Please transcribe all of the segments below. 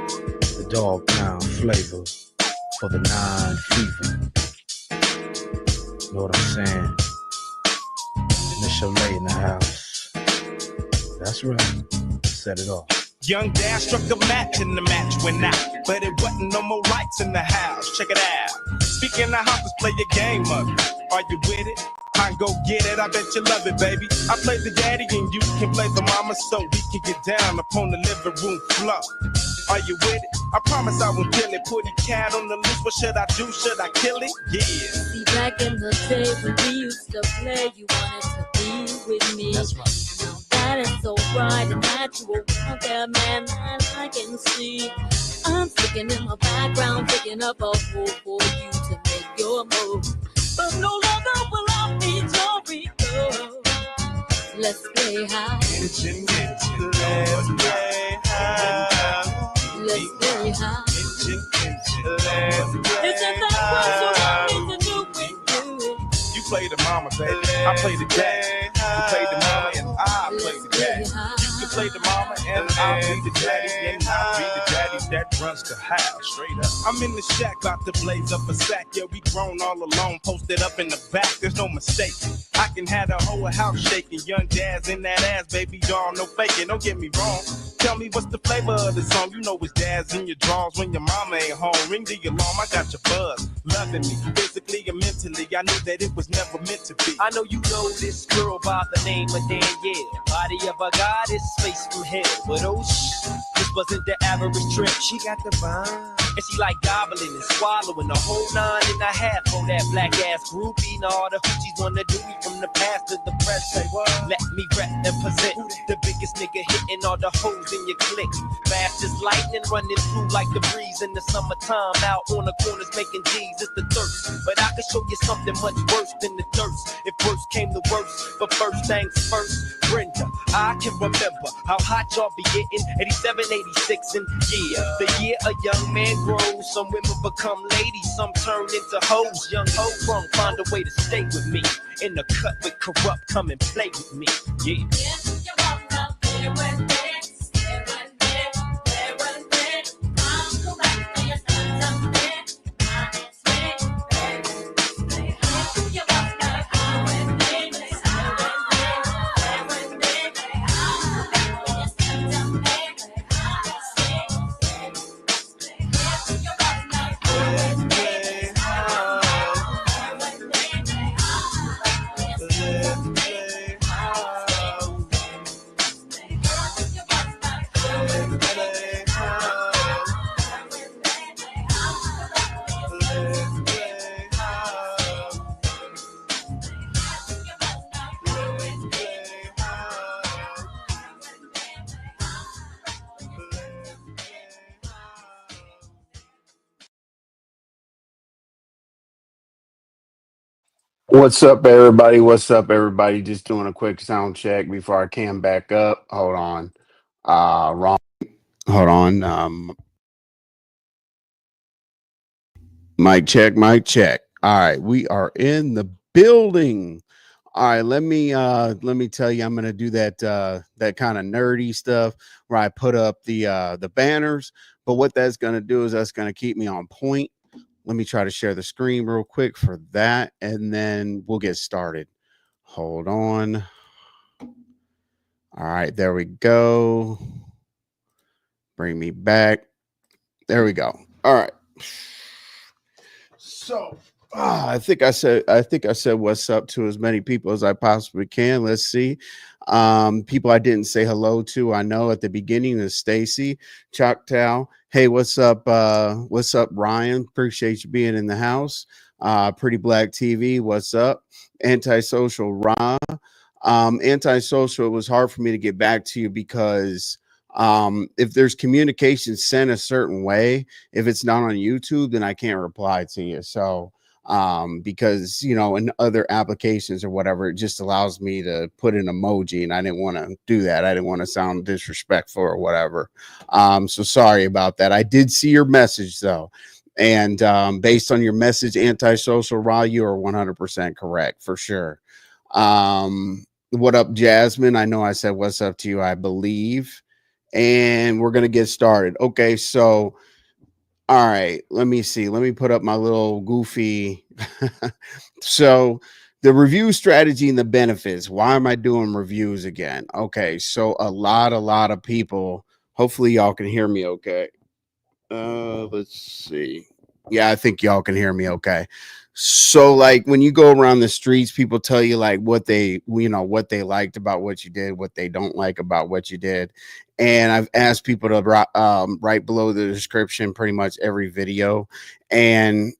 The dog pound flavor for the 9 fever. Know what I'm saying? Miss Cholet in the house. That's right. Set it off. Young Dad struck a match and the match went out, but it wasn't no more lights in the house. Check it out. Speaking of house, let's play a game of it. Are you with it? I go get it, I bet you love it, baby. I play the daddy and you can play the mama, so we can get down upon the living room floor. Are you with it? I promise I won't kill it. Put a cat on the loose. What should I do? Should I kill it? Yeah. See, back in the day when we used to play, you wanted to be with me. That's right. Now that is so bright and natural out there, man, that I can see. I'm sticking in my background, picking up a hole for you to make your move. But no longer will I be your Rico. Let's play high. Let's play high. Let's play high. It's in that one, so what is the new with you? You play the mama, baby. I play the daddy. You play the mama and I play the daddy. You play the mama and I be the daddy. And I be the daddy that runs the house. Straight up. I'm in the shack, about to blaze up a sack. Yeah, we grown all alone, posted up in the back. There's no mistake. I can have the whole house shaking. Young Dad's in that ass, baby doll, no faking. Don't get me wrong. Tell me what's the flavor of the song. You know it's Dad's in your drawers when your mama ain't home. Ring the alarm, I got your buzz. Loving me, physically and mentally. I knew that it was never meant to be. I know you know this girl by the name of Danielle. Body of a goddess, face from hell. But oh this wasn't the average trip. She got the vibe. And she like gobbling and swallowing the whole 9 and a half for that black ass groupie. And all the hoochies wanna do me from the past to the present. Say what? Let me represent the biggest nigga hitting all the hoes in your clique. Fast as lightning running through like the breeze in the summertime. Out on the corners making G's, it's the thirst. But I can show you something much worse than the thirst. If worst came to worst, but first things first, Brenda, I can remember how hot y'all be getting 87, 86, and yeah, the year a young man grows. Some women become ladies, some turn into hoes. Young ho wrong, find a way to stay with me. In the cut with corrupt, come and play with me. Yeah. What's up, everybody? What's up, everybody? Just doing a quick sound check before I came back up. Hold on. Wrong. Hold on. Mic check, mic check. All right, we are in the building. All right, let me tell you, I'm gonna do that that kind of nerdy stuff where I put up the banners. But what that's gonna do is that's gonna keep me on point. Let me try to share the screen real quick for that, and then we'll get started. Hold on. All right, there we go. Bring me back. There we go. All right. So I think I said what's up to as many people as I possibly can. Let's see. People I didn't say hello to, I know at the beginning is Stacy, Choctaw. Hey, what's up? What's up, Ryan? Appreciate you being in the house. Pretty Black TV, what's up? Antisocial Ra. Antisocial, it was hard for me to get back to you because if there's communication sent a certain way, if it's not on YouTube, then I can't reply to you. So because in other applications or whatever, it just allows me to put an emoji, and I didn't want to do that. I didn't want to sound disrespectful or whatever. So sorry about that. I did see your message though, and based on your message, Antisocial Raw, you are 100% correct for sure. What up, Jasmine? I know I said what's up to you, I believe. and we're gonna get started. Okay, so all right, let me see. Let me put up my little goofy. So, the review strategy and the benefits. Why am I doing reviews again? Okay, so a lot of people. Hopefully, y'all can hear me. Okay. Let's see. Yeah, I think y'all can hear me okay. So like when you go around the streets, people tell you like what they, what they liked about what you did, what they don't like about what you did. And I've asked people to write below the description pretty much every video. And,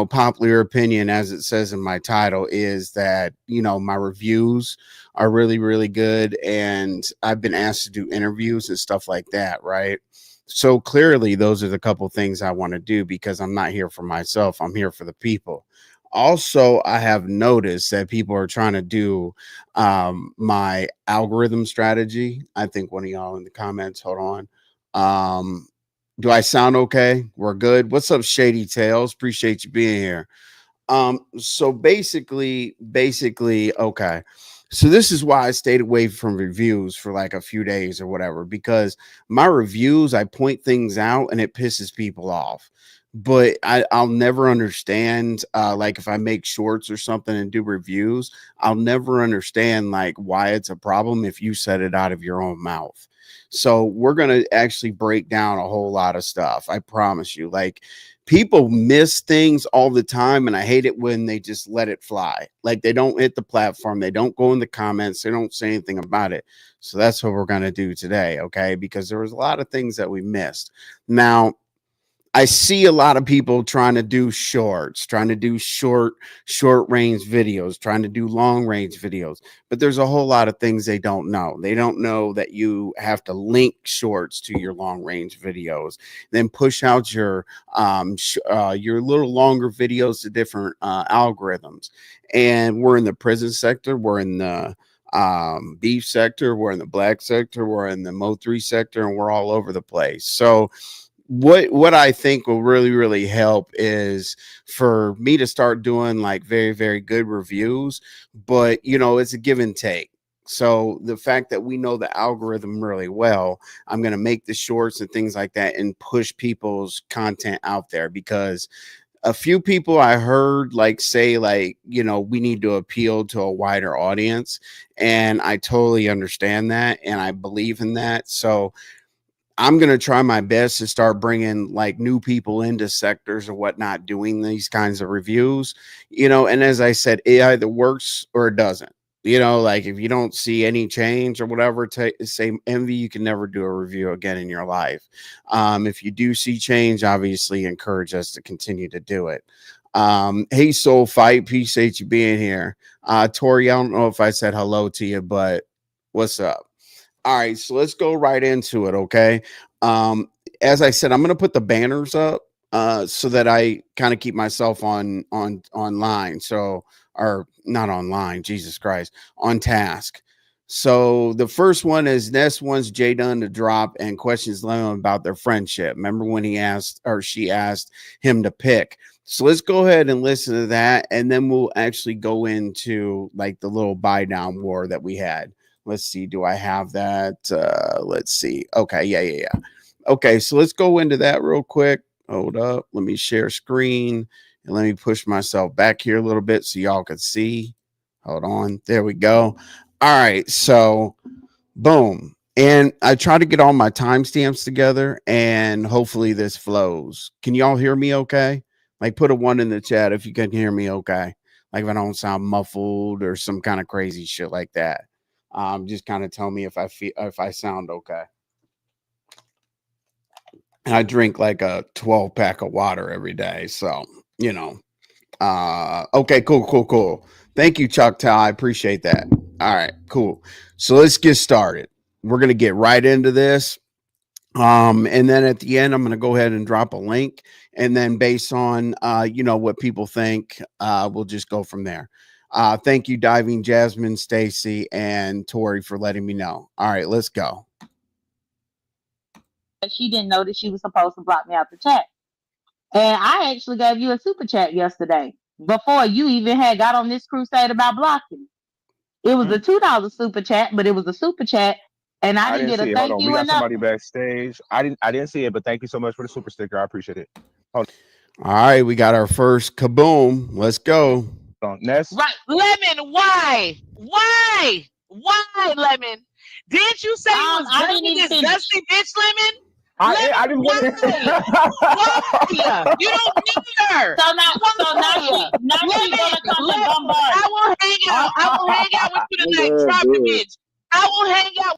popular opinion, as it says in my title, is that, my reviews are really, really good. And I've been asked to do interviews and stuff like that, right? So clearly, those are the couple things I want to do because I'm not here for myself. I'm here for the people. Also, I have noticed that people are trying to do my algorithm strategy. I think one of y'all in the comments, hold on. Do I sound okay? We're good. What's up, Shady Tails? Appreciate you being here. So basically, okay. So this is why I stayed away from reviews for like a few days or whatever, because my reviews, I point things out and it pisses people off. But I'll never understand, like if I make shorts or something and do reviews, I'll never understand like why it's a problem if you said it out of your own mouth. So we're gonna actually break down a whole lot of stuff. I promise you. Like people miss things all the time, and I hate it when they just let it fly. Like they don't hit the platform, they don't go in the comments, they don't say anything about it. So that's what we're going to do today, okay? Because there was a lot of things that we missed. Now, I see a lot of people trying to do shorts, trying to do short range videos, trying to do long range videos. But there's a whole lot of things they don't know. They don't know that you have to link shorts to your long range videos, then push out your little longer videos to different algorithms. And we're in the prison sector, we're in the beef sector, we're in the black sector, we're in the Mo3 sector, and we're all over the place. So what I think will really help is for me to start doing like very good reviews, but it's a give and take. So the fact that we know the algorithm really well, I'm going to make the shorts and things like that and push people's content out there, because a few people I heard like say like, we need to appeal to a wider audience, and I totally understand that and I believe in that. So I'm going to try my best to start bringing like new people into sectors or whatnot, doing these kinds of reviews, and as I said, it either works or it doesn't. Like if you don't see any change or whatever, say envy, you can never do a review again in your life. If you do see change, obviously encourage us to continue to do it. Hey, Soul Fight, appreciate you being here. Tori, I don't know if I said hello to you, but what's up? All right, so let's go right into it, okay? Um, as I said, I'm gonna put the banners up so that I kind of keep myself on online. So, or not online, Jesus Christ, on task. So the first one is Ness wants J Dunn to drop and questions Lemon about their friendship. Remember when he asked or she asked him to pick? So let's go ahead and listen to that, and then we'll actually go into like the little buy down war that we had. Let's see. Do I have that? Let's see. Okay. Yeah. Okay. So let's go into that real quick. Hold up. Let me share screen and let me push myself back here a little bit so y'all can see. Hold on. There we go. All right. So, boom. And I try to get all my timestamps together and hopefully this flows. Can y'all hear me okay? Like put a one in the chat if you can hear me okay. Like if I don't sound muffled or some kind of crazy shit like that. Just kind of tell me if I sound okay. And I drink like a 12 pack of water every day, so you know. Okay, cool. Thank you, Choctaw. I appreciate that. All right, cool. So let's get started. We're gonna get right into this. And then at the end, I'm going to go ahead and drop a link, and then based on what people think, we'll just go from there. Thank you, Diving Jasmine, Stacy, and Tori for letting me know. All right, let's go. She didn't know that she was supposed to block me out the chat. And I actually gave you a super chat yesterday before you even had got on this crusade about blocking. It was a $2 super chat, but it was a super chat And I I didn't didn't get a see it. Hold thank on. We you or got somebody nothing. backstage. I didn't see it, but thank you so much for the super sticker. I appreciate it. Hold All right, we got our first kaboom. Let's go. on. Ness. Right, Lemon. Why? Why, Lemon? Didn't you say you was I done didn't with even this finish. dusty bitch, Lemon? I Lemon, just why? wanted Why? You don't need her. So now Why? she Lemon, gonna come and Lemon, bombard I me. will hang out. I will hang out with you I'm tonight. glad, Drop the good. bitch. I will hang out.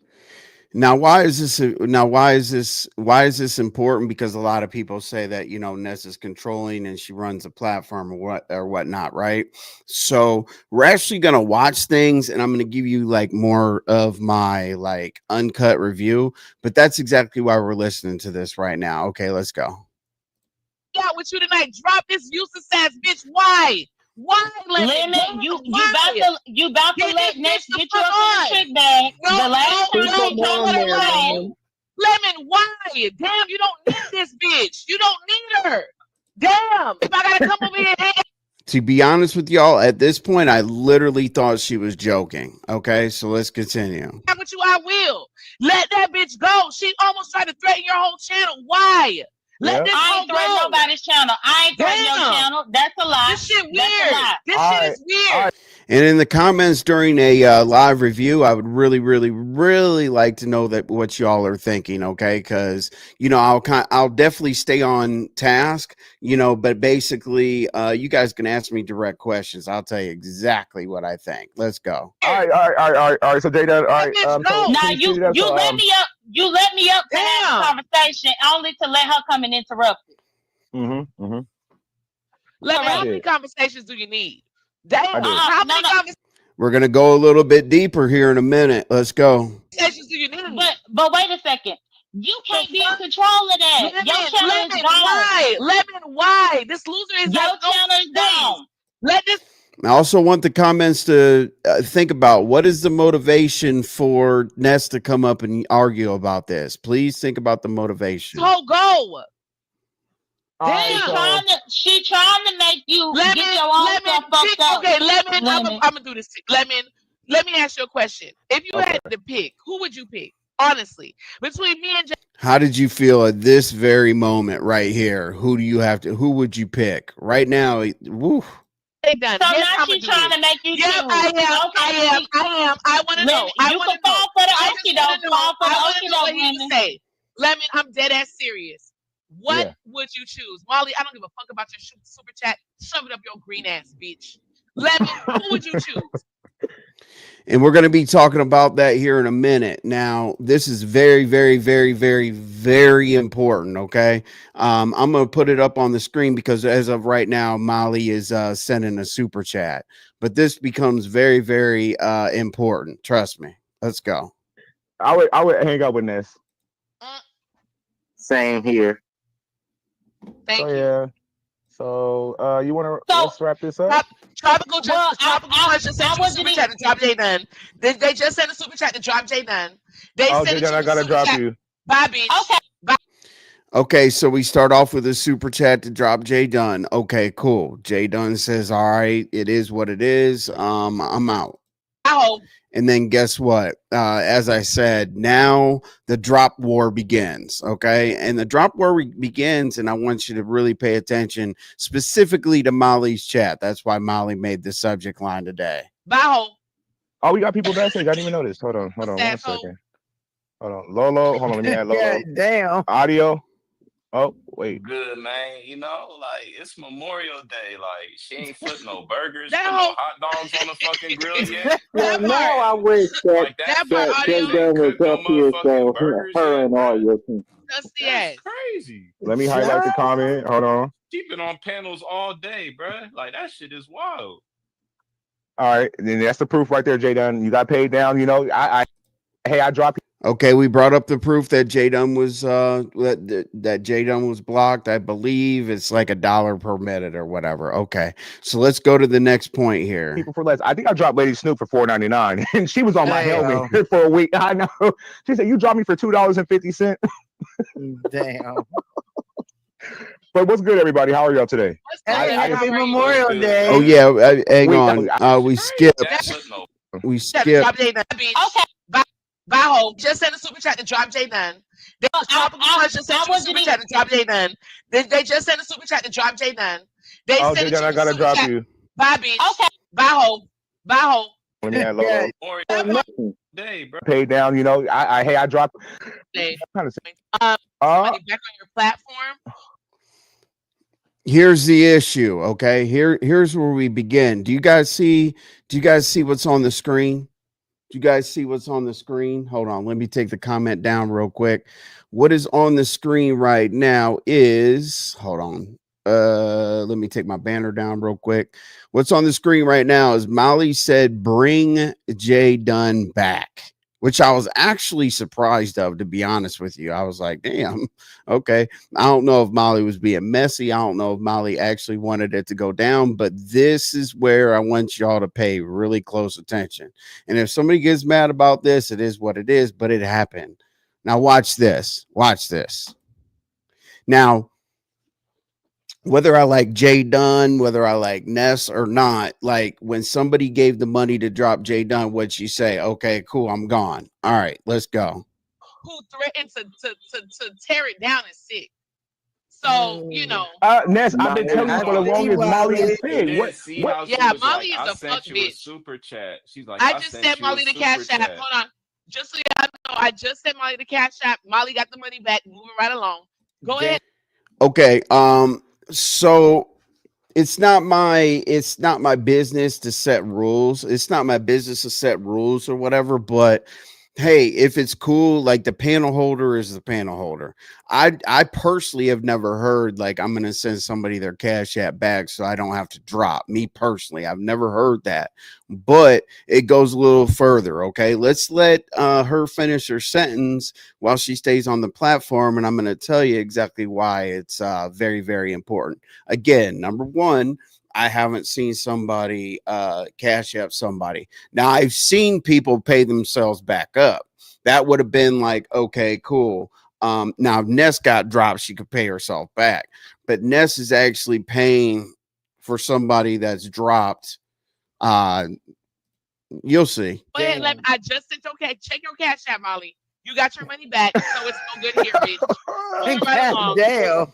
Now, why is this? Now, why is this important? Because a lot of people say that Ness is controlling and she runs a platform or whatnot, right? So we're actually gonna watch things, and I'm gonna give you like more of my like uncut review. But that's exactly why we're listening to this right now. Okay, let's go. Out with you tonight. Drop this useless ass bitch. Why? Why, Lemon? Lemon, Why? you about to Get let this Ness bitch the get you fuck up in the on. trick bag. No, The last no, time Put no. she something Do tried on what to I there, gotta play, man. do. Lemon, why? Damn, you don't need this bitch. You don't need her. Damn. If I gotta come over here and hang To be honest with y'all, at this point, I literally thought she was joking. Okay, so let's continue. out with you, I will. Let that bitch go. She almost tried to threaten your whole channel. Why? Let Yeah. this I hoe ain't threatening go. nobody's channel. I ain't threatening your Damn. channel. That's a lie. This shit That's a weird. lie. This All shit right. is weird. And in the comments during a live review, I would really, really, really like to know that what y'all are thinking. Okay, because I'll definitely stay on task. But basically, you guys can ask me direct questions. I'll tell you exactly what I think. Let's go. All right. All right. All right. All right. All right. So Jada. All That right. bitch So go. Now can you that? you So let me up. You let me up to have Damn. a conversation only to let her come and interrupt it. Mm-hmm. Lemon, I how Correct? many did. conversations do you need? Damn. I did. How No, many no. We're gonna go a little bit deeper here in a minute. Let's go. conversations do you need? But wait a second. You The can't be in fuck? control of that. Your channel is Lemon, gone. why? Lemon, why? This loser has Your no channel is face. gone. Let this I also want the comments to think about what is the motivation for Ness to come up and argue about this. Please think about the motivation. hoe go. All right. Damn. So She trying to make you Lemon, get your own Lemon, stuff fucked up. okay, Lemon, I'm Lemon. gonna do this. Lemon, let me ask you a question. If you okay. had to pick, who would you pick? Honestly, between me and How did you feel at this very moment right here? Who would you pick right now? Woo. Jay Dunn, So yes, now I'm gonna she's do trying this. to make you Yep, choose. I am. Okay, I want to know. Lemon, you can fall for the I okie just want doke. to know. Fall for the I want to okie know what doke, he would Lemon. say. Lemon, I'm dead ass serious. What Yeah. would you choose, Molly? I don't give a fuck about your super chat. Shove it up your green ass bitch. Lemon, who would you choose? And we're going to be talking about that here in a minute. Now, this is very, very, very, very, very important. Okay. I'm going to put it up on the screen because as of right now, Molly is sending a super chat. But this becomes very, very important. Trust me. Let's go. I would hang out with Ness. Mm, Same here. thank So you. yeah. So you want to So let's wrap this up? Tropical well, Punch just sent I you a wasn't super even chat to drop J Dunn. They just sent a super chat to drop J Dunn. They Oh, sent it Jada, to I a gotta super drop chat. you. Bye, bitch. okay. Bye. Okay, so we start off with a super chat to drop J Dunn. Okay, cool. J Dunn says, "All right, it is what it is. I'm out." I hope. And then guess what? As I said, now the drop war begins. Okay. And the drop war begins. And I want you to really pay attention specifically to Molly's chat. That's why Molly made the subject line today. Bye, hope. Oh, we got people backstage. I didn't even notice. Hold on. One Asshole. second. Hold on. Lolo. Hold on. Let me add God Lolo. damn. Audio. Oh, wait. Good, man. Like it's Memorial Day. Like she ain't flipped no burgers, That put no hoe. hot dogs on the fucking grill yet. Well, That part. now I wish that Like that That part fat Jay bitch audio. ain't Dunn was cooked no up here motherfucking so burgers her yet, and all bruh. your can. Dusty That's ass. crazy. Let me highlight the comment. Hold on. She been on panels all day, bruh. Like that shit is wild. All right. Then that's the proof right there, Jay Dunn. You got paid down. I dropped Okay, we brought up the proof that J Dunn was that J Dunn was blocked. I believe it's like $1 per minute or whatever. Okay, so let's go to the next point here. people for less. I think I dropped Lady Snoop for $4.99, and she was on my helmet Damn. for a week. I know. She said, "You dropped me for $2.50." Damn. But what's good, everybody? How are y'all today? What's Hey, good? I How happy are you? What's Memorial good, Day. Oh man? yeah, hang Wait, on. We Crazy. skipped. That flip no. We Shut skipped. drop J Dunn, bitch. Okay. Bye. Baho just sent a super chat to drop J Dunn. They Tropical Punch just sent you a super chat to drop J Dunn. They just sent a super chat to drop J Dunn. They Oh, sent J Dun, you I a gotta super drop chat. you. Bye, bitch. Baho. Baho. Let me add Yeah. Lolo. Mario day, bro. Paid down, you know. I dropped. They Kind of. money back on your platform. Here's the issue, okay? Here's where we begin. Do you guys see what's on the screen? Do you guys see what's on the screen? Hold on, let me take the comment down real quick. What is on the screen right now is, hold on. Let me take my banner down real quick. What's on the screen right now is Molly said bring Jay Dunn back, which I was actually surprised of, to be honest with you. I was like, damn, okay. I don't know if Molly was being messy. I don't know if Molly actually wanted it to go down, but this is where I want y'all to pay really close attention. And if somebody gets mad about this, it is what it is, but it happened. Now, watch this. Watch this. Now, whether I like Jay Dunn, whether I like Ness or not, like when somebody gave the money to drop Jay Dunn, what'd she say? Okay, cool, I'm gone. All right, let's go. Who threatened to tear it down is sick. So, Ness, I've been telling you Hold for the on. longest. Molly is And sick. then What? see What? how she yeah, was like, Molly is I a fuck sent you a bitch. super chat. She's like, I I just sent sent you a Molly the super cash app. chat. Hold on. Just so y'all know, I just sent Molly the cash app. Molly got the money back. Moving right along. Go ahead. Okay, so it's not my business to set rules. It's not my business to set rules or whatever, but hey, if it's cool, like the panel holder is the panel holder. I personally have never heard like I'm gonna send somebody their cash app back so I don't have to drop. Me personally, I've never heard that. But it goes a little further. Okay, let's let her finish her sentence while she stays on the platform, and I'm gonna tell you exactly why it's very, very important. Again, number one, I haven't seen somebody cash app somebody. Now I've seen people pay themselves back up. That would have been like, okay, cool. Now if Ness got dropped, she could pay herself back. But Ness is actually paying for somebody that's dropped. Uh, you'll see. Go ahead. I just sent check your cash app, Molly. You got your money back, so it's no good here, bitch. Moving right along. Damn.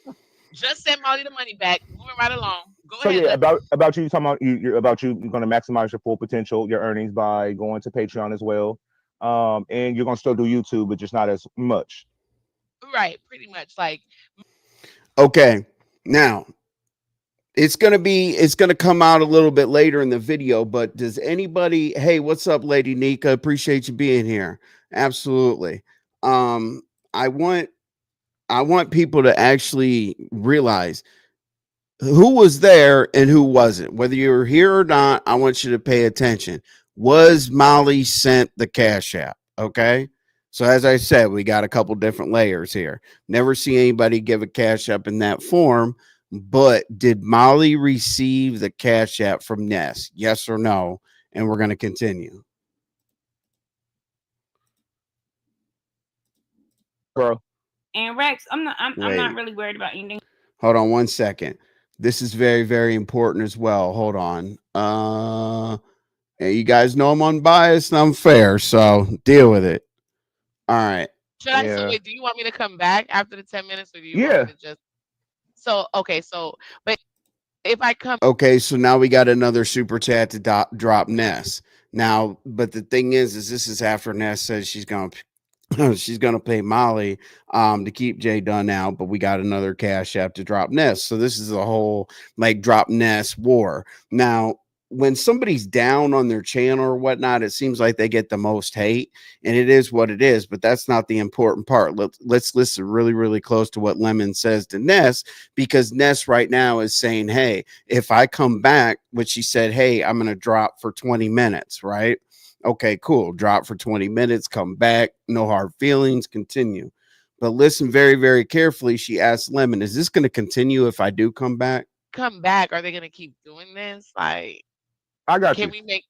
Just send Molly the money back. Moving right along. Go So ahead. yeah, about you talking about you're about you're going to maximize your full potential, your earnings by going to Patreon as well, and you're going to still do YouTube, but just not as much. Right, pretty much. Like, Okay. Now it's gonna come out a little bit later in the video, but does anybody, hey, what's up, Lady Nika? Appreciate you being here. Absolutely. Um, I want I want people to actually realize who was there and who wasn't. Whether you were here or not, I want you to pay attention. Was Molly sent the cash app? Okay. So as I said, we got a couple different layers here. Never see anybody give a cash app in that form, but did Molly receive the cash app from Ness? Yes or no? And we're going to continue. Bro. And Rex, I'm Wait, not really worried about anything. hold on one second. This is very, very important as well. Hold on. Hey, you guys know I'm unbiased and I'm fair, so deal with it. All right. should I? So Yeah. wait, do you want me to come back after the 10 minutes, or do you want me Yeah. to just? So okay, so but if I come, Okay, so now we got another super chat to drop Ness. Now, but the thing is this is after Ness says she's gonna she's gonna pay Molly to keep Jay Dunn out, but we got another cash app to drop Ness. So this is a whole like drop Ness war. Now, when somebody's down on their channel or whatnot, it seems like they get the most hate, and it is what it is, but that's not the important part. Let's listen really, really close to what Lemon says to Ness, because Ness right now is saying, hey, if I come back, which she said, hey, I'm gonna drop for 20 minutes, right? Okay, cool. Drop for 20 minutes, come back, no hard feelings, continue. But listen very, very carefully. She asked Lemon, is this going to continue if I do come back? come back, are they gonna keep doing this? Like, I got can you. we make?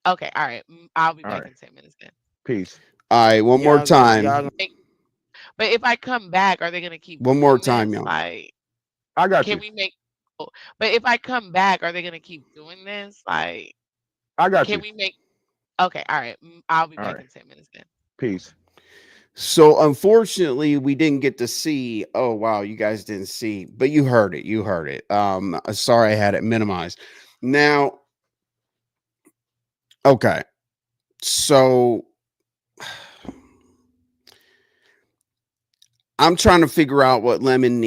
Okay, all right. I'll be All back right. in 10 minutes then. Peace. All right, one more time. But if I come back, are they gonna keep One more doing time, this? y'all. Like, I got can you. we make? But if I come back, are they gonna keep doing this? Like, I got can you. we make? Okay, all right. I'll be All back right. in 10 minutes then. Peace. So unfortunately, we didn't get to see. Oh wow, you guys didn't see, but you heard it. You heard it. Sorry, I had it minimized. Now, okay. So I'm trying to figure out what lemon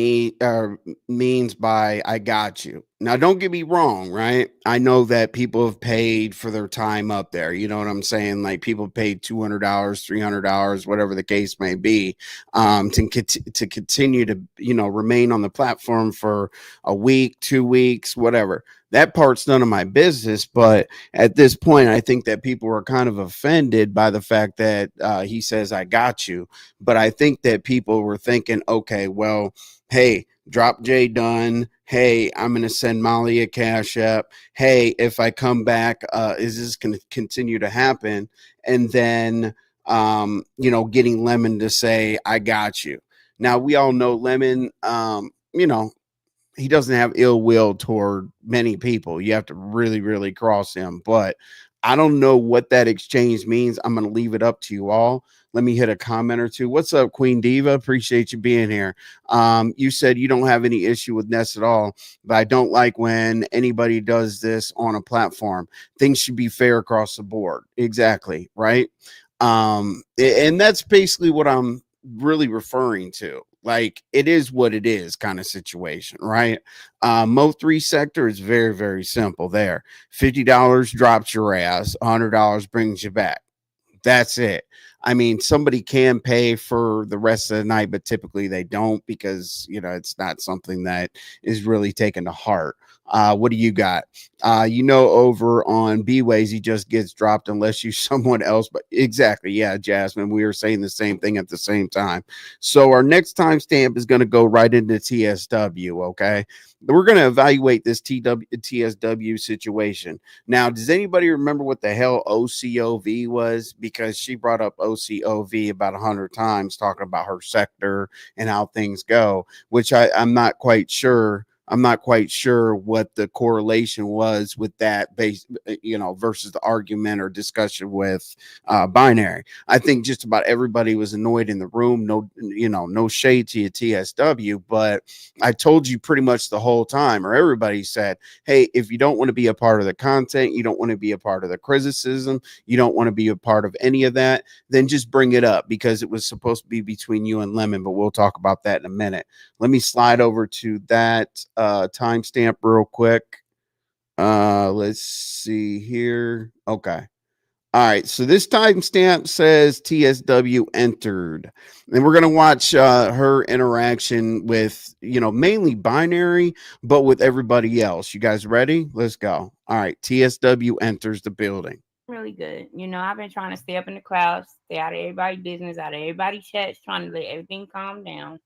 means by "I got you." Now, don't get me wrong, right? I know that people have paid for their time up there. You know what I'm saying? Like people paid $200, $300, whatever the case may be, to continue to remain on the platform for a week, 2 weeks, whatever. That part's none of my business. But at this point, I think that people are kind of offended by the fact that he says "I got you." But I think that people were thinking, okay, well, hey, drop J done. Hey, I'm going to send Molly a cash app. Hey, if I come back, is this going to continue to happen? And then, getting Lemon to say, "I got you." Now, we all know Lemon, he doesn't have ill will toward many people. You have to really, really cross him. But I don't know what that exchange means. I'm going to leave it up to you all. Let me hit a comment or two. What's up, Queen Diva? Appreciate you being here. You said you don't have any issue with Ness at all, but I don't like when anybody does this on a platform. Things should be fair across the board. Exactly. Right. And that's basically what I'm really referring to. Like it is what it is kind of situation, right? Mo 3 sector is very, very simple there. $50 drops your ass, $100 brings you back. That's it. I mean, somebody can pay for the rest of the night, but typically they don't because, it's not something that is really taken to heart. What do you got? Over on B Ways, he just gets dropped unless you someone else. But exactly. Yeah, Jasmine, we were saying the same thing at the same time. So our next timestamp is going to go right into TSW. Okay. We're going to evaluate this TSW situation. Now, does anybody remember what the hell OCOV was? Because she brought up OCOV about 100 times, talking about her sector and how things go, which I'm not quite sure. I'm not quite sure what the correlation was with that base, versus the argument or discussion with binary. I think just about everybody was annoyed in the room. No shade to your TSW, but I told you pretty much the whole time, or everybody said, hey, if you don't want to be a part of the content, you don't want to be a part of the criticism, you don't want to be a part of any of that, then just bring it up because it was supposed to be between you and Lemon, but we'll talk about that in a minute. Let me slide over to that timestamp real quick. Let's see here. Okay. All right, so this timestamp says TSW entered, and we're gonna watch her interaction with mainly binary, but with everybody else. You guys ready? Let's go. All right, TSW enters the building. Really good. I've been trying to stay up in the clouds, stay out of everybody's business, out of everybody's chats, trying to let everything calm down.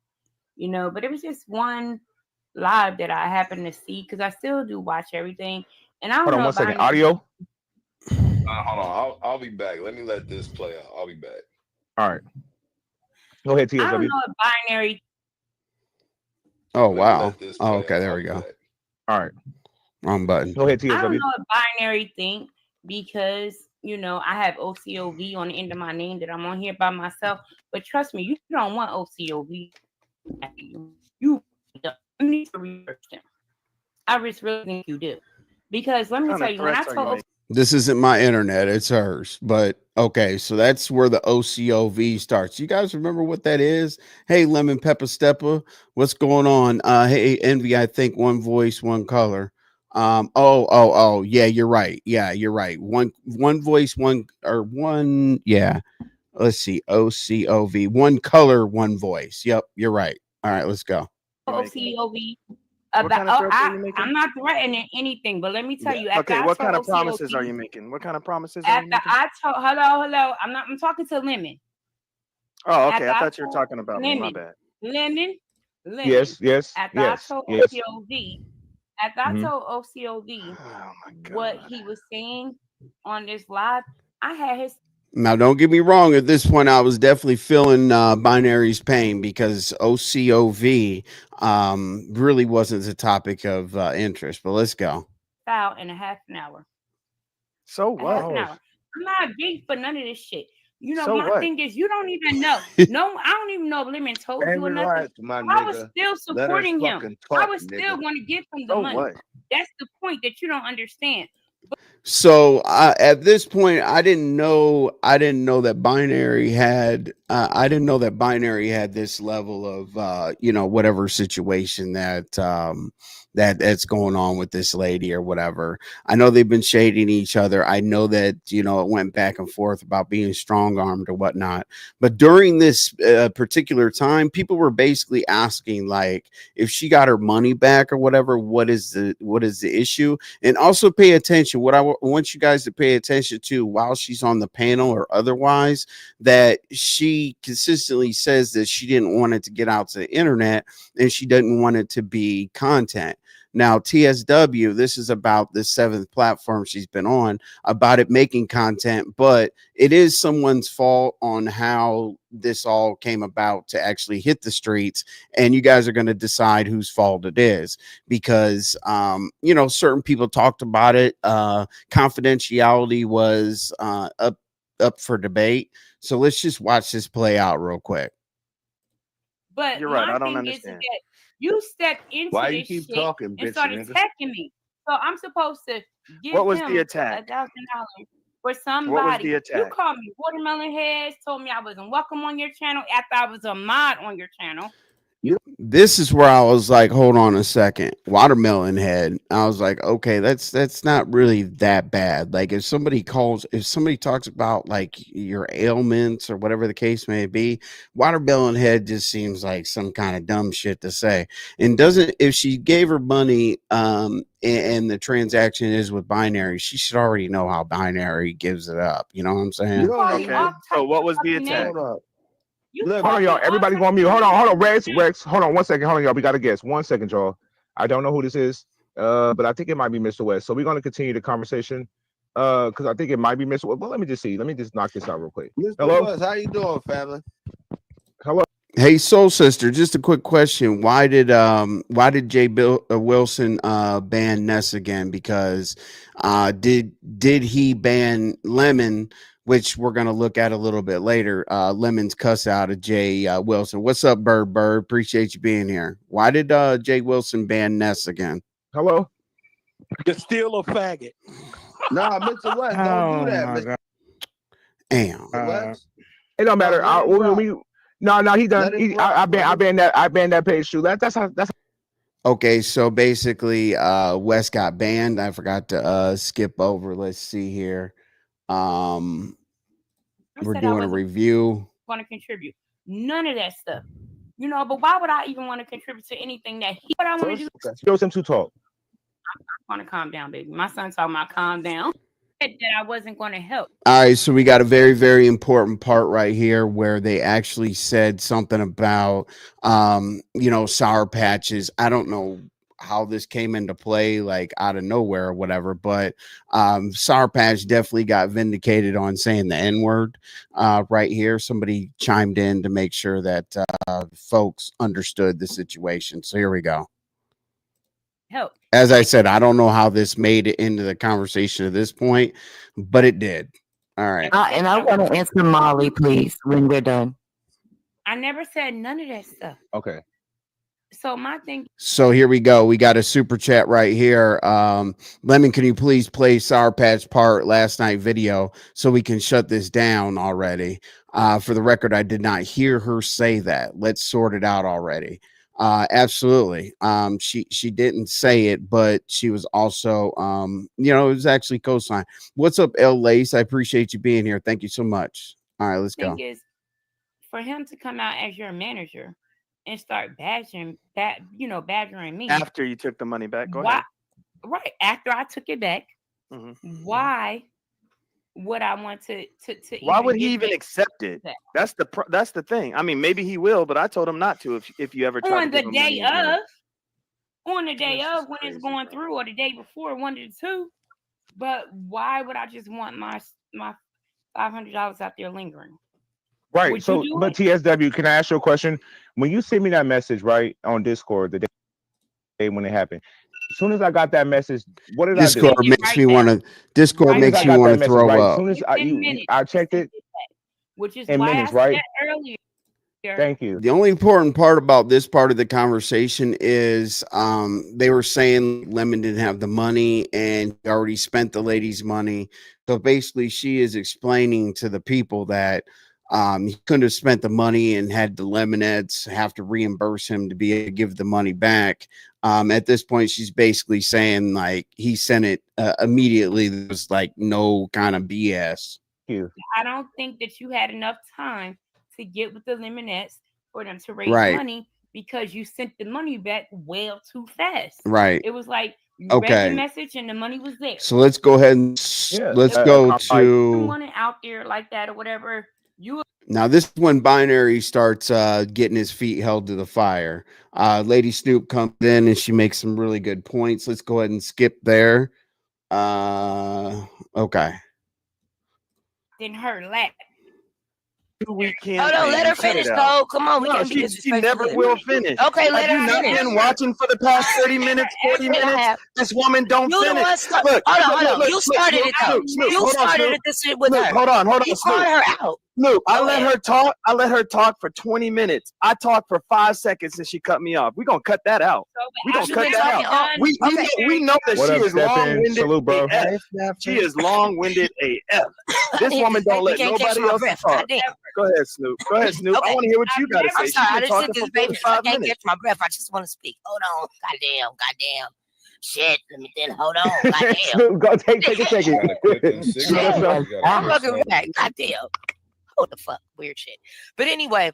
But it was just one live that I happened to see because I still do watch everything, and I Hold don't on know one second. binary. Audio. Hold on. I'll be back. Let me let this play out. I'll be back. All right. Go ahead, I don't TSW. know if binary. Oh Let me wow. let this Oh, play okay, out. there I'll we be go. back. All right. Wrong button. Go ahead, I don't TSW. know if binary think because I have OCOV on the end of my name that I'm on here by myself. But trust me, you don't want OCOV. You need to research them. I just really think you do. Because let me tell you, when I told This isn't my internet, it's hers. But okay, so that's where the OCOV starts. You guys remember what that is? Hey, Lemon Pepper Stepper, what's going on? Hey, Envy, I think one voice, one color. Yeah, you're right. Yeah, you're right. One voice, one, yeah. Let's see, OCOV, one color, one voice. Yep, you're right. All right, let's go. OCOV about I'm not threatening anything, but let me tell you, after Okay, I what told kind of OCOV, promises are you making? What kind of promises are you after making? I told hello, I'm talking to Lemon. Oh, okay. After I I thought you were told talking about me. My Lemon, bad. Lemon, Yes, yes, after I yes, told yes. OCOV, after I Mm-hmm. told OCOV Oh my what god. he was saying on this live, I had his Now, don't get me wrong. At this point, I was definitely feeling Binary's pain because OCOV really wasn't the topic of interest. But let's go. style in a half an hour. So A half what? an Oh, hour. I'm not big for none of this shit. You know, So my what? thing is, you don't even know. No, I don't even know if Lemon told you or Family nothing. rights, my I was nigga. still Let her supporting him. fucking I talk, was still nigga. going to give him the So money. what? That's the point that you don't understand. So at this point, I didn't know that binary had this level of whatever situation that's going on with this lady or whatever. I know they've been shading each other. I know that it went back and forth about being strong armed or whatnot. But during this particular time, people were basically asking like if she got her money back or whatever. What is the issue? And also pay attention. What I want you guys to pay attention to while she's on the panel or otherwise, that she consistently says that she didn't want it to get out to the internet and she doesn't want it to be content. Now, TSW, this is about the seventh platform she's been on, about it making content, but it is someone's fault on how this all came about to actually hit the streets. And you guys are going to decide whose fault it is because, certain people talked about it. Confidentiality was up for debate. So let's just watch this play out real quick. But You're right. my I don't thing is understand. that you stepped into Why you this keep shit talking, and bitch, started nigga? attacking me. So I'm supposed to give What was the him attack? $1,000 for What was somebody. the You attack? called me watermelon heads, told me I wasn't welcome on your channel after I was a mod on your channel. This is where I was like, hold on a second, watermelon head. I was like, okay, that's not really that bad. Like if somebody talks about like your ailments or whatever the case may be, watermelon head just seems like some kind of dumb shit to say. And doesn't if she gave her money and the transaction is with binary, she should already know how binary gives it up. You know what I'm You saying? don't Call me Okay. all need. So types what of was the fucking attack? names. Hold up. You Look, Hold called on, me y'all. all Everybody types going mute. of Hold on, names. Rex. Hold on 1 second. Hold on, y'all. We got to guess. 1 second, y'all. I don't know who this is, but I think it might be Mr. West. So we're going to continue the conversation because I think it might be Mr. West. Well, let me just see. Let me just knock this out real quick. Mr. Hello? West, how you doing, family? Hello? Hey, Soul Sister, just a quick question. Why did Jay Wilson ban Ness again? Because did he ban Lemon, which we're gonna look at a little bit later? Lemon's cuss out of Jay Wilson. What's up, Bird? Appreciate you being here. Why did Jay Wilson ban Ness again? Hello? You're still a faggot. Nah, Mr. West, don't do that, my Mr. God. Damn. West. It don't matter. No, let him rock. No, he done. Let him rock, I banned that page too. That's how. Okay, so basically, West got banned. I forgot to skip over. Let's see here. We're said I doing a wasn't review. going to contribute. None of that stuff. You know, but why would I even want to contribute to anything that what I want to do? Show him to talk. I want to calm down, baby. My son's talking about calm down. That I wasn't going to help. All right, so we got a very, very important part right here where they actually said something about, Sour Patches. I don't know how this came into play, like out of nowhere or whatever, but Sour Patch definitely got vindicated on saying the N word right here. Somebody chimed in to make sure that folks understood the situation. So here we go. Help. As I said, I don't know how this made it into the conversation at this point, but it did. All right. And I want to answer Molly, please, when we're done. I never said none of that stuff. Okay. So my thing. So here we go. We got a super chat right here. Lemon, can you please play Sour Patch part last night video so we can shut this down already? For the record, I did not hear her say that. Let's sort it out already. Absolutely. She didn't say it, but she was also it was actually cosign. What's up, L Lace? I appreciate you being here. Thank you so much. All right, let's go. Thing is, for him to come out as your manager and start badgering me after you took the money back. Go ahead. Right after I took it back. Mm-hmm. Why would I want to why would he even accept it? That's the thing. I mean, maybe he will, but I told him not to if you ever try on to give the him day money. On the day of when it's going through, or the day before, one of the two. But why would I just want my $500 out there lingering? Right. So, but TSW, can I ask you a question? When you sent me that message, right, on Discord the day when it happened, as soon as I got that message, what did Discord I do? makes me want to. Discord makes me want to throw up. As soon as I checked it, which is in why minutes, I right? said earlier. Thank you. The only important part about this part of the conversation is they were saying Lemon didn't have the money and he already spent the lady's money. So basically, she is explaining to the people that he couldn't have spent the money and had the Lemonettes have to reimburse him to be able to give the money back. At this point, she's basically saying like he sent it immediately. There was like no kind of BS. I don't think that you had enough time to get with the Lemonettes for them to raise Right. money because you sent the money back well too fast. Right. It was like you read the Okay. message and the money was there. So let's go ahead and let's go to someone out there like that or whatever. You now. This is when Binary starts getting his feet held to the fire. Lady Snoop comes in and she makes some really good points. Let's go ahead and skip there. Okay. in her lap. Weekend Hold on, thing. let her You cut finish, it out. Cole. Come on, we No, can't be she disrespectful never here. will finish. Okay, let Have her you not finish. been watching for the past 30 minutes, 40 Everything I minutes? have. This woman don't You the finish. one start. Look, Hold on. You Snoop, started it though. Snoop, You hold on, started Snoop. it this shit with Snoop, her. hold on, You Snoop. called her out. Snoop, I Go let ahead. her talk. I let her talk for 20 minutes. I talked for 5 seconds and she cut me off. We're gonna cut that out. We're gonna You cut been that talking out. all. Okay. We know that What she up, is Stephen? long-winded Salute, bro. AF. She is long-winded AF. This woman don't You let can't catch nobody my else breath. talk. Goddamn. Go ahead, Snoop. Go ahead, Snoop. I Okay. want to hear what you gotta I'm say. sorry. She's I been just talking took for this baby. I 45 can't minutes. catch my breath. I just want to speak. Hold on. Goddamn. Shit. Let me then hold on. Goddamn. Snoop, go take a second. You gotta quit them Shit. cigarettes. You gotta I'm quit fucking smoking. back. Goddamn. What the fuck? Weird shit. But anyway,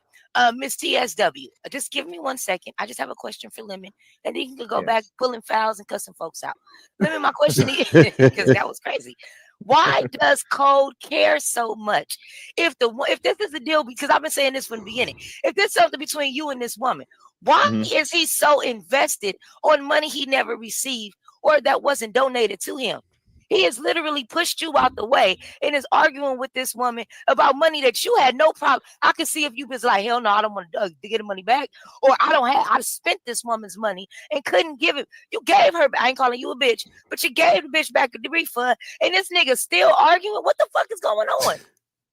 Miss TSW, just give me 1 second. I just have a question for Lemon. And then you can go back pulling fouls and cussing folks out. Lemon, my question is, because that was crazy. Why does Code care so much? If this is the deal, because I've been saying this from the beginning, if there's something between you and this woman, why is he so invested on money he never received or that wasn't donated to him? He has literally pushed you out the way and is arguing with this woman about money that you had no problem. I could see if you was like, hell no, I don't want to get the money back, or I spent this woman's money and couldn't give it. You gave her, I ain't calling you a bitch, but you gave the bitch back the refund, and this nigga still arguing. What the fuck is going on?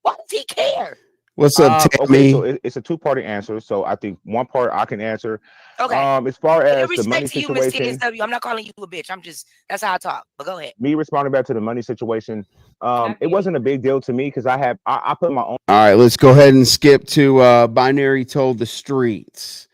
Why does he care? What's up, Tammy? Okay, so it's a two-party answer. So I think one part I can answer. Okay. As far In as the money respect to you, Miss situation, TSW, I'm not calling you a bitch. That's how I talk. But go ahead. me responding back to the money situation, it wasn't a big deal to me because I put my own. All right, let's go ahead and skip to Binary Told the Streets.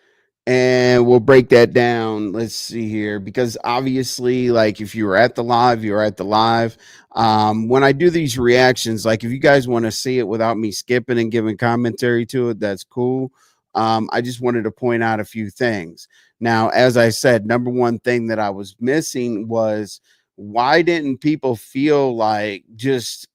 And we'll break that down. Let's see here, because obviously, like if you were at the live, you're at the live. When I do these reactions, like if you guys want to see it without me skipping and giving commentary to it, that's cool. I just wanted to point out a few things. Now, as I said, number one thing that I was missing was why didn't people feel like just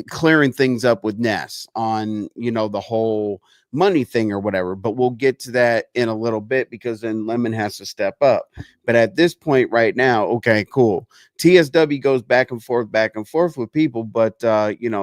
clearing things up with Ness on, the whole money thing or whatever, but we'll get to that in a little bit because then Lemon has to step up. But at this point right now, okay, cool. TSW goes back and forth with people, but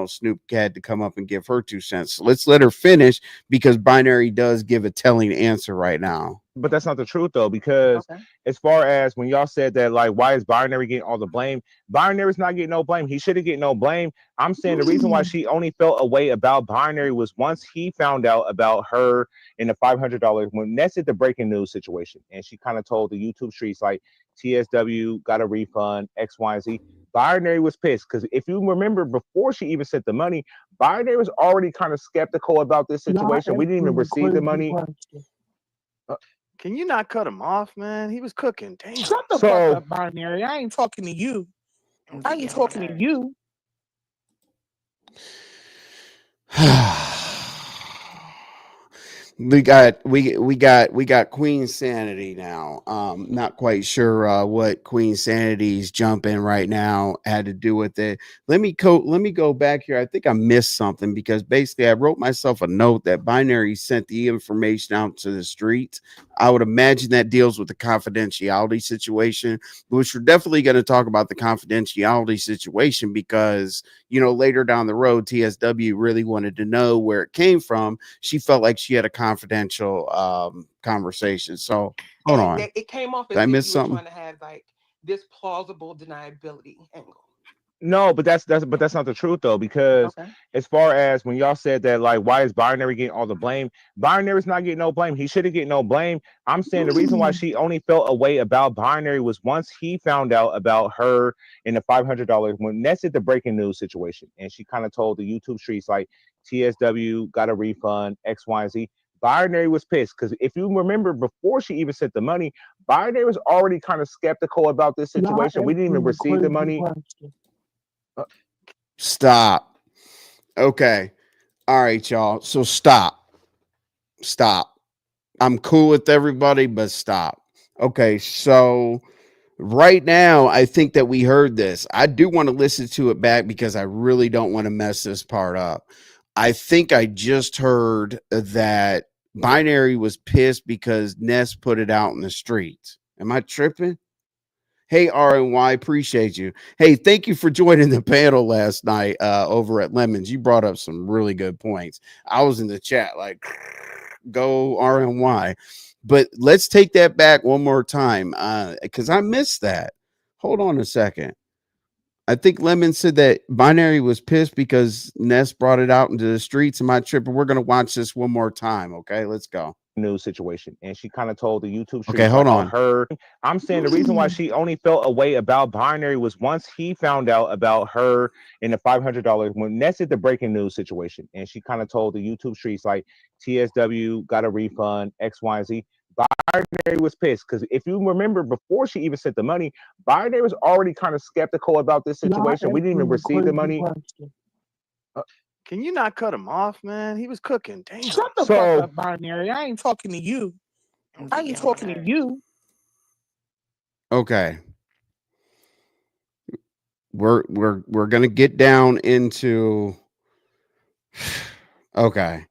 Snoop had to come up and give her 2 cents. So let's let her finish because Binary does give a telling answer right now. But that's not the truth though, because as far as when y'all said that, like, why is Binary getting all the blame? Binary's not getting no blame. He shouldn't get no blame. I'm saying the reason why she only felt a way about Binary was once he found out about her and the $500 when Ness did the breaking news situation, and she kind of told the YouTube streets like TSW got a refund X, Y, and Z. Binary was pissed because if you remember, before she even sent the money, Binary was already kind of skeptical about this situation. We didn't even receive the money. Can you not cut him off, man? He was cooking. Damn. Shut the fuck up, Binary. I ain't talking to you. I ain't talking to you. We got Queen Sanity now. Not quite sure what Queen Sanity's jump in right now had to do with it. Let me go back here. I think I missed something because basically I wrote myself a note that Binary sent the information out to the streets. I would imagine that deals with the confidentiality situation, which we're definitely going to talk about the confidentiality situation because later down the road, TSW really wanted to know where it came from. She felt like she had a confidential conversation. So hold on. It came off Did I as if miss you were something? trying to have like this plausible deniability angle. No, but that's not the truth though, because as far as when y'all said that, like, why is Binary getting all the blame? Binary's not getting no blame. He shouldn't get no blame. I'm saying the reason why she only felt a way about Binary was once he found out about her in the $500 when Ness did the breaking news situation, and she kind of told the YouTube streets like TSW got a refund X, Y, and Z. Binary was pissed because if you remember, before she even sent the money, Binary was already kind of skeptical about this situation. We didn't even receive the money. Stop. Okay. All right, y'all. So stop. I'm cool with everybody, but stop. Okay. So right now, I think that we heard this. I do want to listen to it back because I really don't want to mess this part up. I think I just heard that Binary was pissed because Ness put it out in the streets. Am I tripping? Hey, RNY, appreciate you. Hey, thank you for joining the panel last night over at Lemons. You brought up some really good points. I was in the chat like, go RNY. But let's take that back one more time because I missed that. Hold on a second. I think Lemon said that Binary was pissed because Ness brought it out into the streets. Am I tripping? We're going to watch this one more time. Okay, let's go. News situation, and she kind of told the YouTube streets Okay, hold on. her. I'm saying the reason why she only felt a way about Binary was once he found out about her in the $500 when Ness did the breaking news situation, and she kind of told the YouTube streets like TSW got a refund X, Y, and Z. Binary was pissed because if you remember, before she even sent the money, Binary was already kind of skeptical about this situation. We didn't even receive the money. Can you not cut him off, man? He was cooking. Damn. Shut the fuck up, Binary. I ain't talking to you. I ain't talking to you. Okay. We're gonna get down into okay.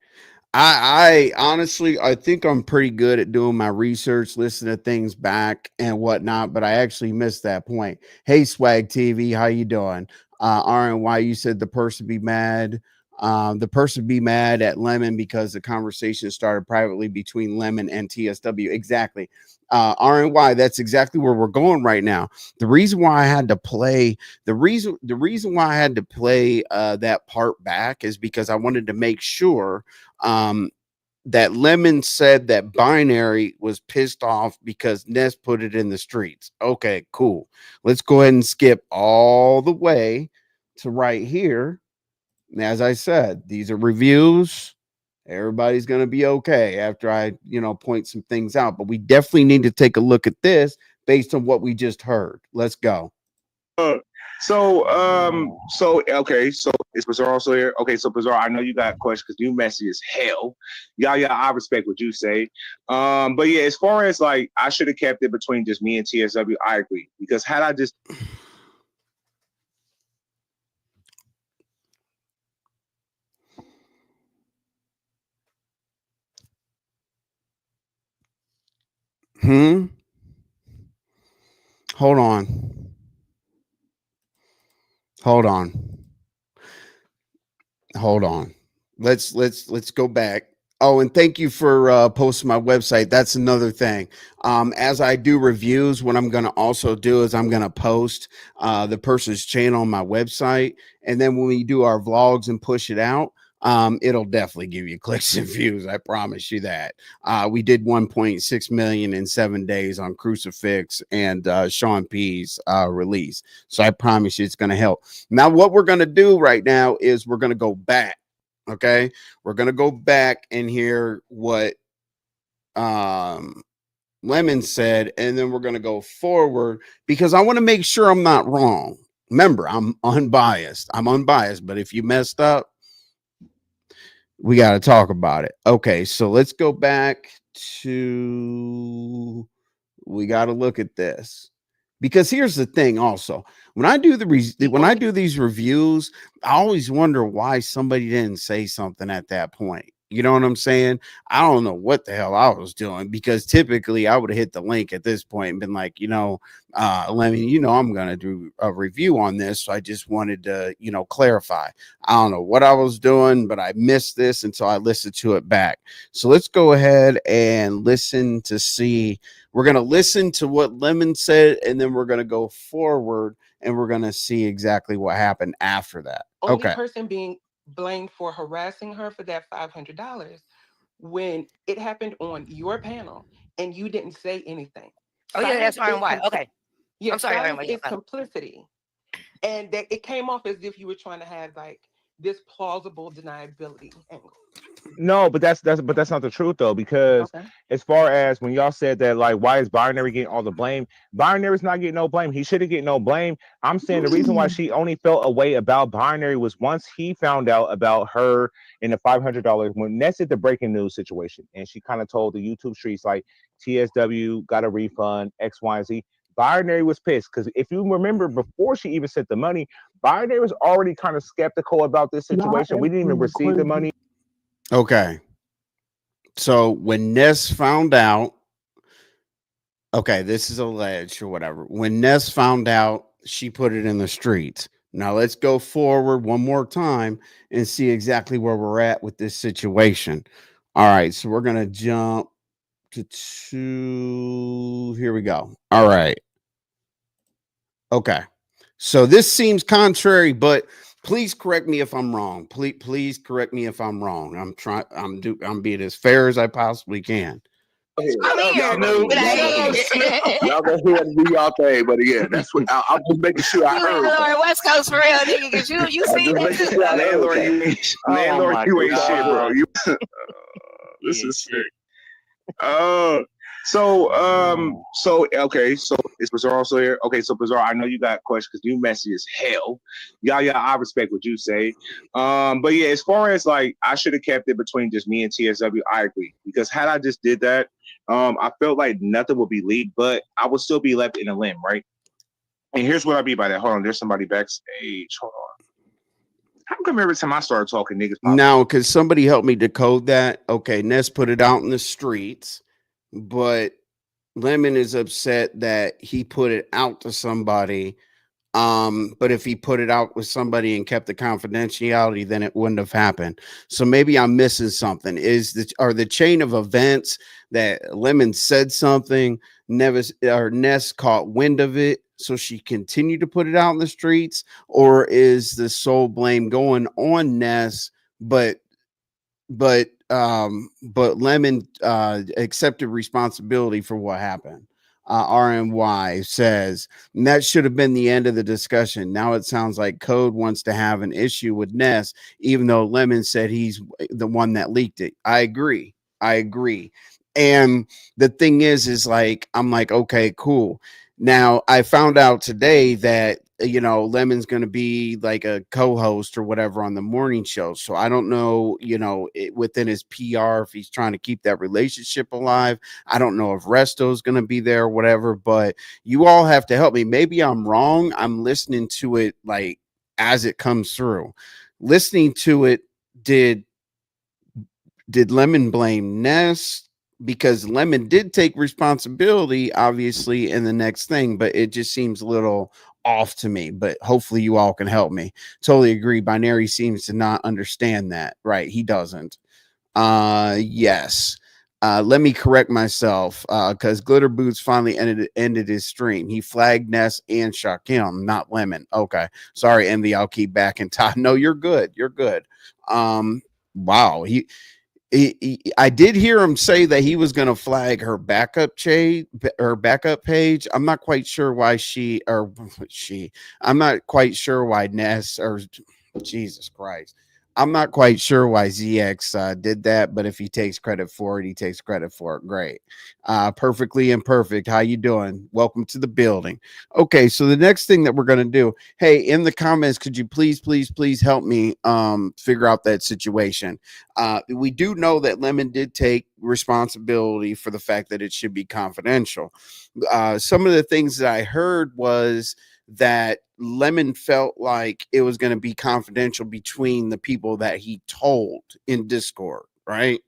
I honestly I think I'm pretty good at doing my research, listening to things back and whatnot, but I actually missed that point. Hey Swag TV, how you doing? RNY, you said the person be mad. The person be mad at Lemon because the conversation started privately between Lemon and TSW. Exactly. RNY, that's exactly where we're going right now. The reason why I had to play the reason why I had to play that part back is because I wanted to make sure that Lemon said that Binary was pissed off because Ness put it in the streets. Okay, cool. Let's go ahead and skip all the way to right here. And as I said, these are reviews. Everybody's going to be okay after I, point some things out. But we definitely need to take a look at this based on what we just heard. Let's go. So okay, so is Bizarre also here? Okay, so Bizarre, I know you got questions because you messy as hell. Yaya, I respect what you say. But yeah, as far as like I should have kept it between just me and TSW, I agree. Because had I just Hold on. Let's go back. Oh, and thank you for posting my website. That's another thing. As I do reviews, what I'm going to also do is I'm going to post the person's channel on my website. And then when we do our vlogs and push it out, it'll definitely give you clicks and views. I promise you that. We did 1.6 million in 7 days on Crucifix and Sean P's release. So I promise you it's going to help. Now, what we're going to do right now is we're going to go back. Okay, we're gonna go back and hear what Lemon said, and then we're gonna go forward because I want to make sure I'm not wrong. Remember, I'm unbiased, but if you messed up, we got to talk about it. Okay, so let's go back to we got to look at this. Because here's the thing also, when I do these reviews, I always wonder why somebody didn't say something at that point. You know what I'm saying? I don't know what the hell I was doing, because typically I would have hit the link at this point and been like, Lemmy, I'm going to do a review on this. So I just wanted to, clarify. I don't know what I was doing, but I missed this until I listened to it back. So let's go ahead and listen to see. We're going to listen to what Lemon said, and then we're going to go forward and we're going to see exactly what happened after that. Only person being blamed for harassing her for that $500 when it happened on your panel and you didn't say anything. Oh, yeah, that's why. Okay. Yeah, I'm sorry, silence is complicity. And that it came off as if you were trying to have like this plausible deniability angle. No, but that's not the truth though, because as far as when y'all said that, like, why is Binary getting all the blame? Binary's not getting no blame. He shouldn't get no blame. I'm saying the reason why she only felt a way about Binary was once he found out about her and the $500 when Ness did the breaking news situation, and she kind of told the YouTube streets like TSW got a refund, X, Y, and Z. Binary was pissed because if you remember, before she even sent the money, Binary was already kind of skeptical about this situation. We didn't even receive the money. Okay. So when Ness found out, okay, this is alleged or whatever. When Ness found out, she put it in the streets. Now let's go forward one more time and see exactly where we're at with this situation. All right, so we're going to jump to here we go. All right. Okay. So this seems contrary, but please correct me if I'm wrong. Please correct me if I'm wrong. I'm being as fair as I possibly can. I'm here. Y'all go ahead and do y'all thing, but again, that's what I'm just making sure I heard. Landlord West Coast for real, nigga, because you see that. Landlord, you ain't shit, bro. This is sick. Okay, so is Bizarre also here? Okay, so Bizarre, I know you got questions because you messy as hell. Yaya, I respect what you say. But yeah, as far as like I should have kept it between just me and TSW, I agree. Because had I just did that, I felt like nothing would be leaked, but I would still be left in a limb, right? And here's what I mean by that. Hold on, there's somebody backstage. Hold on. How come every time I start talking, niggas pop now, because somebody helped me decode that. Okay, Ness put it out in the streets, but Lemon is upset that he put it out to somebody. But if he put it out with somebody and kept the confidentiality, then it wouldn't have happened. So maybe I'm missing something. Are the chain of events that Lemon said something, Ness caught wind of it, so she continued to put it out in the streets, or is the sole blame going on Ness, but Lemon accepted responsibility for what happened? RMY says, and that should have been the end of the discussion. Now it sounds like Code wants to have an issue with Ness, even though Lemon said he's the one that leaked it. I agree. And the thing is like, I'm like, okay, cool. Now I found out today that Lemon's going to be like a co-host or whatever on the morning show. So I don't know, within his PR, if he's trying to keep that relationship alive. I don't know if Resto is going to be there or whatever, but you all have to help me. Maybe I'm wrong. I'm listening to it like as it comes through. Listening to it, did Lemon blame Ness? Because Lemon did take responsibility, obviously, in the next thing, but it just seems a little off to me. But hopefully you all can help me. Totally agree. Binary seems to not understand that. Right. He doesn't. Yes. Let me correct myself, because Glitter Boots finally ended his stream. He flagged Ness and Shakim, not Lemon. Okay. Sorry, Envy. I'll keep back in time. No, you're good. You're good. Wow. I did hear him say that he was going to flag her backup page. I'm not quite sure why I'm not quite sure why Ness or Jesus Christ. I'm not quite sure why ZX did that, but if he takes credit for it, he takes credit for it. Great. Perfectly imperfect. How you doing? Welcome to the building. Okay, so the next thing that we're going to do, hey, in the comments, could you please help me figure out that situation? We do know that Lemon did take responsibility for the fact that it should be confidential. Some of the things that I heard was that Lemon felt like it was going to be confidential between the people that he told in Discord. right?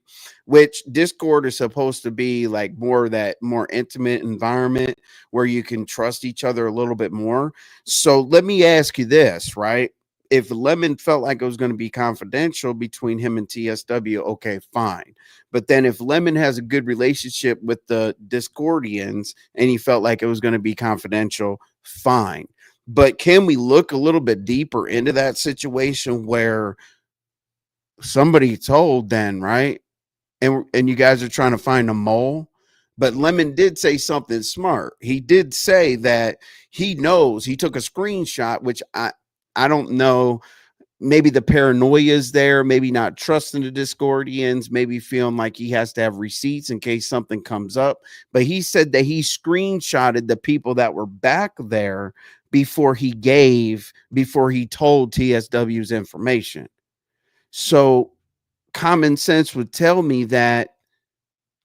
Which Discord is supposed to be like more that more intimate environment where you can trust each other a little bit more. So let me ask you this, right? If Lemon felt like it was going to be confidential between him and TSW, okay, fine. But then if Lemon has a good relationship with the Discordians and he felt like it was going to be confidential, fine. But can we look a little bit deeper into that situation where somebody told then, right? And you guys are trying to find a mole. But Lemon did say something smart. He did say that he knows he took a screenshot, which I don't know. Maybe the paranoia is there, maybe not trusting the Discordians, maybe feeling like he has to have receipts in case something comes up. But he said that he screenshotted the people that were back there before he told TSW's information. So common sense would tell me that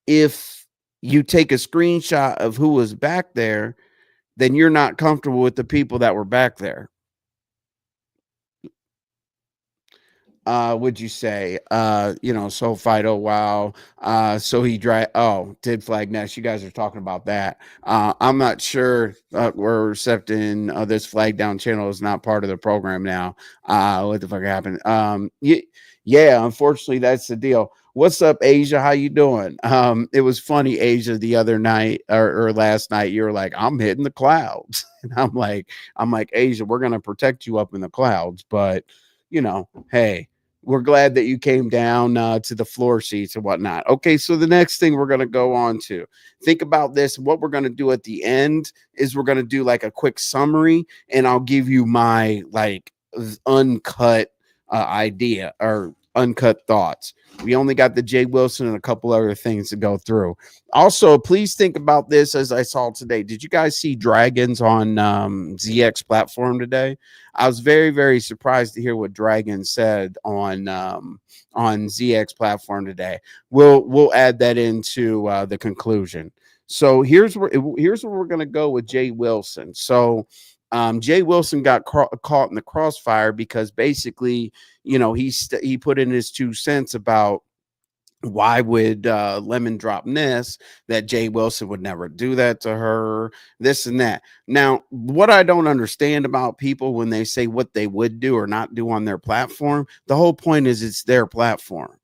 if you take a screenshot of who was back there, then you're not comfortable with the people that were back there. Would you say, so Fido, wow. So he did flag Ness. You guys are talking about that. I'm not sure we're accepting this flag down channel is not part of the program now. What the fuck happened? Yeah, unfortunately, that's the deal. What's up, Asia? How you doing? It was funny, Asia, the other night or last night, you were like, I'm hitting the clouds. And I'm like, Asia, we're gonna protect you up in the clouds, but hey, we're glad that you came down to the floor seats and whatnot. Okay, so the next thing we're going to go on to, think about this. What we're going to do at the end is we're going to do like a quick summary, and I'll give you my like uncut idea or uncut thoughts. We only got the Jay Wilson and a couple other things to go through. Also, please think about this as I saw today. Did you guys see Dragons on ZX platform today? I was very, very surprised to hear what Dragon said on ZX platform today. We'll add that into the conclusion. So here's where we're gonna go with Jay Wilson. So Jay Wilson got caught in the crossfire because basically, he put in his 2 cents about why would Lemon drop Ness, that Jay Wilson would never do that to her, this and that. Now, what I don't understand about people when they say what they would do or not do on their platform, the whole point is it's their platform.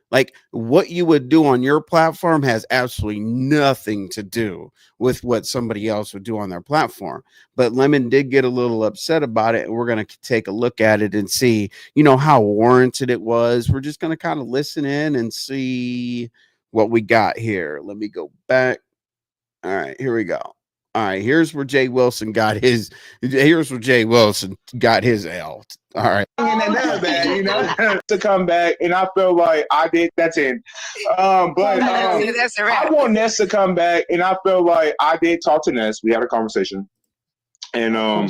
Like what you would do on your platform has absolutely nothing to do with what somebody else would do on their platform. But Lemon did get a little upset about it, and we're going to take a look at it and see, how warranted it was. We're just going to kind of listen in and see what we got here. Let me go back. All right, here we go. All right, here's where Jay Wilson got his. Here's where Jay Wilson got his L. All right. To come back, and I feel like I did. That's it. But I want Ness to come back, and I feel like I did talk to Ness. We had a conversation, and who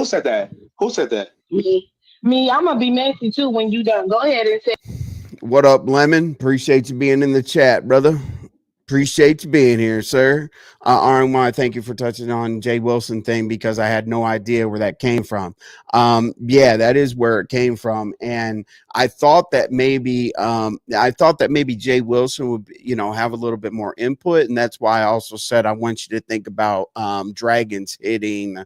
said that? Who said that? Me. I'm gonna be messy too when you done. Go ahead and say. What up, Lemon? Appreciate you being in the chat, brother. Appreciate you being here, sir. RMY, thank you for touching on Jay Wilson thing because I had no idea where that came from. Yeah, that is where it came from, and I thought that maybe Jay Wilson would, have a little bit more input, and that's why I also said I want you to think about Dragons hitting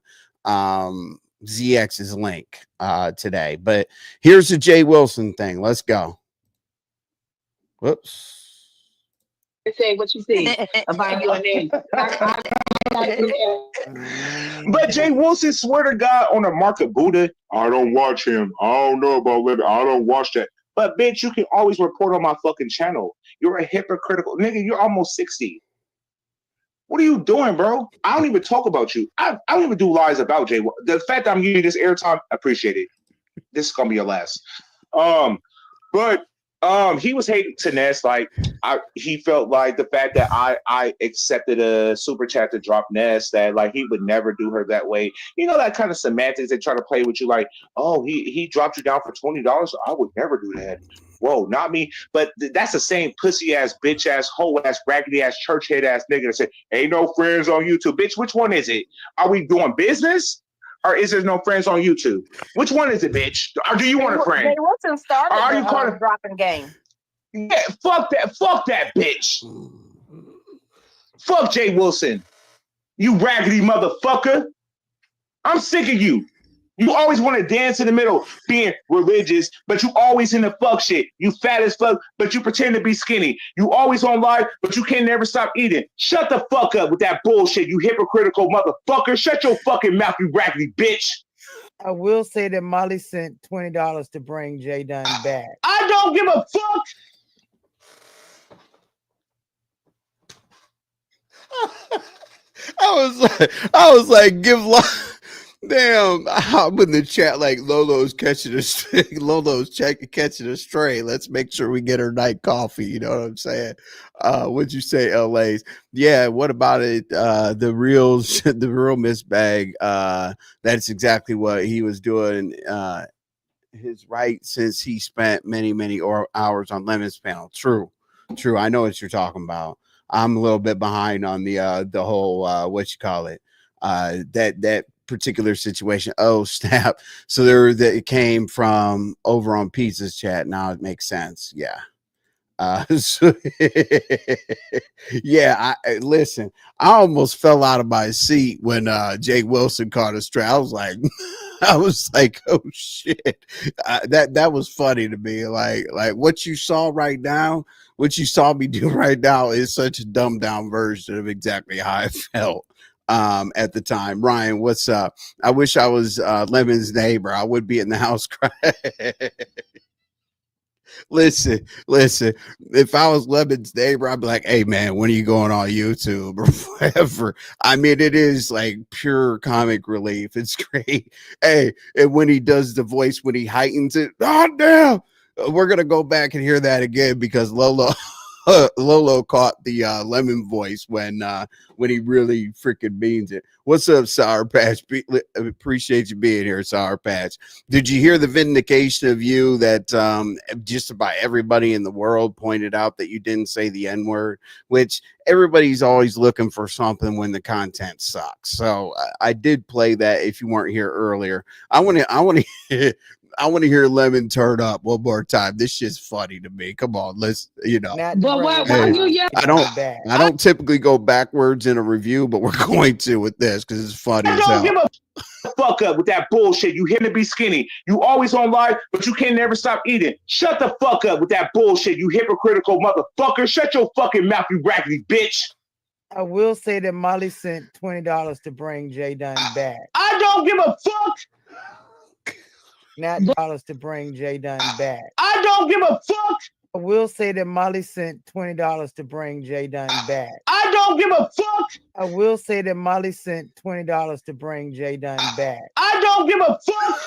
ZX's link today. But here's the Jay Wilson thing. Let's go. Whoops. Say what you said about your name. But Jay Wilson, swear to God, on the market Buddha, I don't watch him. I don't know about Libby. I don't watch that. But bitch, you can always report on my fucking channel. You're a hypocritical nigga. You're almost 60. What are you doing, bro? I don't even talk about you. I don't even do lies about Jay. The fact that I'm giving you this airtime, I appreciate it. This is gonna be your last. But he was hating to Ness. Like he felt like the fact that I accepted a super chat to drop Ness, that like he would never do her that way. That kind of semantics they try to play with you. Like, oh, he dropped you down for $20. I would never do that. Whoa, not me. But that's the same pussy ass, bitch ass, hoe ass, raggedy ass, church head ass nigga that said, ain't no friends on YouTube. Bitch, which one is it? Are we doing business? or is there no friends on YouTube? Which one is it, bitch? Or do you want a friend? Jay Wilson started Or are you the dropping game. Yeah, fuck that bitch. Fuck Jay Wilson. You raggedy motherfucker. I'm sick of you. You always want to dance in the middle, being religious, but you always in the fuck shit. You fat as fuck, but you pretend to be skinny. You always on live, but you can never stop eating. Shut the fuck up with that bullshit, you hypocritical motherfucker. Shut your fucking mouth, you raggedy bitch. I will say that Molly sent $20 to bring Jay Dunn back. I don't give a fuck. I was like, give love. Damn, I'm in the chat like Lolo's catching a catching a stray. Let's make sure we get her night coffee. You know what I'm saying? What'd you say, LA's? Yeah, what about it? The real Miss Bag. That's exactly what he was doing. His right, since he spent many hours on Lemon's panel. True. I know what you're talking about. I'm a little bit behind on the whole what you call it. That particular situation. Oh snap! So it came from over on Pizza's chat. Now it makes sense. Yeah. So, yeah. Listen. I almost fell out of my seat when Jake Wilson caught a stray. I was like, oh shit. That was funny to me. Like what you saw right now. What you saw me do right now is such a dumbed down version of exactly how I felt at the time. Ryan, what's up? I wish I was Lemon's neighbor. I would be in the house crying. Listen. If I was Lemon's neighbor, I'd be like, "Hey, man, when are you going on YouTube or whatever?" I mean, it is like pure comic relief. It's great. Hey, and when he does the voice, when he heightens it, oh damn, we're gonna go back and hear that again because Lolo caught the Lemon voice when he really freaking means it. What's up, Sour Patch? Appreciate you being here, Sour Patch. Did you hear the vindication of you that just about everybody in the world pointed out that you didn't say the N-word, which everybody's always looking for something when the content sucks. So I did play that if you weren't here earlier. I want to hear Lemon turn up one more time. This shit's funny to me. Come on, let's But why you yell? I don't typically go backwards in a review, but we're going to with this because it's funny as hell. Give a fuck up with that bullshit. You hit to be skinny. You always on live, but you can never stop eating. Shut the fuck up with that bullshit, you hypocritical motherfucker. Shut your fucking mouth, you raggedy bitch. I will say that Molly sent $20 to bring Jay Dunn back. I don't give a fuck. Not dollars to bring Jay Dunn back. I don't give a fuck. I will say that Molly sent $20 to bring Jay Dunn back. I don't give a fuck. I will say that Molly sent $20 to bring Jay Dunn back. I don't give a fuck.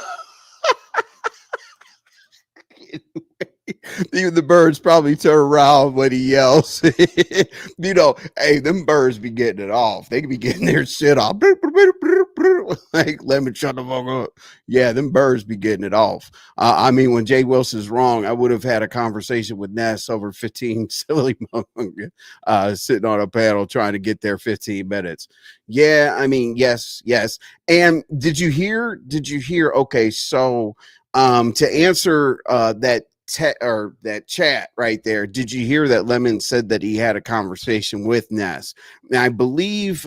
Even the birds probably turn around when he yells. Hey, them birds be getting it off. They can be getting their shit off. Like, Lemon, shut the fuck up. Yeah, them birds be getting it off. I mean, when Jay Wilson's wrong, I would have had a conversation with Ness over 15 silly sitting on a panel trying to get there 15 minutes. Yeah, I mean, yes. And did you hear? Okay, so to answer that chat right there, did you hear that Lemon said that he had a conversation with Ness? Now, I believe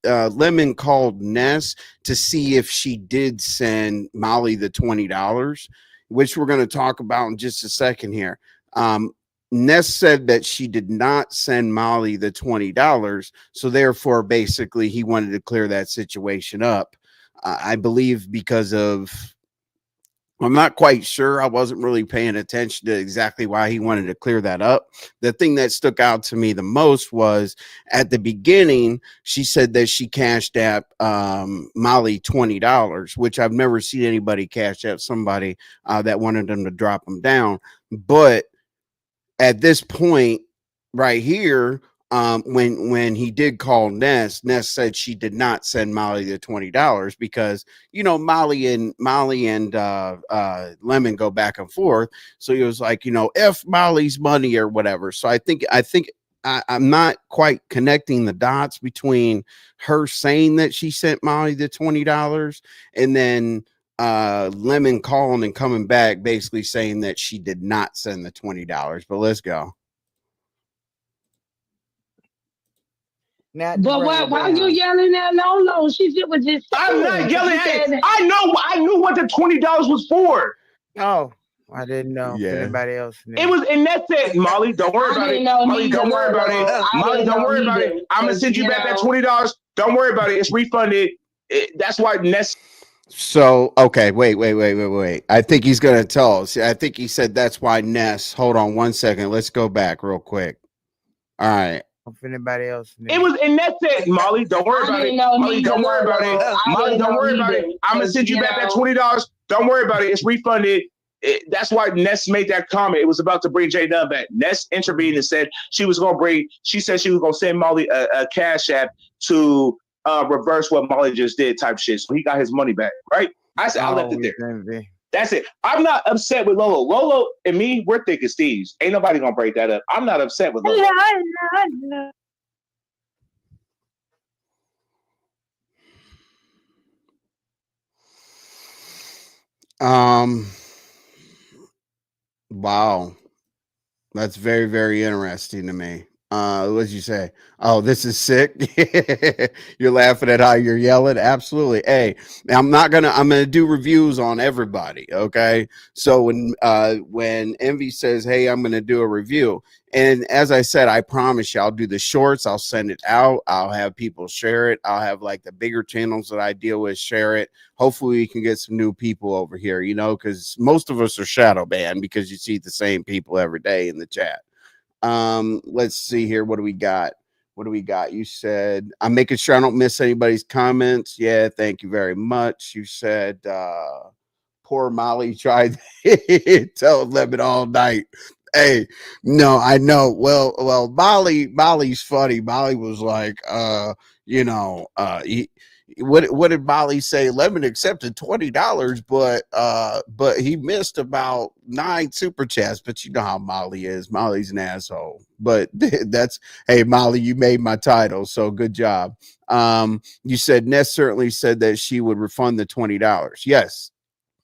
Lemon called Ness to see if she did send Molly the $20, which we're going to talk about in just a second here. Ness said that she did not send Molly the $20, so therefore basically he wanted to clear that situation up. I believe because of, I'm not quite sure. I wasn't really paying attention to exactly why he wanted to clear that up. The thing that stuck out to me the most was at the beginning, she said that she cashed out Molly $20, which I've never seen anybody cash out somebody that wanted them to drop them down. But at this point right here, when he did call Ness said she did not send Molly the $20 because Molly and Lemon go back and forth. So he was like, F Molly's money or whatever. So I think I'm not quite connecting the dots between her saying that she sent Molly the $20 and then Lemon calling and coming back basically saying that she did not send the $20. But let's go. Not But why are you yelling at Lolo? She was just I'm not yelling she at said it. I knew what the $20 was for. Oh, I didn't know if Yeah. anybody else knew. It was, and that's it, Molly. Don't worry I about didn't it. know Molly, neither, don't worry about Lolo. it. I Molly, didn't don't know worry about neither, it. I'm gonna 'cause, send you you back that know- $20. Don't worry about it. It's refunded. That's why Ness. So, okay, wait. I think he's going to tell us. I think he said that's why Ness. Hold on one second. Let's go back real quick. All right. If anybody else knew. It was, and that's it, Molly. Don't worry about it. Molly, don't worry about it. Molly, don't worry about it. I'm gonna send you back that $20. Don't worry about it. It's refunded. That's why Ness made that comment. It was about to bring J Dunn back. Ness intervened and said she was gonna bring. She said she was gonna send Molly a cash app to reverse what Molly just did, type shit. So he got his money back, right? I said I left it there. That's it. I'm not upset with Lolo. Lolo and me, we're thick as thieves. Ain't nobody gonna break that up. I'm not upset with Lolo. Wow. That's very, very interesting to me. What'd you say? Oh, this is sick. You're laughing at how you're yelling. Absolutely. Hey, I'm gonna do reviews on everybody. Okay. So when Envy says, hey, I'm gonna do a review, and as I said, I promise you, I'll do the shorts, I'll send it out, I'll have people share it, I'll have like the bigger channels that I deal with share it. Hopefully we can get some new people over here, because most of us are shadow banned because you see the same people every day in the chat. Let's see here. What do we got? You said I'm making sure I don't miss anybody's comments. Yeah, thank you very much. You said poor Molly tried to tell Lemon all night. Hey, no, I know. Well, Molly's funny. Molly was like, what did Molly say? Lemon accepted $20, but he missed about 9 super chats. But you know how Molly is. Molly's an asshole. But that's, hey, Molly, you made my title, so good job. You said Ness certainly said that she would refund the $20. Yes,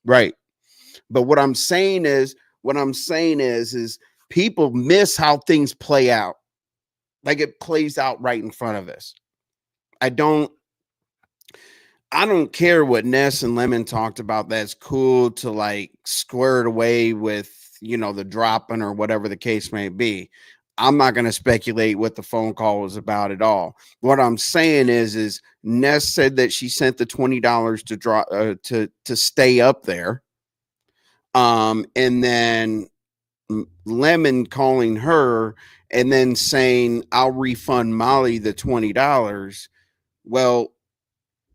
right. But what I'm saying is people miss how things play out. Like it plays out right in front of us. I don't care what Ness and Lemon talked about. That's cool to like square it away with, the dropping or whatever the case may be. I'm not going to speculate what the phone call was about at all. What I'm saying is Ness said that she sent the $20 to drop to stay up there. And then Lemon calling her and then saying, I'll refund Molly the $20. Well,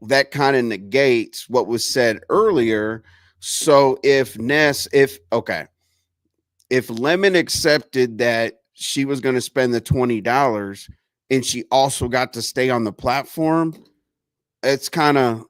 that kind of negates what was said earlier. So if Lemon accepted that she was going to spend the $20 and she also got to stay on the platform, it's kind of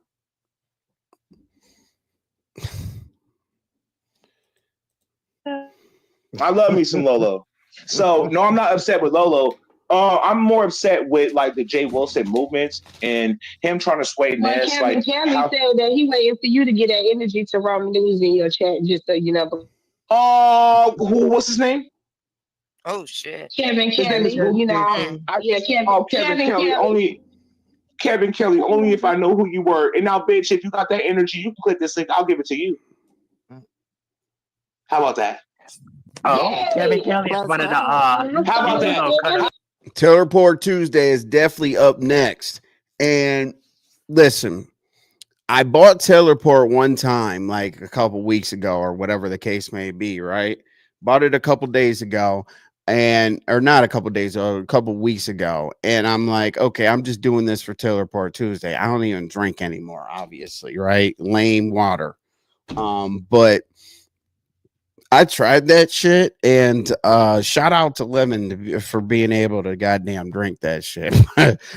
I love me some Lolo. So no, I'm not upset with Lolo. I'm more upset with like the Jay Wilson movements and him trying to sway Ness. Kevin said that he waiting for you to get that energy to Roman news in your chat, just so you know. What's his name? Oh shit. Kevin Kelly. Kevin Kelly. Only Kevin Kelly. Only if I know who you were. And now, bitch, if you got that energy, you can click this link. I'll give it to you. How about that? Oh, Kevin Kelly is one of the. How about that? Teleport Tuesday is definitely up next. And listen, I bought Teleport one time, like a couple weeks ago or whatever the case may be, right? Bought it a couple days ago or not a couple days ago, a couple weeks ago. And I'm like, okay, I'm just doing this for Teleport Tuesday. I don't even drink anymore, obviously, right? Lame water. But I tried that shit, and shout out to Lemon for being able to goddamn drink that shit.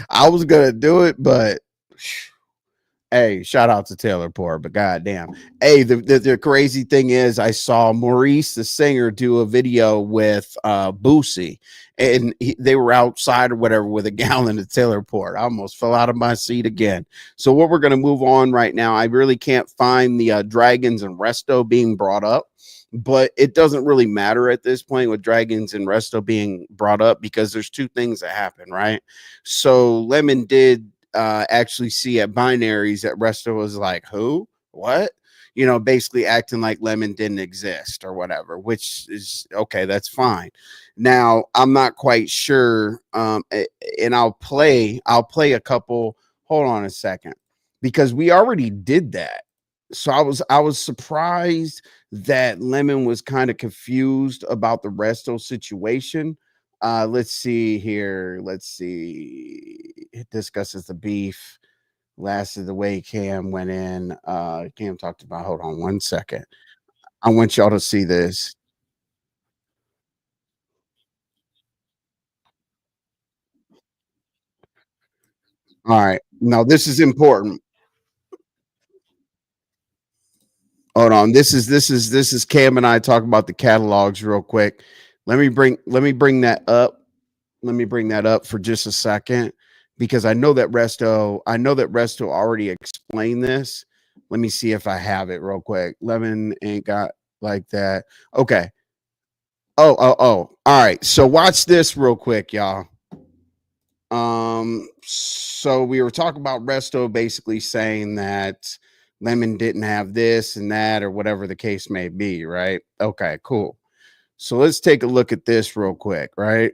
I was gonna do it, but Hey, shout out to Taylor Poor, but goddamn. Hey, the crazy thing is, I saw Maurice the singer do a video with Boosie, and they were outside or whatever with a gallon of Taylor Port. I almost fell out of my seat again. So what we're gonna move on right now. I really can't find the Dragons and Resto being brought up, but it doesn't really matter at this point with Dragons and Resto being brought up because there's two things that happen, right? So Lemon did actually see at binaries that Resto was like, who? What? You know, basically acting like Lemon didn't exist or whatever, which is okay, that's fine. Now, I'm not quite sure. And I'll play a couple. Hold on a second, because we already did that. So I was surprised that Lemon was kind of confused about the Resto situation. Let's see here. Let's see. It discusses the beef. Lasted the way Cam went in. Cam talked about. Hold on one second. I want y'all to see this. All right. Now this is important. Hold on. This is Cam and I talking about the catalogs real quick. Let me bring that up. Let me bring that up for just a second because I know that Resto already explained this. Let me see if I have it real quick. Lemon ain't got like that. Okay. Oh. All right. So watch this real quick, y'all. So we were talking about Resto basically saying that Lemon didn't have this and that or whatever the case may be, right? Okay, cool. So let's take a look at this real quick, right?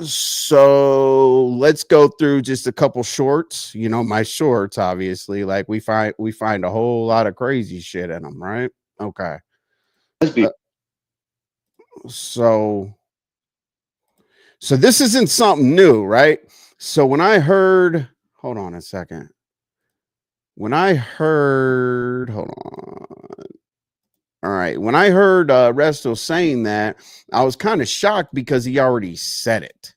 So let's go through just a couple shorts. You know, my shorts, obviously, like we find a whole lot of crazy shit in them, right? Okay. So this isn't something new, right? So when I heard, hold on a second. When I heard, hold on. All right. When I heard Resto saying that, I was kind of shocked because he already said it.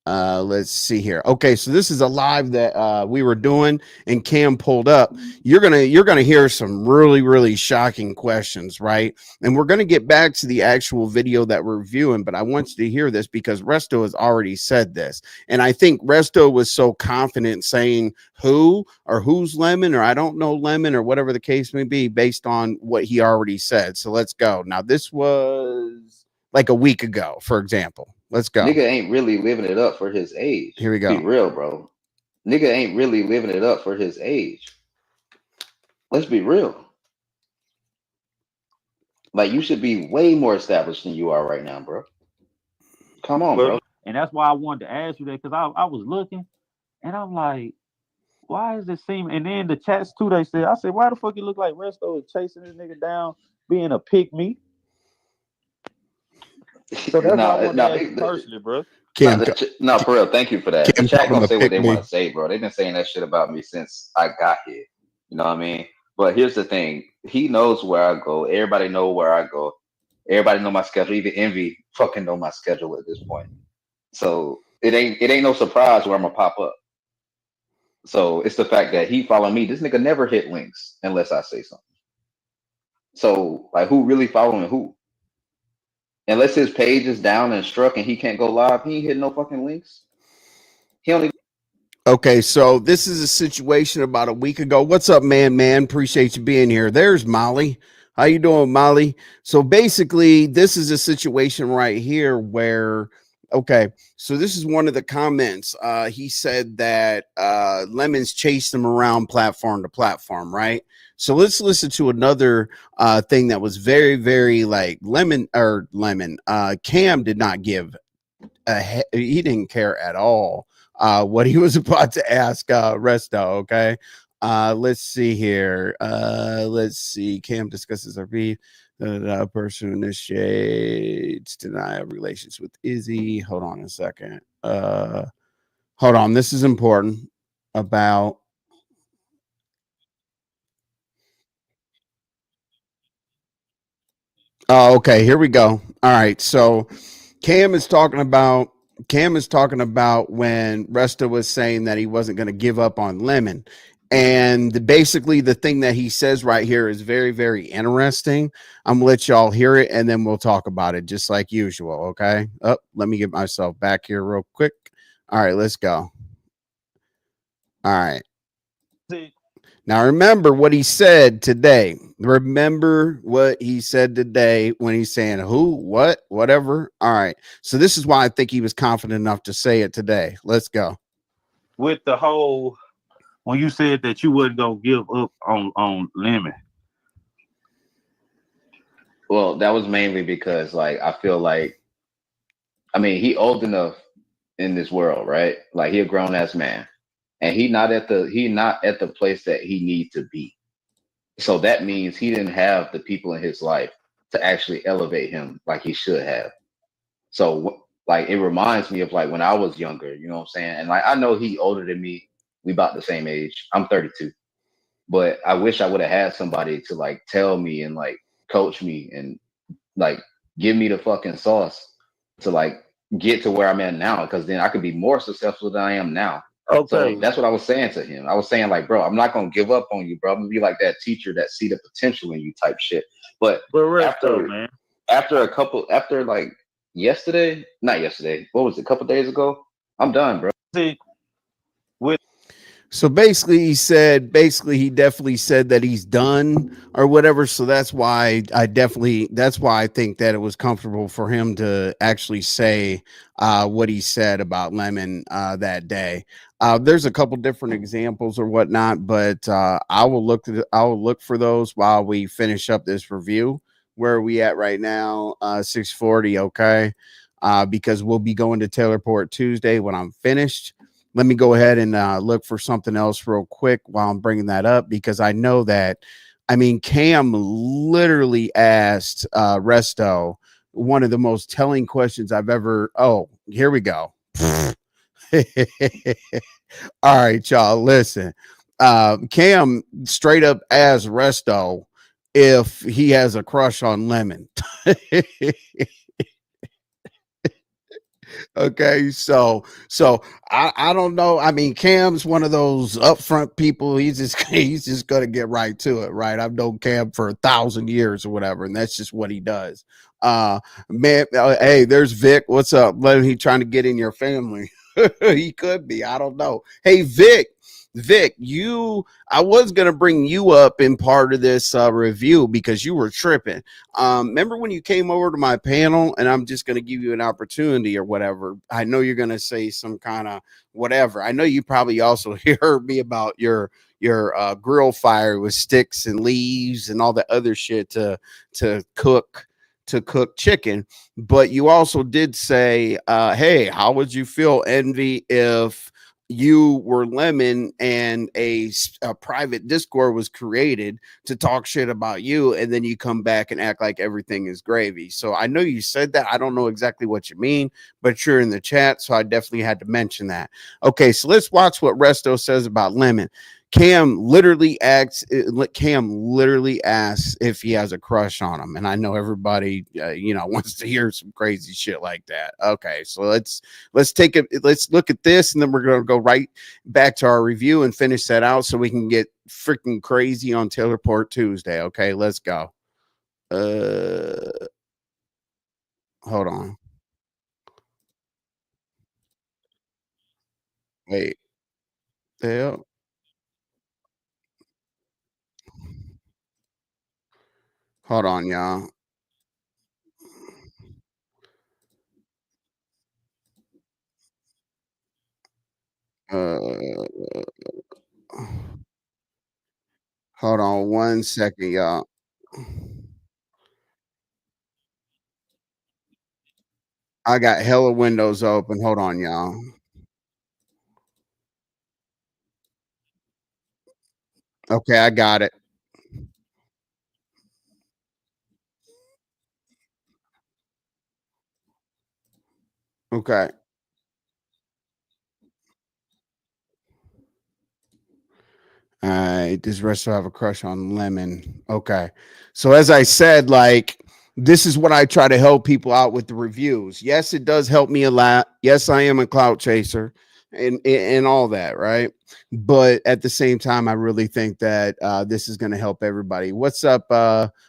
Let's see here. Okay, so this is a live that we were doing and Cam pulled up. You're gonna hear some really shocking questions, right? And we're gonna get back to the actual video that we're viewing, but I want you to hear this because Resto has already said this, and I think Resto was so confident saying who or who's Lemon or I don't know Lemon or whatever the case may be based on what he already said. So let's go. Now this was like a week ago, for example. Let's go. Nigga ain't really living it up for his age. Here we Be go. real, bro. Nigga ain't really living it up for his age. Let's be real. Like you should be way more established than you are right now, bro. Come on, bro. And that's why I wanted to ask you that because I was looking and I'm like, why is it seem? And then the chats too, I said, why the fuck it look like Resto is chasing this nigga down, being a pick me? So that's why I wanted to ask you personally, bro. No, for real. Thank you for that. The Cam chat told him gonna to say what pick they me. want to say, bro. They've been saying that shit about me since I got here. You know what I mean? But here's the thing. He knows where I go. Everybody know where I go. Everybody know my schedule. Even Envy fucking know my schedule at this point. So it ain't no surprise where I'm gonna pop up. So it's the fact that he follow me. This nigga never hit links unless I say something. So like, who really following who? Unless his page is down and struck and he can't go live, he ain't hitting no fucking links. He only. Okay, so this is a situation about a week ago. What's up, man? Appreciate you being here. There's Molly. How you doing, Molly? So basically, this is a situation right here where, okay, so this is one of the comments. He said that Lemons chased him around platform to platform, right? So let's listen to another thing that was very like Lemon. Cam did not give he didn't care at all what he was about to ask Resto. Okay. Let's see here. Let's see. Cam discusses our beef. The person initiates deny of relations with Izzy. Hold on a second. Hold on. This is important about. Oh, okay. Here we go. All right. So Cam is talking about when Resta was saying that he wasn't going to give up on Lemon. And basically, the thing that he says right here is very, very interesting. I'm gonna let y'all hear it, and then we'll talk about it, just like usual. Okay. Oh, let me get myself back here real quick. All right, let's go. All right. Now remember what he said today. Remember what he said today when he's saying who, what, whatever. All right. So this is why I think he was confident enough to say it today. Let's go. With the whole when you said that you wasn't gonna give up on Lemon. Well, that was mainly because like I feel like I mean he old enough in this world, right? Like he a grown ass man. And he not at the place that he needs to be. So that means he didn't have the people in his life to actually elevate him like he should have. So like it reminds me of like when I was younger, you know what I'm saying? And like I know he older than me. We about the same age. I'm 32. But I wish I would have had somebody to like tell me and like coach me and like give me the fucking sauce to like get to where I'm at now because then I could be more successful than I am now. So Okay. that's what I was saying to him. I was saying like, bro, I'm not gonna give up on you, bro. I'm gonna be like that teacher that see the potential in you type shit. But Resto, after man. after like yesterday, not yesterday, what was it, a couple days ago? I'm done, bro. See, with So basically, he definitely said that he's done or whatever. So that's why I think that it was comfortable for him to actually say what he said about Lemon that day. There's a couple different examples or whatnot, but I will look for those while we finish up this review. Where are we at right now? 6:40. Okay. Because we'll be going to Taylorport Tuesday when I'm finished. Let me go ahead and look for something else real quick while I'm bringing that up because I know that, I mean, Cam literally asked Resto one of the most telling questions I've ever. Oh, here we go. All right, y'all, listen. Cam straight up asked Resto if he has a crush on Lemon. Okay, so I don't know. I mean, Cam's one of those upfront people. He's just gonna get right to it, right? I've known Cam for 1,000 years or whatever, and that's just what he does. Man, hey, there's Vic. What's up? Let he trying to get in your family. He could be. I don't know. Hey, Vic. Vic, I was gonna bring you up in part of this review because you were tripping. Remember when you came over to my panel, and I'm just gonna give you an opportunity or whatever. I know you're gonna say some kind of whatever. I know you probably also heard me about your grill fire with sticks and leaves and all that other shit to cook chicken. But you also did say, hey, how would you feel, Envy, if you were Lemon and a private Discord was created to talk shit about you, and then you come back and act like everything is gravy? So I know you said that. I don't know exactly what you mean, but you're in the chat, so I definitely had to mention that. Okay, so let's watch what Resto says about Lemon. Cam literally asks if he has a crush on him, and I know everybody wants to hear some crazy shit like that. Okay, so let's look at this, and then we're gonna go right back to our review and finish that out so we can get freaking crazy on Taylorport Tuesday. Okay, let's go. Hold on. Wait. Hell. Hold on, y'all. Uh, Hold on 1 second, y'all. I got hella windows open. Hold on, y'all. Okay, I got it. Okay. All right. Does Resto have a crush on Lemon? Okay. So as I said, like this is what I try to help people out with the reviews. Yes, it does help me a lot. Yes, I am a clout chaser. and all that, right? But at the same time, I really think that this is going to help everybody. What's up?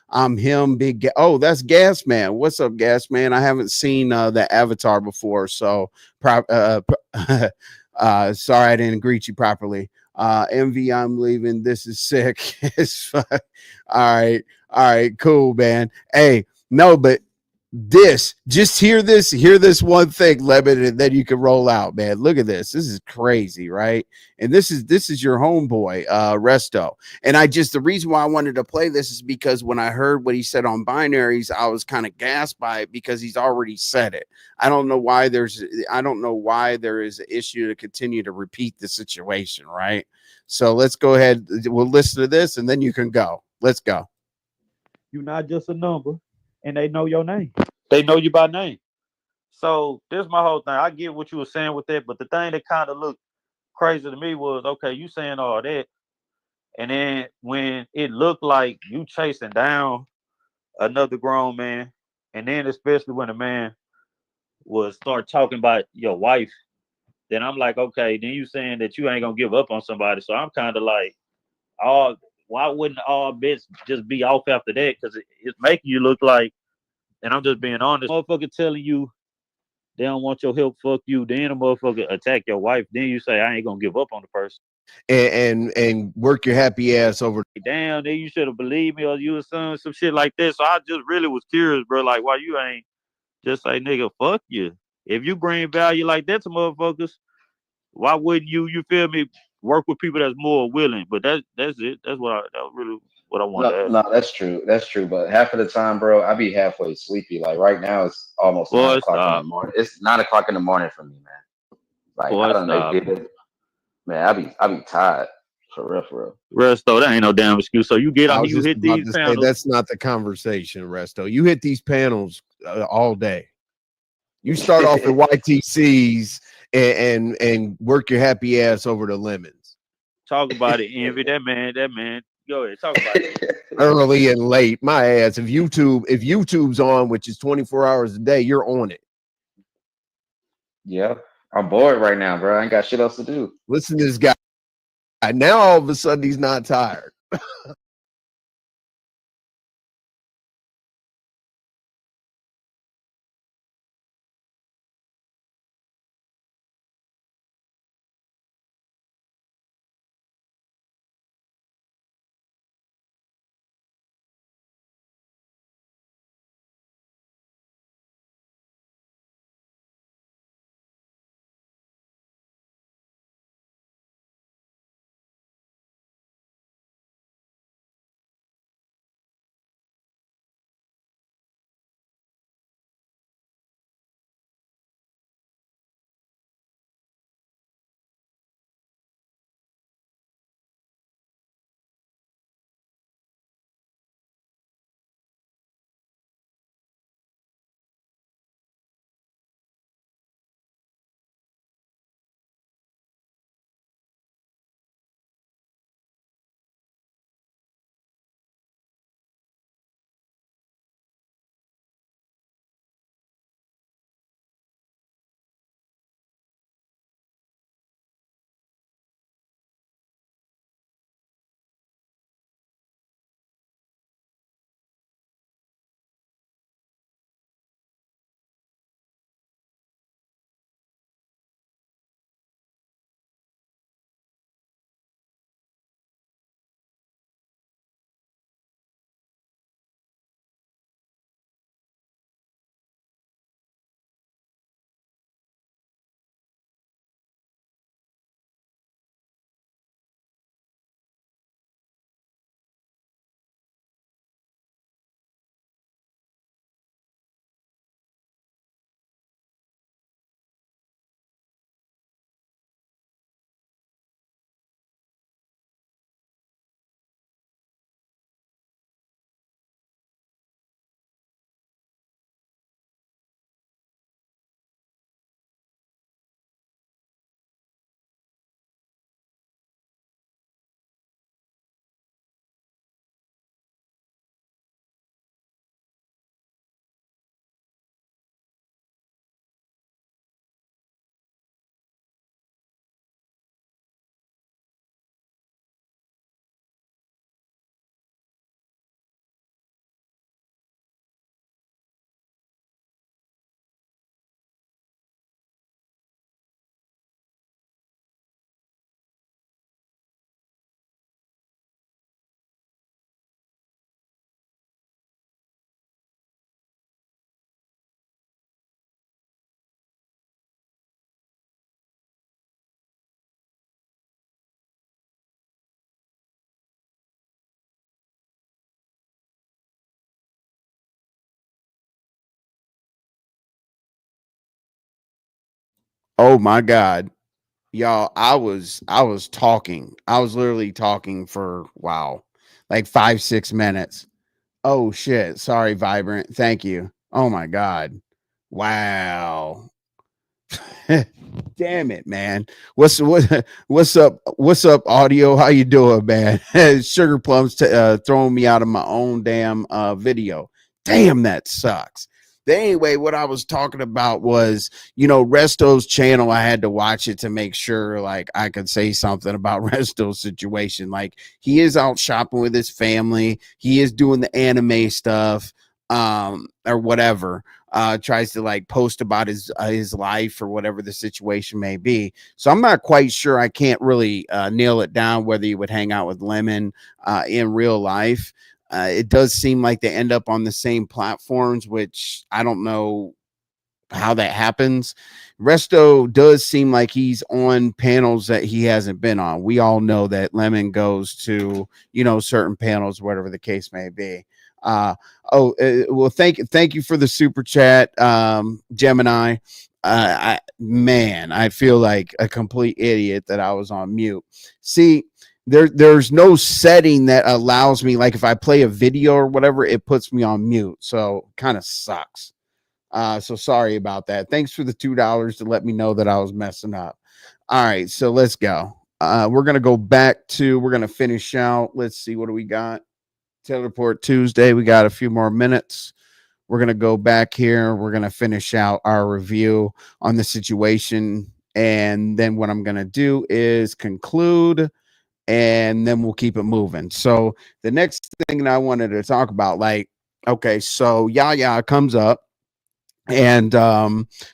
I'm him, oh, that's Gas Man. What's up, Gas Man? I haven't seen the avatar before, so sorry I didn't greet you properly. Envy, I'm leaving. This is sick. It's fun. All right, cool, man. Hey, no, but hear this one thing, Lemon, and then you can roll out, man. Look at this. This is crazy, right? And this is your homeboy, Resto. And the reason why I wanted to play this is because when I heard what he said on binaries, I was kind of gasped by it because he's already said it. I don't know why there is an issue to continue to repeat the situation, right? So let's go ahead. We'll listen to this and then you can go. Let's go. You're not just a number, and they know your name. They know you by name. So this my whole thing. I get what you were saying with that, but the thing that kind of looked crazy to me was, okay, you saying all that, and then when it looked like you chasing down another grown man, and then especially when a man was start talking about your wife, then I'm like, okay, then you saying that you ain't gonna give up on somebody. So I'm kind of like, all why wouldn't all bets just be off after that? Because it's making you look like, and I'm just being honest, motherfucker telling you they don't want your help, fuck you. Then a motherfucker attack your wife. Then you say I ain't gonna give up on the person and work your happy ass over. Damn, then you should have believed me, or you was saying some shit like that. So I just really was curious, bro. Like, why you ain't just say, nigga, fuck you? If you bring value like that to motherfuckers, why wouldn't you? You feel me? Work with people that's more willing. But that's it. That was really what I wanted to No, ask. no, that's true. That's true. But half of the time, bro, I be halfway sleepy. Like right now, it's almost nine Boy, o'clock in the stop. morning. It's 9 o'clock in the morning for me, man. Like I Boy, don't know, stop. man. I be tired for real, for real. Resto, that ain't no damn excuse. So you get I on, was you just hit about these to say panels. that's not the conversation, Resto. You hit these panels all day. You start off at YTCs and work your happy ass over to lemons. Talk about it, envy. That man. Go ahead, talk about it. Early and late. My ass. If YouTube's on, which is 24 hours a day, you're on it. Yeah, I'm bored right now, bro. I ain't got shit else to do. Listen to this guy. Now all of a sudden he's not tired. Oh my God. Y'all, I was talking. I was literally talking for wow, like 5-6 minutes. Oh shit. Sorry, Vibrant. Thank you. Oh my God. Wow. Damn it, man. What's up? What's up, audio? How you doing, man? Sugar Plums throwing me out of my own damn video. Damn, that sucks. But anyway, what I was talking about was, Resto's channel. I had to watch it to make sure, like, I could say something about Resto's situation. Like, he is out shopping with his family. He is doing the anime stuff, or whatever. Tries to like post about his life or whatever the situation may be. So I'm not quite sure. I can't really nail it down whether he would hang out with Lemon in real life. It does seem like they end up on the same platforms, which I don't know how that happens. Resto does seem like he's on panels that he hasn't been on. We all know that Lemon goes to, certain panels, whatever the case may be. Well, thank you for the super chat, Gemini. I feel like a complete idiot that I was on mute. See, there's no setting that allows me, like if I play a video or whatever, it puts me on mute. So kind of sucks. So sorry about that. Thanks for the $2 to let me know that I was messing up. All right, so let's go. We're gonna finish out. Let's see, what do we got? Teleport Tuesday. We got a few more minutes. We're gonna go back here. We're gonna finish out our review on the situation, and then what I'm gonna do is conclude, and then we'll keep it moving. So the next thing that I wanted to talk about, like, okay, so Yaya comes up and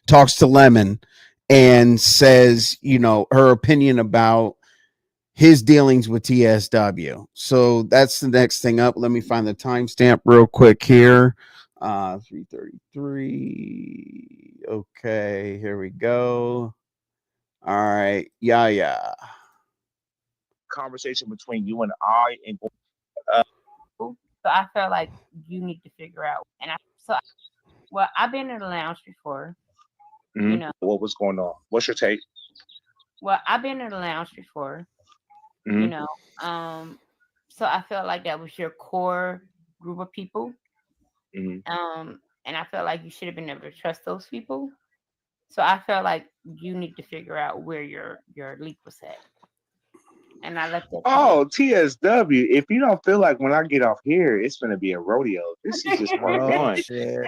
talks to Lemon and says, her opinion about his dealings with TSW. So that's the next thing up. Let me find the timestamp real quick here. 3:33. Okay, here we go. All right, yeah. Conversation between you and I and So I felt like you need to figure out. Well, I've been in the lounge before. What was going on? What's your take? Well, I've been in the lounge before. So I felt like that was your core group of people. And I felt like you should have been able to trust those people. So I felt like you need to figure out where your leak was at. And I left that. TSW. If you don't feel like when I get off here, it's gonna be a rodeo. This is just part one.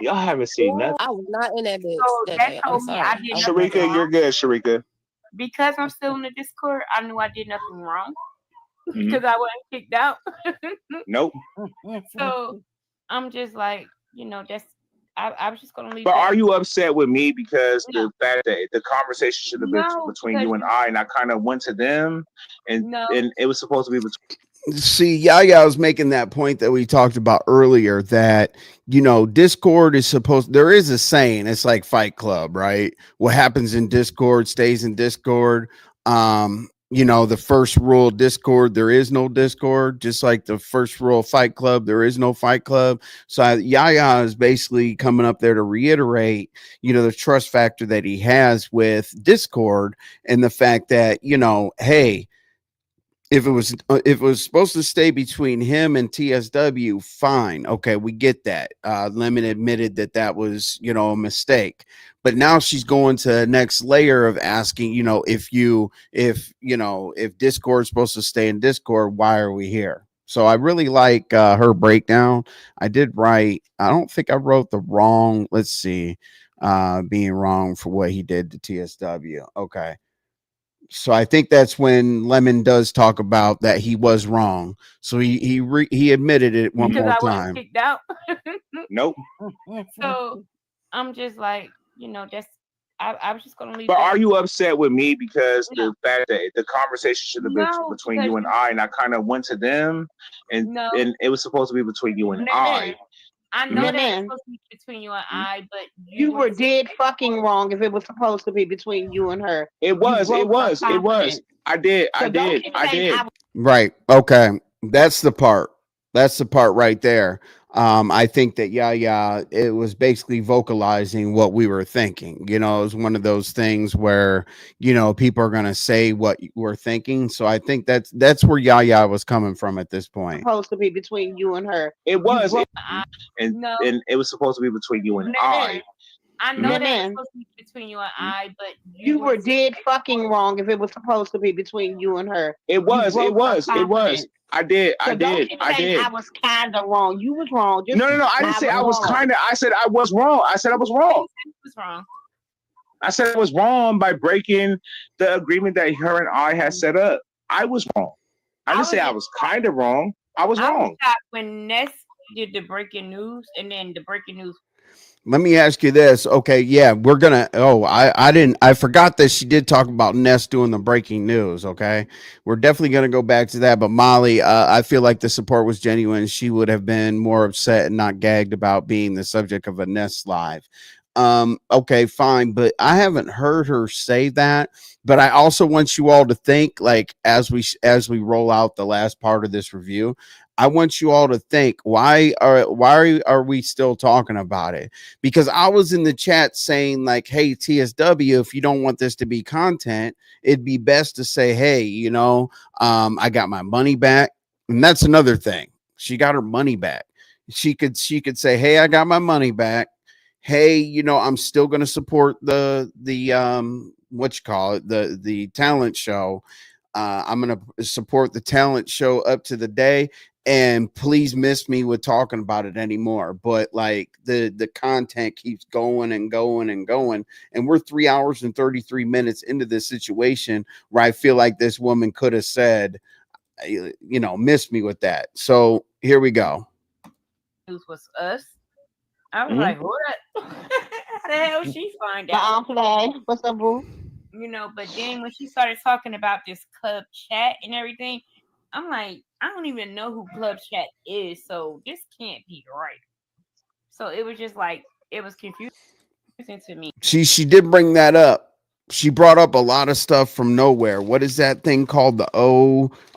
Y'all haven't seen nothing. I was not in that bitch. So that that day. told I'm me sorry. I did nothing Sharika, wrong. you're good, Sharika. Because I'm still in the Discord, I knew I did nothing wrong. Because I wasn't kicked out. Nope. So I'm just like, that's I was just gonna leave. But that. are you upset with me because the fact that the conversation should have been between you and I kind of went to them, and it was supposed to be between. See, Yaya was making that point that we talked about earlier that, Discord is there is a saying, it's like Fight Club, right? What happens in Discord stays in Discord. The first rule of Discord, there is no Discord, just like the first rule of Fight Club, there is no Fight Club. So Yaya is basically coming up there to reiterate, the trust factor that he has with Discord and the fact that, hey, if it was supposed to stay between him and TSW, fine. Okay, we get that. Lemon admitted that was, a mistake. But now she's going to the next layer of asking, if Discord's supposed to stay in Discord, why are we here? So I really like her breakdown. I did write, I don't think I wrote the wrong, let's see, being wrong for what he did to TSW. Okay. So I think that's when Lemon does talk about that he was wrong. So he admitted it one because more I time. wasn't kicked out. Nope. So I'm just like, that's I was just gonna leave. But are you upset with me because the fact that the conversation should have been between you and I kind of went to them, and it was supposed to be between you and I. I know that it's supposed to be between you and I, but you were dead fucking wrong if it was supposed to be between you and her. It was. I did. Right. Okay. That's the part right there. I think that Yaya, it was basically vocalizing what we were thinking. You know, it was one of those things where, you know, people are gonna say what we're thinking. So I think that's where Yaya was coming from at this point. Supposed to be between you and her. It was, and No. and it was supposed to be between you and I. I know that Nah, it's supposed to be between you and I, but you were dead fucking wrong if it was supposed to be between you and her. It was. You It broke her was. It was. confidence. I did. So I don't did. keep I saying did. I was kind of wrong. You was wrong. Just No, no, no. I didn't say I was wrong. kind of. I said I was wrong. I said I was wrong. Was wrong. I said I was wrong by breaking the agreement that her and I had set up. I was wrong. I didn't say I was kind of wrong. I was I was wrong. shocked when Ness did the breaking news, and then the breaking news. Let me ask you this. Okay, yeah, we're gonna. Oh, I forgot that she did talk about Ness doing the breaking news. Okay, we're definitely gonna go back to that. But Molly, I feel like the support was genuine. She would have been more upset and not gagged about being the subject of a Ness live. Okay, fine, but I haven't heard her say that. But I also want you all to think, like, as we roll out the last part of this review, I want you all to think, why are we still talking about it? Because I was in the chat saying, like, hey, TSW, if you don't want this to be content, it'd be best to say, hey, you know, I got my money back. And that's another thing. She got her money back. She could say, hey, I got my money back. Hey, you know, I'm still going to support the what you call it, the talent show. I'm going to support the talent show up to the day, and please miss me with talking about it anymore. But like the content keeps going and going and going, and we're 3 hours and 33 minutes into this situation where I feel like this woman could have said, you know, miss me with that. So here we go. News was us. I was like, what? How the hell she find out? What's up, boo? You know, but then when she started talking about this club chat and everything, I'm like, I don't even know who club chat is, so this can't be right. So it was just like, it was confusing to me. She did bring that up. She brought up a lot of stuff from nowhere. What is that thing called? The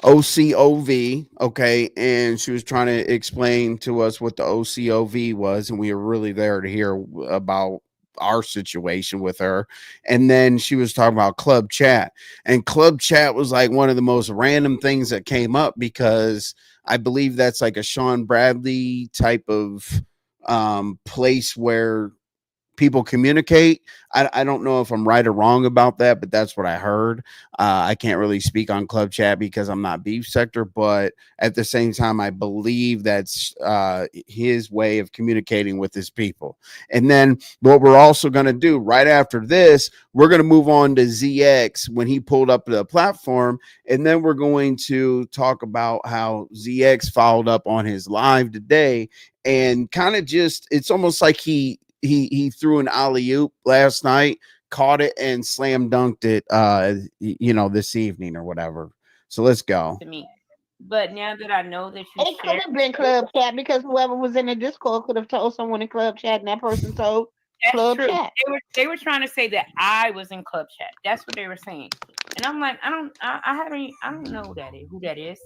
OCOV. Okay. And she was trying to explain to us what the OCOV was. And we were really there to hear about our situation with her. And then she was talking about club chat. And club chat was like one of the most random things that came up, because I believe that's like a Sean Bradley type of place where people communicate. I don't know if I'm right or wrong about that, but that's what I heard. I can't really speak on club chat because I'm not beef sector, but at the same time, I believe that's his way of communicating with his people. And then what we're also going to do right after this, we're going to move on to ZX when he pulled up the platform. And then we're going to talk about how ZX followed up on his live today, and kind of just, it's almost like he threw an alley-oop last night, caught it, and slam dunked it you know, this evening or whatever. So let's go. To me. But now that I know that you It could have been club chat, because whoever was in the Discord could have told someone in club chat, and that person told club true. chat. They were trying to say that I was in club chat. That's what they were saying. And I'm like, I don't know who that is.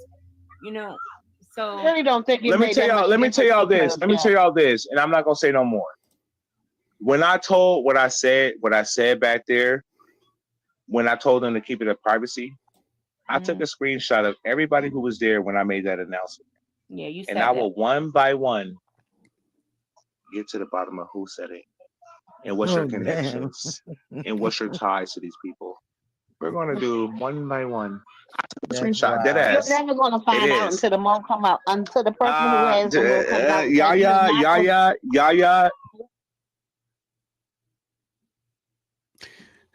You know, so I really don't think Let me tell y'all. Let me tell y'all this. Let me tell y'all this, and I'm not gonna say no more. When I told what I said back there, when I told them to keep it a privacy, I took a screenshot of everybody who was there when I made that announcement. Yeah, you said and I will one by one get to the bottom of who said it and what's your connections and what's your ties to these people. We're gonna do one by one. Screenshot dead ass. You're never gonna find out until the mo come out. Until the person who has the mo comes out. Yaya.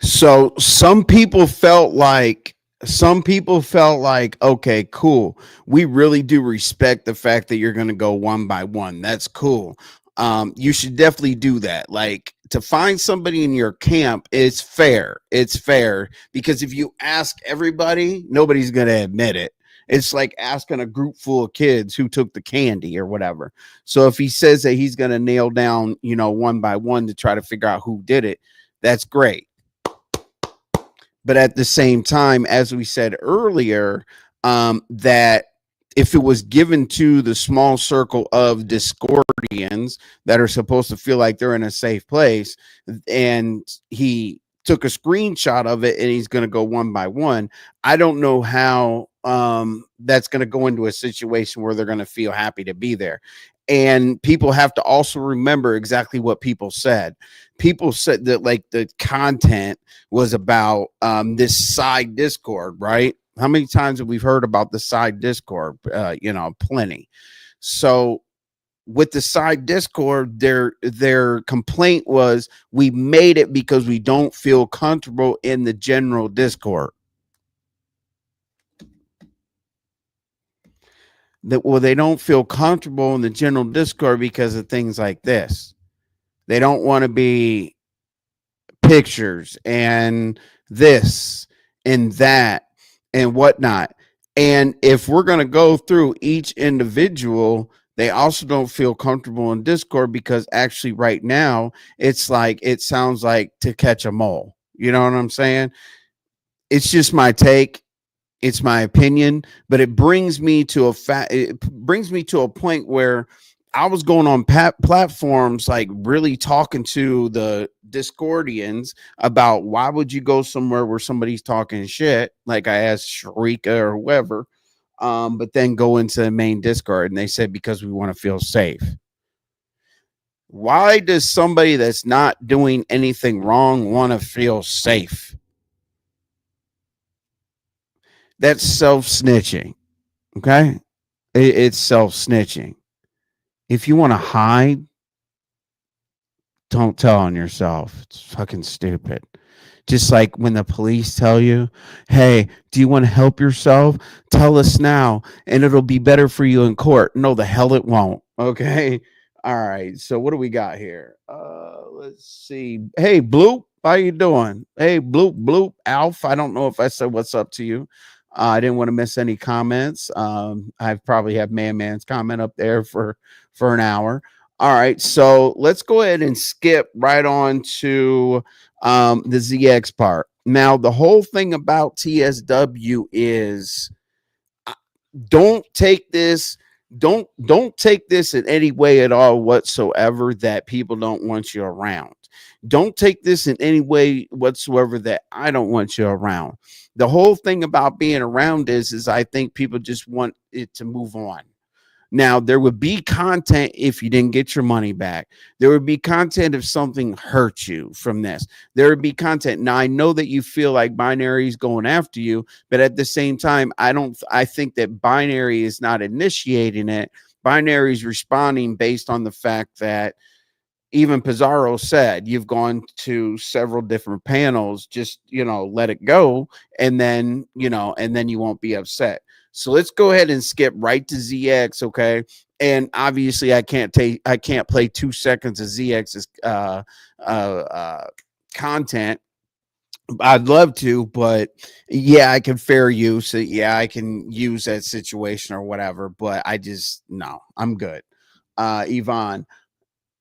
So some people felt like, okay, cool, we really do respect the fact that you're going to go one by one. That's cool. You should definitely do that. Like, to find somebody in your camp is fair. It's fair, because if you ask everybody, nobody's going to admit it. It's like asking a group full of kids who took the candy or whatever. So if he says that he's going to nail down, you know, one by one to try to figure out who did it, that's great. But at the same time, as we said earlier, that if it was given to the small circle of Discordians that are supposed to feel like they're in a safe place, and he took a screenshot of it and he's going to go one by one, I don't know how that's going to go into a situation where they're going to feel happy to be there. And people have to also remember exactly what people said. People said that like the content was about this side Discord, right? How many times have we heard about the side Discord? Plenty. So with the side Discord, their complaint was we made it because we don't feel comfortable in the general Discord. They don't feel comfortable in the general Discord because of things like this. They don't want to be pictures and this and that and whatnot. And if we're going to go through each individual, they also don't feel comfortable in Discord because actually right now it's like it sounds like To Catch a Mole. You know what I'm saying? It's just my take. It's my opinion, but it brings me to a point where I was going on platforms like really talking to the Discordians about why would you go somewhere where somebody's talking shit, like I asked Sharika or whoever, but then go into the main Discord, and they said because we want to feel safe. Why does somebody that's not doing anything wrong want to feel safe? That's self-snitching. Okay? It's self-snitching. If you want to hide, don't tell on yourself. It's fucking stupid. Just like when the police tell you, hey, do you want to help yourself? Tell us now, and it'll be better for you in court. No, the hell it won't. Okay? All right. So what do we got here? Let's see. Hey, Bloop, how you doing? Hey, Bloop, Alf. I don't know if I said what's up to you. I didn't want to miss any comments. I probably have Man's comment up there for an hour. All right, so let's go ahead and skip right on to the ZX part. Now, the whole thing about TSW is don't take this in any way at all whatsoever that people don't want you around. Don't take this in any way whatsoever that I don't want you around. The whole thing about being around is I think people just want it to move on. Now, there would be content if you didn't get your money back. There would be content if something hurt you from this. There would be content. Now, I know that you feel like Binary is going after you, but at the same time, I think that Binary is not initiating it. Binary is responding based on the fact that even Pizarro said, you've gone to several different panels, just, let it go. And then you won't be upset. So let's go ahead and skip right to ZX. Okay. And obviously I can't play 2 seconds of ZX's, content. I'd love to, but yeah, I can fair use it. Yeah, I can use that situation or whatever, but no, I'm good. Yvonne,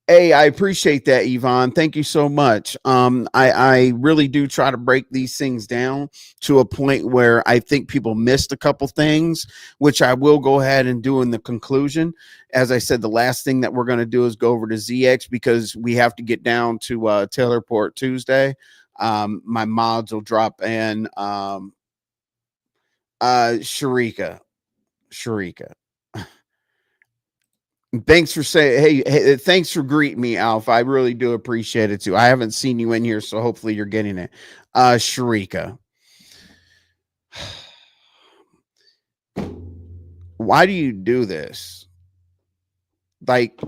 hey, I appreciate that, Yvonne. Thank you so much. I really do try to break these things down to a point where I think people missed a couple things, which I will go ahead and do in the conclusion. As I said, the last thing that we're going to do is go over to ZX because we have to get down to Taylorport Tuesday. My mods will drop in Sharika. Thanks for saying, hey, thanks for greeting me, Alf. I really do appreciate it too. I haven't seen you in here, so hopefully you're getting it. Sharika. Why do you do this? Like,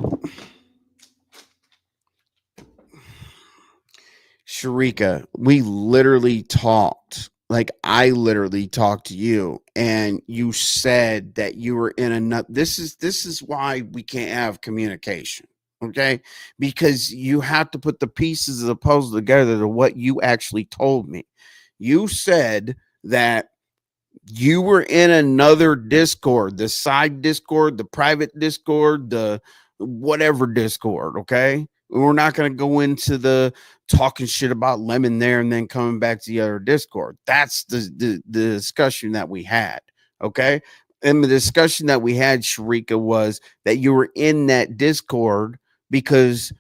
Sharika, we literally talked. Like, I literally talked to you, and you said that you were in a nut. This is why we can't have communication. Okay, because you have to put the pieces of the puzzle together to what you actually told me. You said that you were in another Discord, the side Discord, the private Discord, the whatever Discord. Okay, we're not going to go into the talking shit about Lemon there and then coming back to the other Discord. That's the discussion that we had. Okay, and the discussion that we had, Sharika, was that you were in that Discord because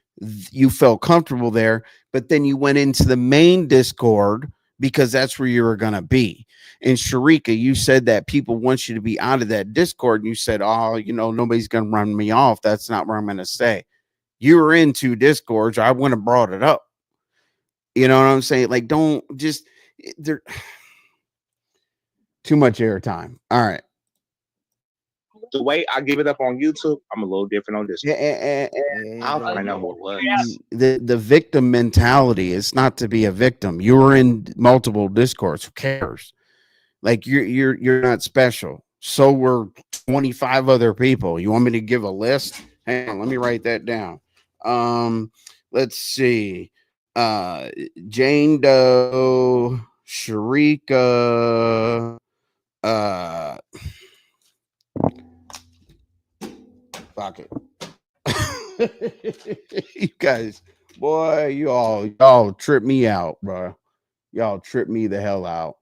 you felt comfortable there, but then you went into the main Discord because that's where you were going to be. And Sharika, you said that people want you to be out of that Discord. And you said, oh, nobody's going to run me off. That's not where I'm going to stay. You were in two Discords. I wouldn't have brought it up. You know what I'm saying? Like, don't just, there, too much airtime. All right. The way I give it up on YouTube, I'm a little different on this. Yeah, I'll find out more words. The victim mentality is not to be a victim. You were in multiple Discords. Who cares? Like you're not special. So were 25 other people. You want me to give a list? Hang on, let me write that down. Let's see. Jane Doe, Sharika, fuck it. You guys, boy, y'all trip me out, bro. Y'all trip me the hell out.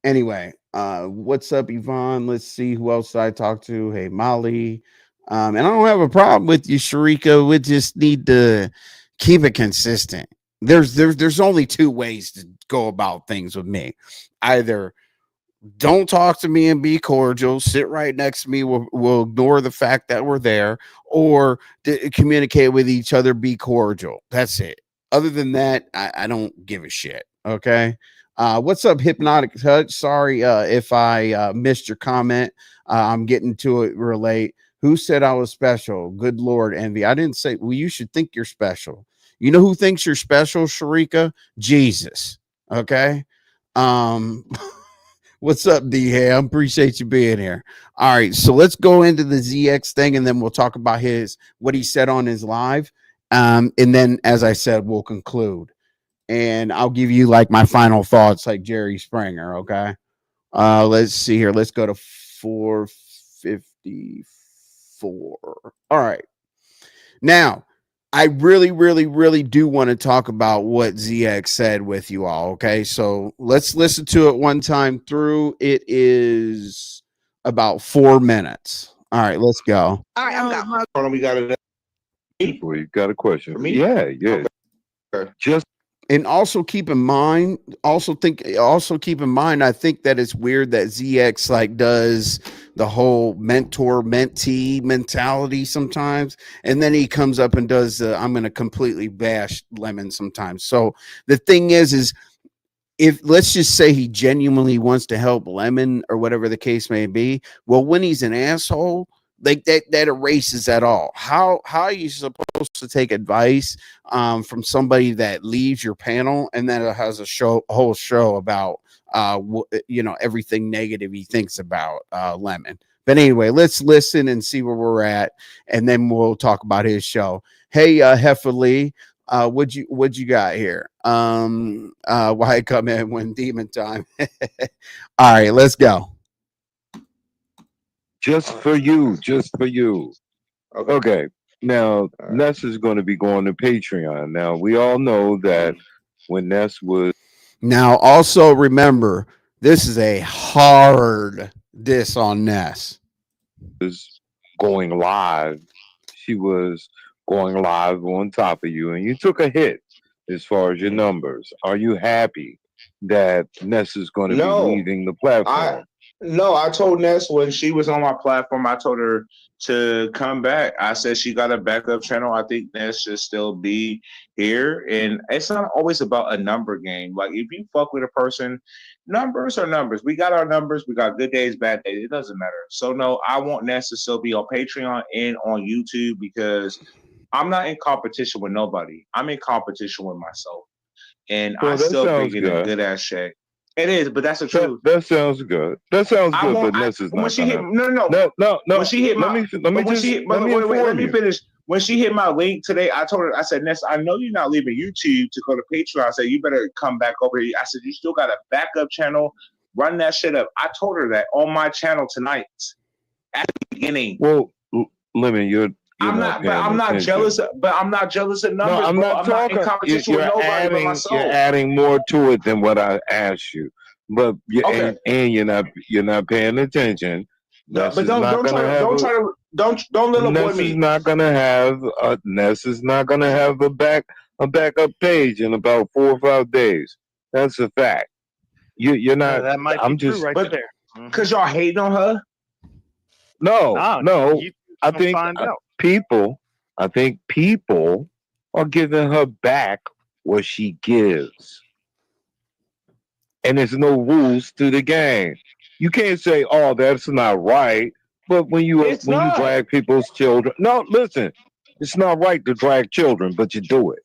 Anyway, what's up, Yvonne? Let's see who else I talked to. Hey, Molly. And I don't have a problem with you, Sharika. We just need to keep it consistent. There's only two ways to go about things with me. Either don't talk to me and be cordial, sit right next to me, we'll ignore the fact that we're there, or communicate with each other, be cordial. That's it. Other than that, I don't give a shit. Okay. What's up, Hypnotic Touch? Sorry if I missed your comment. I'm getting to it real late. Who said I was special? Good Lord, Envy. I didn't say, well, you should think you're special. You know who thinks you're special, Sharika? Jesus. Okay. What's up, D Ham? Appreciate you being here. All right, so let's go into the ZX thing, and then we'll talk about what he said on his live. And then, as I said, we'll conclude. And I'll give you like my final thoughts, like Jerry Springer. Okay. Let's see here. Let's go to 454. All right. Now, I really, really, really do want to talk about what ZX said with you all. Okay. So let's listen to it one time through. It is about 4 minutes. All right, let's go. All right, I'm going. We got it. We got a question For me? Yeah. Okay. Just And also keep in mind, I think that it's weird that ZX like does the whole mentor mentee mentality sometimes, and then he comes up and does I'm going to completely bash Lemon sometimes. So the thing is if let's just say he genuinely wants to help Lemon or whatever the case may be, well, when he's an asshole, like that erases that all. How are you supposed to take advice from somebody that leaves your panel and then has a whole show about everything negative he thinks about Lemon? But anyway, let's listen and see where we're at, and then we'll talk about his show. Hey, Heifer Lee, what'd you got here? Why come in when demon time? All right, let's go. Just for you. Okay. Now, Ness is going to be going to Patreon. Now, we all know that when Ness was. Now, also remember, this is a hard diss on Ness. Going live. She was going live on top of you, and you took a hit as far as your numbers. Are you happy that Ness is going to be leaving the platform? I told Ness when she was on my platform, I told her to come back. I said she got a backup channel. I think Ness should still be here. And it's not always about a number game. Like if you fuck with a person, numbers are numbers. We got our numbers. We got good days, bad days. It doesn't matter. So no, I want Ness to still be on Patreon and on YouTube because I'm not in competition with nobody. I'm in competition with myself. And I still bring in a good ass check. It is, but that's the truth. That sounds good. But Ness is not. When she hit, no. When she hit my, let me finish. When she hit my link today, I told her, I said, Ness, I know you're not leaving YouTube to go to Patreon. I said, you better come back over here. I said, you still got a backup channel. Run that shit up. I told her that on my channel tonight at the beginning. Well, Lemon, you're I'm not not, but paying I'm not attention. jealous. But I'm not jealous of No, numbers, I'm bro. not I'm not in talking. competition with nobody but You're myself. adding more to it than what I asked you. But you Okay. and you're not paying attention. No, Ness but is not don't try gonna to have a don't little boy Ness is me. not gonna have Ness is not gonna have a backup page in about 4 or 5 days. That's a fact. You're not. That might be I'm true just right But there. because y'all hating on her. no, Nah, no. you I gonna think find out. people. I think people are giving her back what she gives, and there's no rules to the game. You can't say, "Oh, that's not right." But It's when you not. drag people's children, no, listen, it's not right to drag children, but you do it.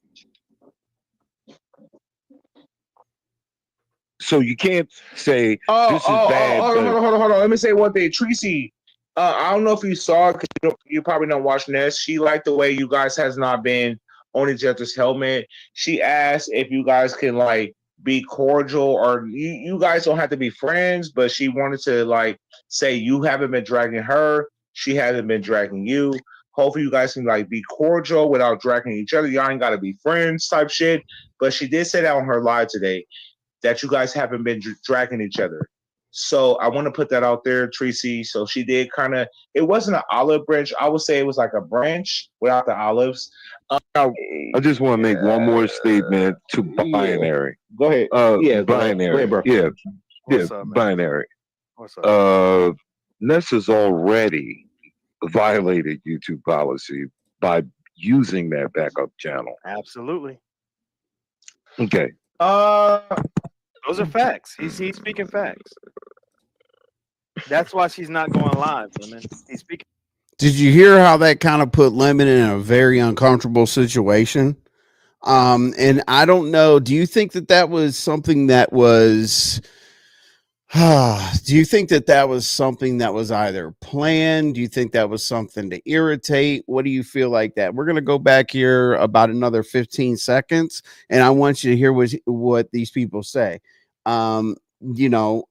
So you can't say this is bad. Hold on. Let me say one thing, Tracy. I don't know if you saw because you probably don't watch Ness. She liked the way you guys has not been on each other's helmet. She asked if you guys can like be cordial or you guys don't have to be friends, but she wanted to like say you haven't been dragging her, she hasn't been dragging you. Hopefully you guys can like be cordial without dragging each other. Y'all ain't gotta be friends type shit. But she did say that on her live today that you guys haven't been dragging each other. So I want to put that out there, Tracy. So she did kind of. It wasn't an olive branch. I would say it was like a branch without the olives. I just want to make one more statement to binary. Go ahead. Yeah, go ahead. Go Binary. ahead, bro. Yeah, What's up, man? binary. What's up? Ness has already violated YouTube policy by using that backup channel. Absolutely. Okay. Those are facts. He's speaking facts. That's why she's not going live, man. He's speaking. Did you hear how that kind of put Lemon in a very uncomfortable situation? And I don't know. Do you think that was something that was? Do you think that was something that was either planned? Do you think that was something to irritate? What do you feel like that? We're gonna go back here about another 15 seconds, and I want you to hear what these people say. I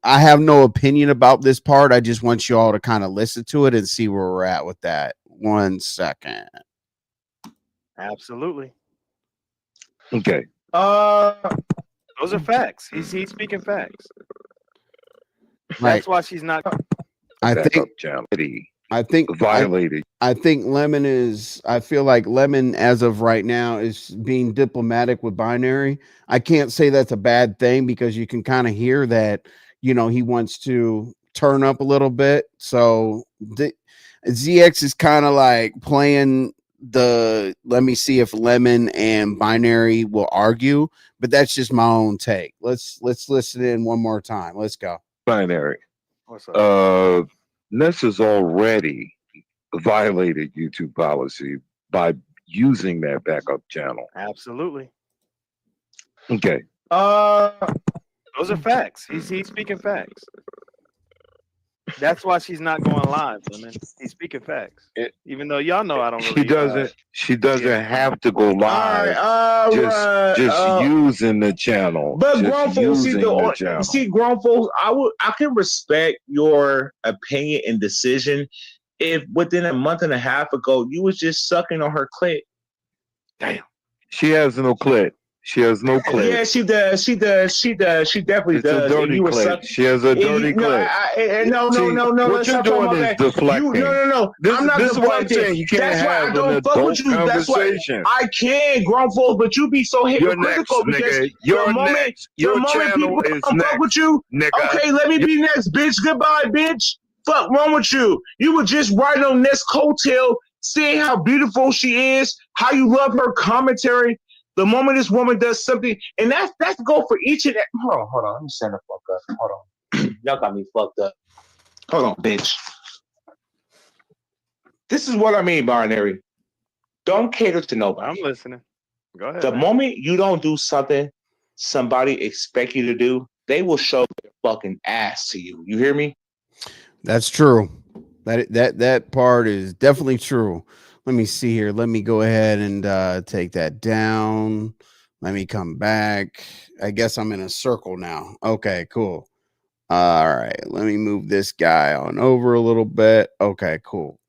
have no opinion about this part. I just want you all to kind of listen to it and see where we're at with that. 1 second. Absolutely. Okay. Those are facts. He's speaking facts. That's why she's not. I think violated. I think Lemon is. I feel like Lemon, as of right now, is being diplomatic with Binary. I can't say that's a bad thing because you can kind of hear that. He wants to turn up a little bit. So ZX is kind of like playing the. Let me see if Lemon and Binary will argue, but that's just my own take. Let's listen in one more time. Let's go. Binary. What's up? Ness has already violated YouTube policy by using that backup channel. Absolutely. Okay. Those are facts. He's speaking facts. That's why she's not going live, man. He's speaking facts. Even though y'all know I don't really. She doesn't have to go live. Just using the channel. But just grown folks see grown folks. I can respect your opinion and decision if within a month and a half ago you was just sucking on her clit. Damn. She has no clit. She has no clit. Yeah, she does. She definitely it's does. A dirty clit. She has a dirty clit. No. What you're doing is deflecting. No. I'm not this deflecting. Is what I'm saying. You can't That's why I have don't an fuck adult with you. That's why conversation. I can, grown folks, but you be so hypocritical because nigga. You're next. Your channel people is don't next. fuck with you, nigga. Okay, let me be next, bitch. Goodbye, bitch. Fuck wrong with you? You were just riding on Ness coattail, seeing how beautiful she is, how you love her commentary. The moment this woman does something, and that's the goal for each and every. Hold on. Let me stand the fuck up. Hold on. Y'all got me fucked up. Hold on, bitch. This is what I mean, binary. Don't cater to nobody. I'm listening. Go ahead. The moment you don't do something somebody expect you to do, they will show their fucking ass to you. You hear me? That's true. That part is definitely true. Let me see here. Let me go ahead and take that down. Let me come back. I guess I'm in a circle now. Okay, cool. All right. Let me move this guy on over a little bit. Okay, cool.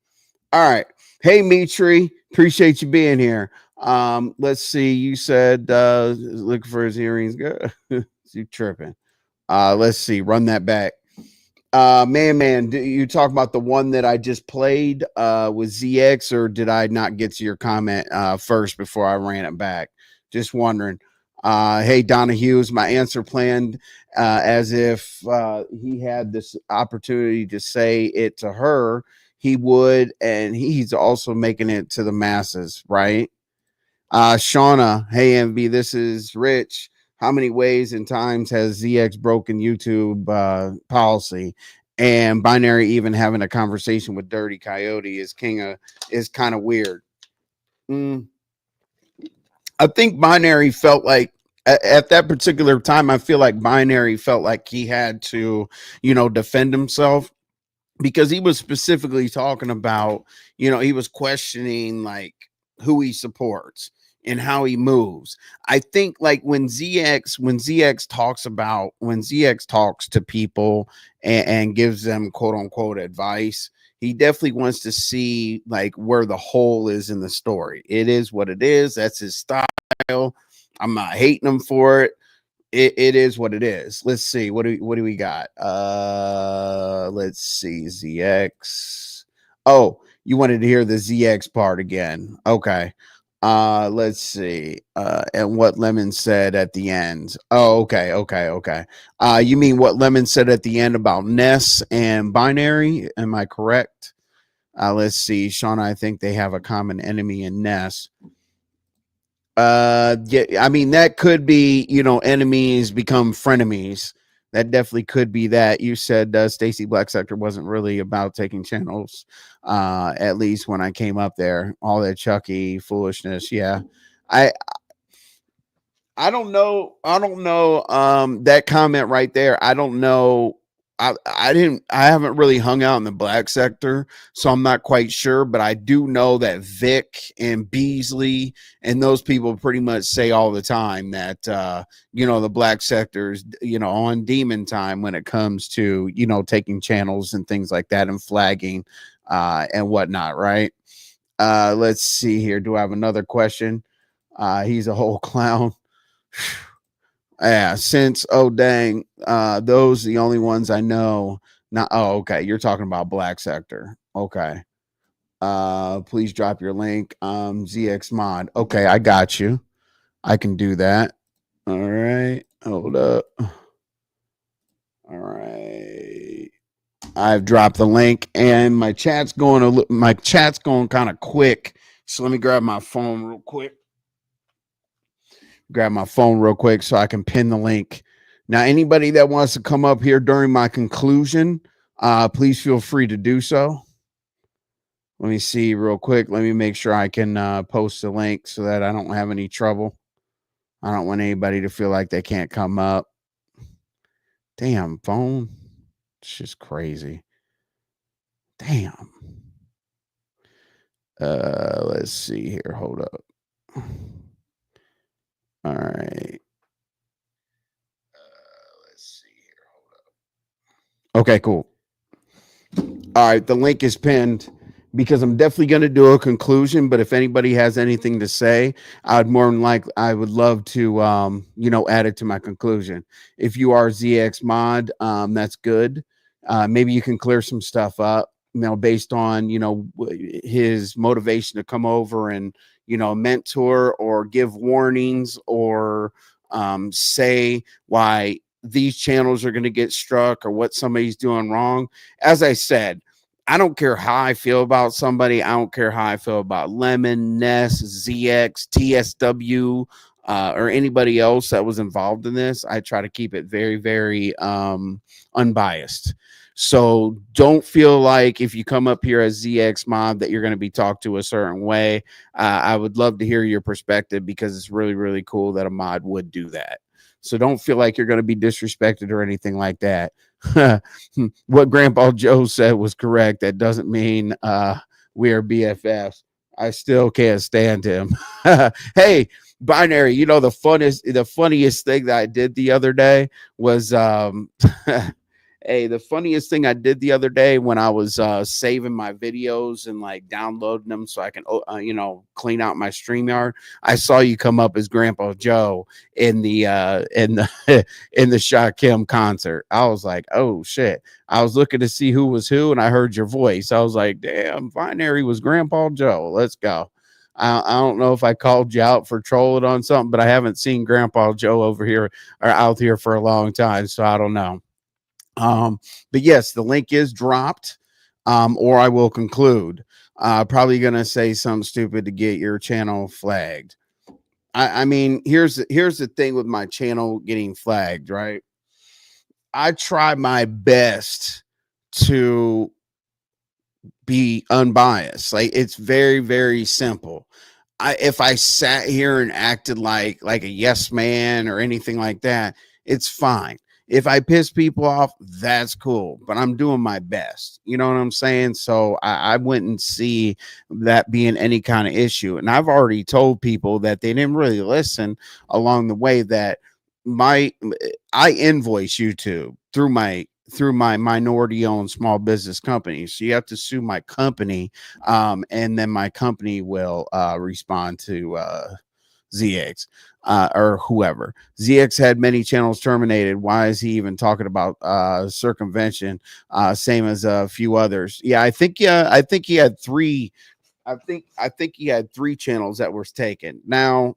All right. Hey, Mitri, appreciate you being here. Let's see. You said looking for his earrings. Good. You tripping. Let's see. Run that back. Man, do you talk about the one that I just played with ZX, or did I not get to your comment first before I ran it back? Just wondering. Hey, Donna Hughes, my answer planned as if he had this opportunity to say it to her, he would, and he's also making it to the masses, right? Shauna, hey MV, this is Rich. How many ways and times has ZX broken YouTube policy? And Binary even having a conversation with Dirty Coyote is kind of weird. I think Binary felt like at that particular time, I feel like Binary felt like he had to, defend himself because he was specifically talking about, he was questioning like who he supports and how he moves. I think like when ZX talks to people and gives them quote unquote advice, he definitely wants to see like where the hole is in the story. It is what it is. That's his style. I'm not hating him for it. It is what it is. Let's see. What do we got? Let's see. ZX. Oh, you wanted to hear the ZX part again. Okay. Let's see. And what Lemon said at the end. Oh, okay. You mean what Lemon said at the end about Ness and Binary? Am I correct? Let's see. Shauna, I think they have a common enemy in Ness. Yeah, I mean that could be, enemies become frenemies. That definitely could be that. You said Stacy Black Sector wasn't really about taking channels, at least when I came up there. All that Chucky foolishness. Yeah. I I don't know that comment right there. I don't know. I haven't really hung out in the black sector, so I'm not quite sure, but I do know that Vic and Beasley and those people pretty much say all the time that the black sector's on demon time when it comes to taking channels and things like that and flagging and whatnot, right? Let's see here. Do I have another question? He's a whole clown. Yeah, since dang, those are the only ones I know. Not okay. You're talking about black sector. Okay. Please drop your link. ZX mod. Okay, I got you. I can do that. All right. Hold up. All right. I've dropped the link and my chat's going kind of quick. So let me grab my phone real quick. So I can pin the link. Now, anybody that wants to come up here during my conclusion, please feel free to do so. Let me see real quick. Let me make sure I can post the link so that I don't have any trouble. I don't want anybody to feel like they can't come up. Damn, phone. It's just crazy. Damn. Let's see here. Hold up. All right. Let's see here. Hold up. Okay, cool. All right, the link is pinned because I'm definitely going to do a conclusion. But if anybody has anything to say, I would love to, add it to my conclusion. If you are ZX mod, that's good. Maybe you can clear some stuff up, based on, his motivation to come over and, mentor or give warnings or say why these channels are going to get struck or what somebody's doing wrong. As I said, I don't care how I feel about somebody. I don't care how I feel about Lemon, Ness, ZX, TSW, or anybody else that was involved in this. I try to keep it very, very unbiased. So don't feel like if you come up here as ZX Mob that you're going to be talked to a certain way. I would love to hear your perspective because it's really, really cool that a mod would do that. So don't feel like you're going to be disrespected or anything like that. What Grandpa Joe said was correct. That doesn't mean we are BFFs. I still can't stand him. Hey, Binary, the funniest thing that I did the other day was Hey, the funniest thing I did the other day when I was saving my videos and like downloading them so I can, clean out my StreamYard, I saw you come up as Grandpa Joe in the in the Shot Kim concert. I was like, oh shit. I was looking to see who was who, and I heard your voice. I was like, damn, Binary was Grandpa Joe. Let's go. I don't know if I called you out for trolling on something, but I haven't seen Grandpa Joe over here or out here for a long time, so I don't know. Um, but yes, the link is dropped, or I will conclude. Probably gonna say something stupid to get your channel flagged. I mean, here's the thing with my channel getting flagged, right? I try my best to be unbiased. Like it's very, very simple. If I sat here and acted like a yes man or anything like that, it's fine. If I piss people off, that's cool, but I'm doing my best. You know what I'm saying? So I wouldn't see that being any kind of issue. And I've already told people that they didn't really listen along the way that my I invoice YouTube through my minority owned small business company. So you have to sue my company, and then my company will respond to ZX or whoever. ZX had many channels terminated. Why is he even talking about circumvention? Same as a few others. Yeah, I think he had three. I think he had three channels that were taken. Now,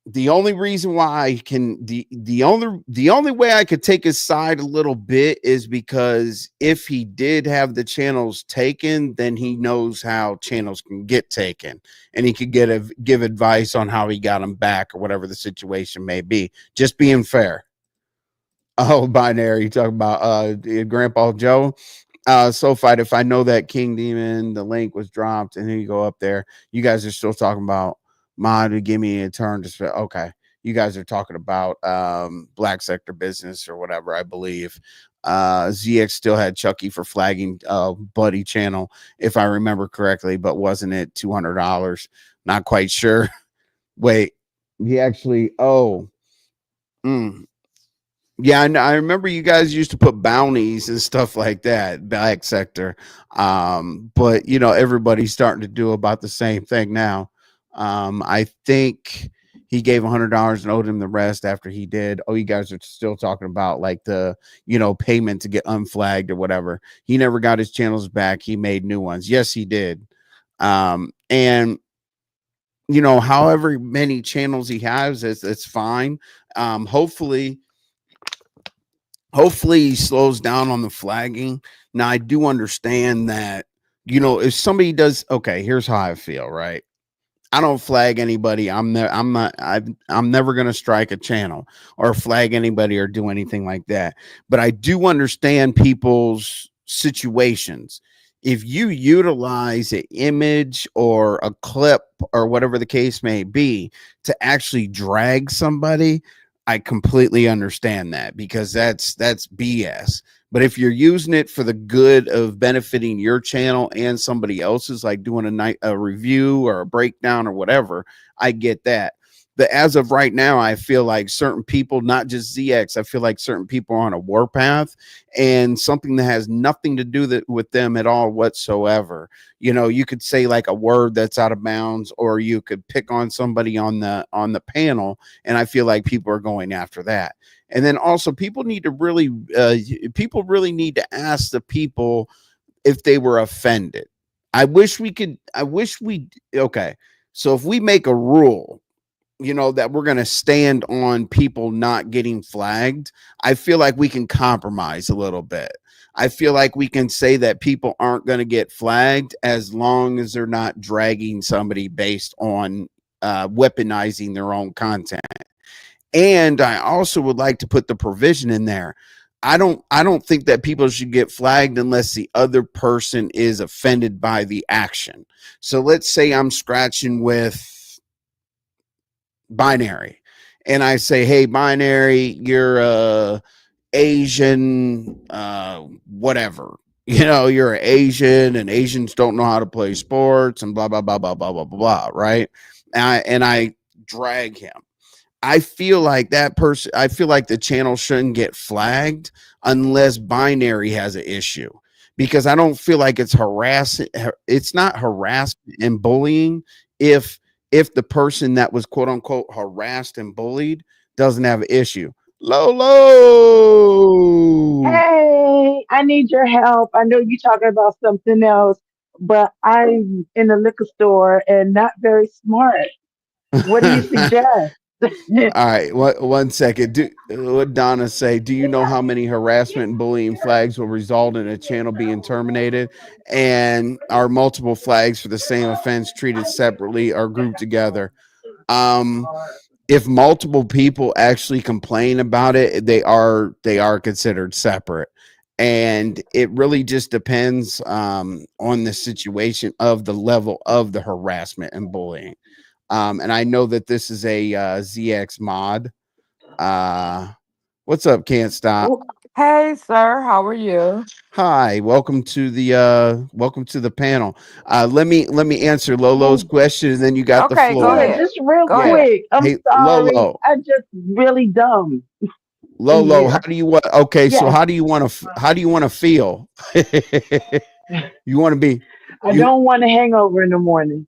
the only reason why I can the only way I could take his side a little bit is because if he did have the channels taken, then he knows how channels can get taken, and he could give advice on how he got them back or whatever the situation may be. Just being fair. Oh, Binary, you talking about Grandpa Joe? So fight if I know that King Demon, the link was dropped, and then you go up there. You guys are still talking about mod to give me a turn to okay. You guys are talking about black sector business or whatever, I believe. ZX still had Chucky for flagging Buddy channel, if I remember correctly, but wasn't it $200? Not quite sure. Wait, he actually mm, yeah, I remember you guys used to put bounties and stuff like that, black sector. But everybody's starting to do about the same thing now. I think he gave $100 and owed him the rest after he did. Oh, you guys are still talking about like the payment to get unflagged or whatever. He never got his channels back. He made new ones. Yes, he did. And however many channels he has, it's fine. Hopefully he slows down on the flagging. Now I do understand that if somebody does, okay, here's how I feel, right? I don't flag anybody. I'm never going to strike a channel or flag anybody or do anything like that. But I do understand people's situations. If you utilize an image or a clip or whatever the case may be to actually drag somebody, I completely understand that because that's BS. But if you're using it for the good of benefiting your channel and somebody else's, like doing a review or a breakdown or whatever, I get that. But as of right now, I feel like certain people, not just ZX, I feel like certain people are on a warpath and something that has nothing to do with them at all whatsoever. You could say like a word that's out of bounds, or you could pick on somebody on the panel, and I feel like people are going after that. And then also people need to really need to ask the people if they were offended. Okay. So if we make a rule, that we're going to stand on people not getting flagged, I feel like we can compromise a little bit. I feel like we can say that people aren't going to get flagged as long as they're not dragging somebody based on weaponizing their own content. And I also would like to put the provision in there. I don't think that people should get flagged unless the other person is offended by the action. So let's say I'm scratching with Binary and I say, hey, Binary, you're Asian, whatever. You're Asian and Asians don't know how to play sports and blah blah blah blah blah blah blah, right? And I drag him. I feel like that person, I feel like the channel shouldn't get flagged unless binary has an issue, because I don't feel like it's harassing. It's not harassment and bullying if the person that was quote unquote harassed and bullied doesn't have an issue. Lolo. Hey, I need your help. I know you're talking about something else, but I'm in the liquor store and not very smart. What do you suggest? All right, one second. What Donna say? Do you know how many harassment and bullying flags will result in a channel being terminated? And are multiple flags for the same offense treated separately or grouped together? Um, if multiple people actually complain about it, they are considered separate. And it really just depends on the situation of the level of the harassment and bullying. And I know that this is a ZX mod. Uh, what's up? Can't stop. Hey, sir, how are you? Hi, welcome to the panel. Let me answer Lolo's question, and then you got the Okay, go Yeah, floor. ahead. just real Go Yeah. ahead. quick. I'm Hey, sorry. Lolo. I'm just really dumb. Lolo, how Yeah. do you want? Okay, so Yes. how do you want to feel? You want to be I you don't want a hangover in the morning.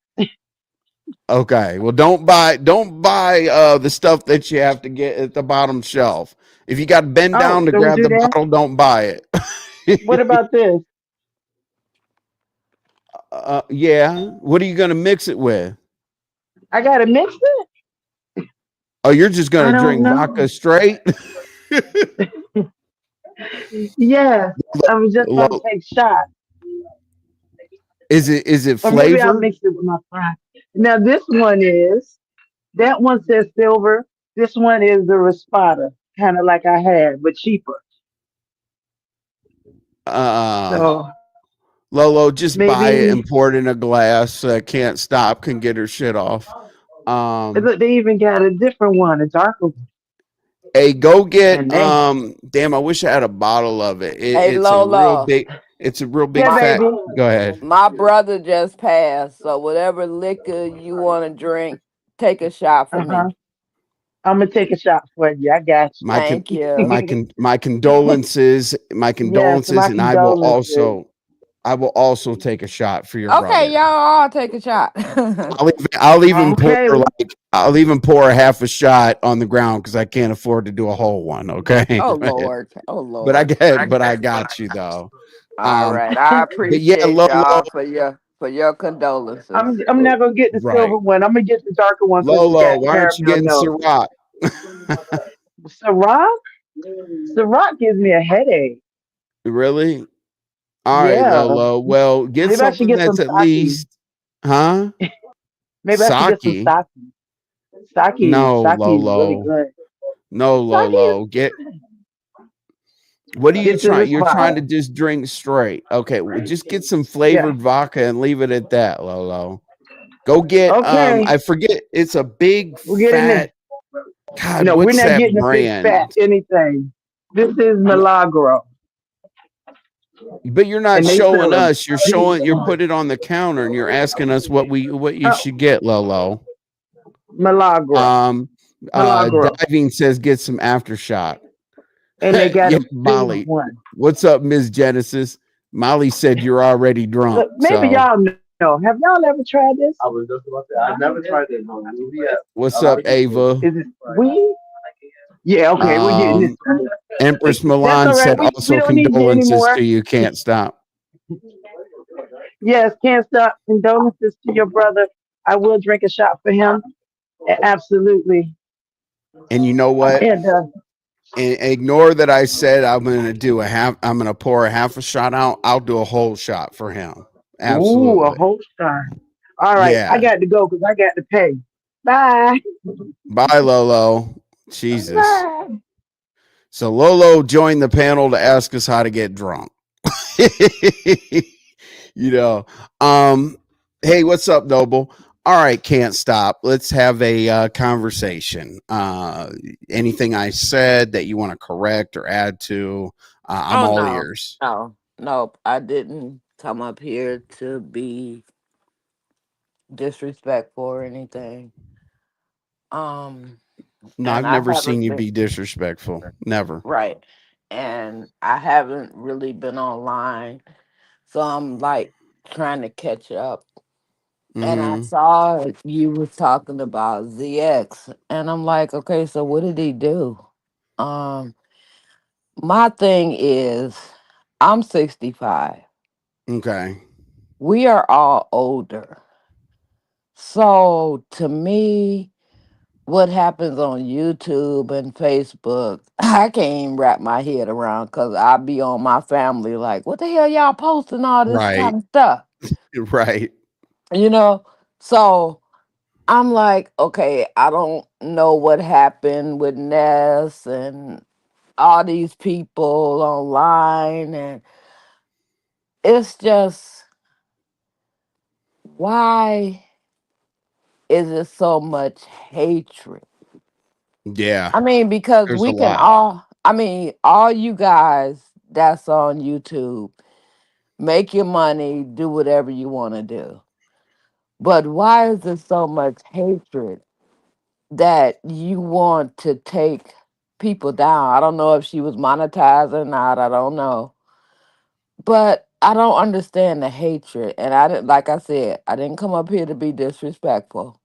okay? Well, don't buy the stuff that you have to get at the bottom shelf. If you got to bend Oh, down to don't grab do the that. bottle, don't buy What it. about this? Yeah. What are you gonna mix it with? I gotta mix it? Oh, you're just I gonna don't drink vodka know. straight? Yeah, I was just gonna Lo- take shots. is it Or maybe I'll flavored? mix it with my fries. Now this one is that one says silver. This one is the Raspada, kind of like I had, but cheaper. Uh, So Lolo, just buy it maybe and pour it in a glass. So that can't stop can get her shit off. look, they even got a different one, a darker one. Hey, go get And they damn, I wish I had a bottle of it. Hey, Lola, It's a real big yeah, my fat. baby. Go ahead. my brother just passed, so whatever liquor you want to drink, take a shot for Uh-huh. me. I'm gonna take a shot for you. I got My con Thank you. my condolences, yes, my and I will condolences. take a shot for your Okay, brother. y'all all take a shot. Okay. I'll even pour a half a shot on the ground because I can't afford to do a whole one. Okay, Oh Lord. Oh but Lord. I got you though. All right. I But yeah, appreciate y'all for your condolences. I'm not gonna get the silver right, one. I'm gonna get the darker one because it's Lolo. got Why aren't you caramel getting notes. Ciroc? Ciroc? Ciroc gives me a headache. Really? All right, Yeah. Lolo. Well, get Maybe I should something get some that's at sake. least, huh? Maybe I should get some Sake. sake. No, Sake is really Lolo. good. No, Sake is Lolo. What are you get the trying? You're trying to Raspada. just drink straight. Okay, well, just get some Yeah. flavored vodka and leave it at that, Lolo. Go get Okay. I forget, it's a big We'll get in fat there. God, No, we're what's not that getting a big fat brand? anything. This is No, Milagro. but you're not And they showing sell a us. You're putting it on the counter and you're asking us what you uh, should get, Lolo. Milagro. Um Milagro. Diving says get some aftershock. And they got Yeah, a big Molly. one. What's up, Miss Genesis? Molly said you're already drunk. Look, maybe So y'all know. Have y'all ever tried this? I was just about to say, I've never tried it. No, yeah. what's up, Ava? Is it weed? Yeah, okay, we're getting this Um, one. Empress That's Milan all right. said We also don't need it condolences anymore. to you. Can't stop. Yes, can't stop. Condolences to your brother. I will drink a shot for him. Absolutely. And you know what? And And ignore that I said I'm going to do a half. I'm going to pour a half a shot out. I'll do a whole shot for him. ooh, a Absolutely. whole star. All right, I Yeah. got to go because I got to pay. Bye. Bye, Lolo. Jesus. Bye. So Lolo joined the panel to ask us how to get drunk. you know. Um. Hey, what's up, Noble? All right, can't stop. Let's have a conversation. Anything I said that you want to correct or add to? I'm Oh all no. ears. No. Nope. I didn't come up here to be disrespectful or anything. Um No, and I've I never seen haven't you been be disrespectful. Never. right, and I haven't really been online, so I'm like trying to catch up. And I Hmm. saw you was talking about ZX, and I'm like, okay, so what did he do? Um, my thing is, I'm 65. Okay. We are all older. So to me, what happens on YouTube and Facebook, I can't even wrap my head around because I be on my family like, what the hell y'all posting all this Right. kind of stuff? Right. You know? So I'm like, okay, I don't know what happened with Ness and all these people online. And it's just, why is it so much hatred? Yeah. I mean, because There's a we can lot. all, I mean, all you guys that's on YouTube, make your money, do whatever you want to do. But why is there so much hatred that you want to take people down? I don't know if she was monetized or not. I don't know. But I don't understand the hatred. And I didn't, like I said, I didn't come up here to be disrespectful.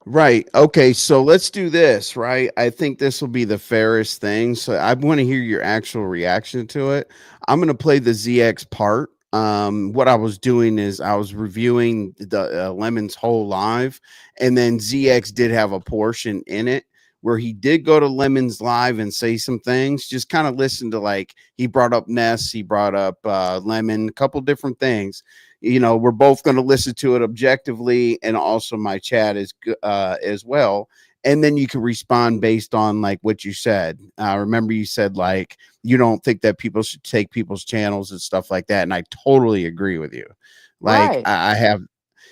Right. Okay. So let's do this. Right. I think this will be the fairest thing. So I want to hear your actual reaction to it. I'm going to play the ZX part. What I was doing is I was reviewing the Lemon's whole live, and then ZX did have a portion in it where he did go to Lemon's live and say some things. Just kind of listen to, like, he brought up Ness, he brought up Lemon, a couple different things. We're both going to listen to it objectively, and also my chat is as well, and then you can respond based on like what you said. Remember, you said like you don't think that people should take people's channels and stuff like that, and I totally agree with you. Like Right, I have,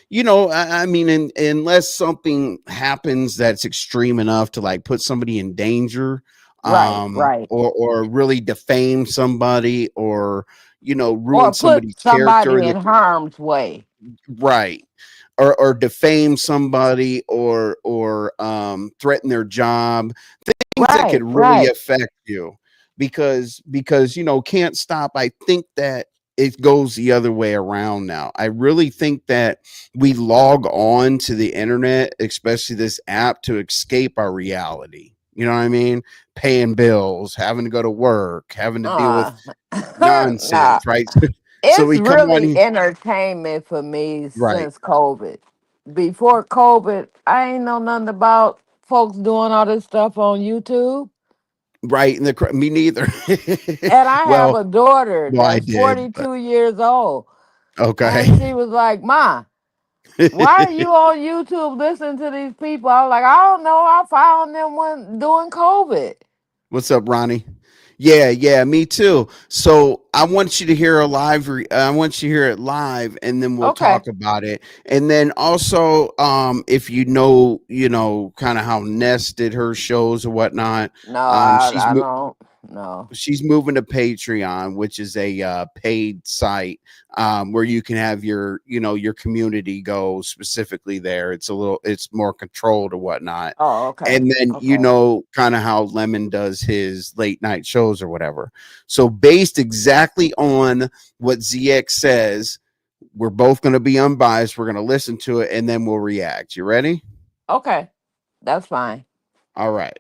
I mean, unless something happens that's extreme enough to like put somebody in danger, right, right. or really defame somebody, or ruin Or put somebody's character somebody in the in harm's way. right, or defame somebody, or threaten their job, things that could Right, really right. affect you, because can't stop. I think that it goes the other way around now. I really think that we log on to the internet, especially this app, to escape our reality. You know what I mean? Paying bills, having to go to work, having to deal with Uh, nah. nonsense, right? So It's we come really on. entertainment for me Right. since COVID. Before COVID, I ain't know nothing about folks doing all this stuff on YouTube. Right, and me neither. And I have well a daughter well, I that's did, but 42 years old. okay. And she was like, Ma, why are you on YouTube listening to these people? I was like, I don't know. I found them when doing COVID. What's up, Ronnie? Yeah, yeah, me too. So I want you to hear a live. I want you to hear it live, and then we'll Okay. talk about it. And then also, if kind of how Ness did her shows or whatnot. No, She's I don't. No. she's moving to Patreon, which is a paid site, where you can have your community go specifically there. It's more controlled or whatnot. Oh, okay. And then Okay. kind of how Lemon does his late night shows or whatever. So based exactly on what ZX says, we're both going to be unbiased. We're going to listen to it, and then we'll react. You ready? Okay. That's fine. All right.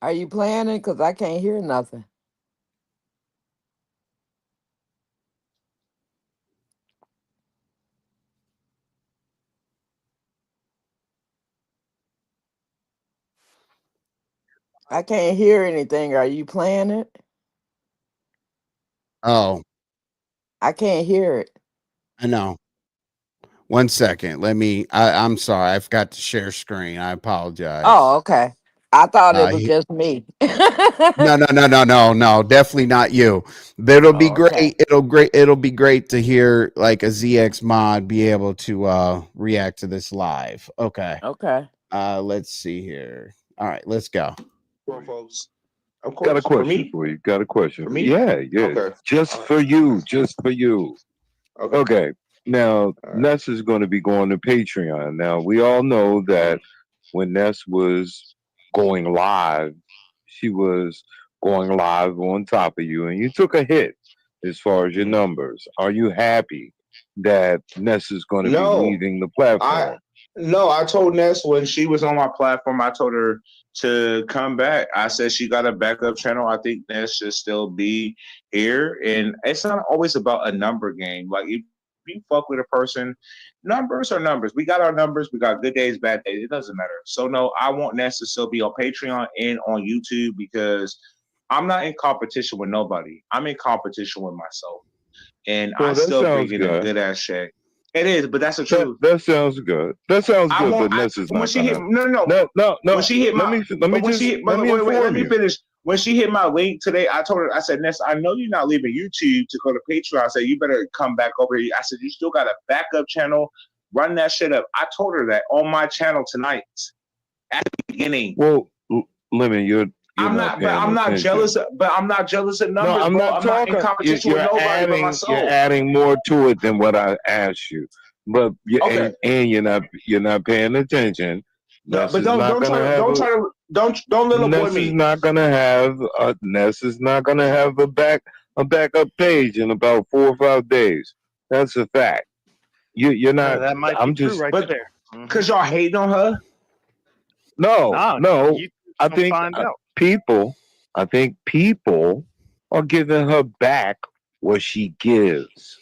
Are you playing it? Because I can't hear nothing. I can't hear anything. Are you playing it? Oh, I can't hear it. I know. One second. I'm sorry. I forgot to share screen. I apologize. Oh, okay. I thought it was He, just me. no. Definitely not you. But it'll be Oh, okay. great. It'll be great to hear like a ZX mod be able to react to this live. Okay. Okay. Let's see here. All right, let's go. Grown folks. Of Got a course. For question me? for you. Got a question. For me? Yeah, yeah. Okay. Just All right. for you. Just for you. Okay. Okay. Now, All right. Ness is going to be going to Patreon. Now, we all know that when Ness was going live, she was going live on top of you, and you took a hit as far as your numbers. Are you happy that Ness is going to be No, leaving the I platform? no, I told Ness when she was on my platform, I told her to come back. I said she got a backup channel. I think Ness should still be here. And it's not always about a number game. Like if you fuck with a person, numbers are numbers. We got our numbers, we got good days, bad days. It doesn't matter. So no, I want Ness to still be on Patreon and on YouTube because I'm not in competition with nobody. I'm in competition with myself. And I Well, that still sounds bring in a good. good ass check. It is, but that's the That truth. that sounds good. That sounds I good, want but Ness is when not she hit gonna. no. No, no, When no. she hit my Let me but when she just hit let me wait, let inform me you. finish. When she hit my link today, I told her, I said, Ness, I know you're not leaving YouTube to go to Patreon. I said, you better come back over here. I said, you still got a backup channel. Run that shit up. I told her that on my channel tonight at the beginning. Well, Lemon, you're not paying I'm not attention. jealous, but I'm not jealous of No, numbers, I'm bro. not I'm not in talking. competition with nobody but You're myself. adding more to it than what I asked you. But Okay. and you're not paying attention. No, Ness but is not gonna have a don't little boy Ness is me. not gonna have Ness is not gonna have a backup page in about 4 or 5 days. That's a fact. You're Yeah, not. that might be I'm true just right But there. cause y'all hating on her. no, Nah, no. you I gonna think find out. people. I think people are giving her back what she gives,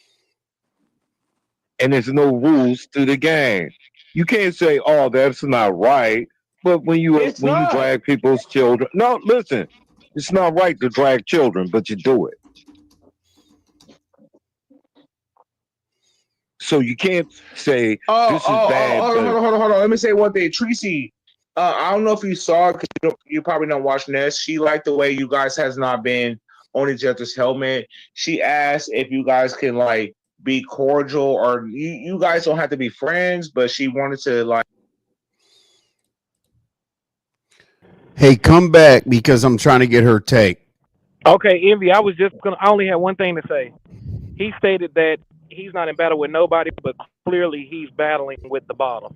and there's no rules to the game. You can't say, "Oh, that's not right." But It's when you not. drag people's children, no, listen, it's not right to drag children, but you do it. So you can't say this is bad, but Hold on. Let me say one thing. Tracy, I don't know if you saw it because you probably don't watch Ness. She liked the way you guys has not been on each other's helmet. She asked if you guys can like be cordial or you guys don't have to be friends, but she wanted to like Hey, come back because I'm trying to get her take. Okay, Envy, I only had one thing to say. He stated that he's not in battle with nobody, but clearly he's battling with the bottom.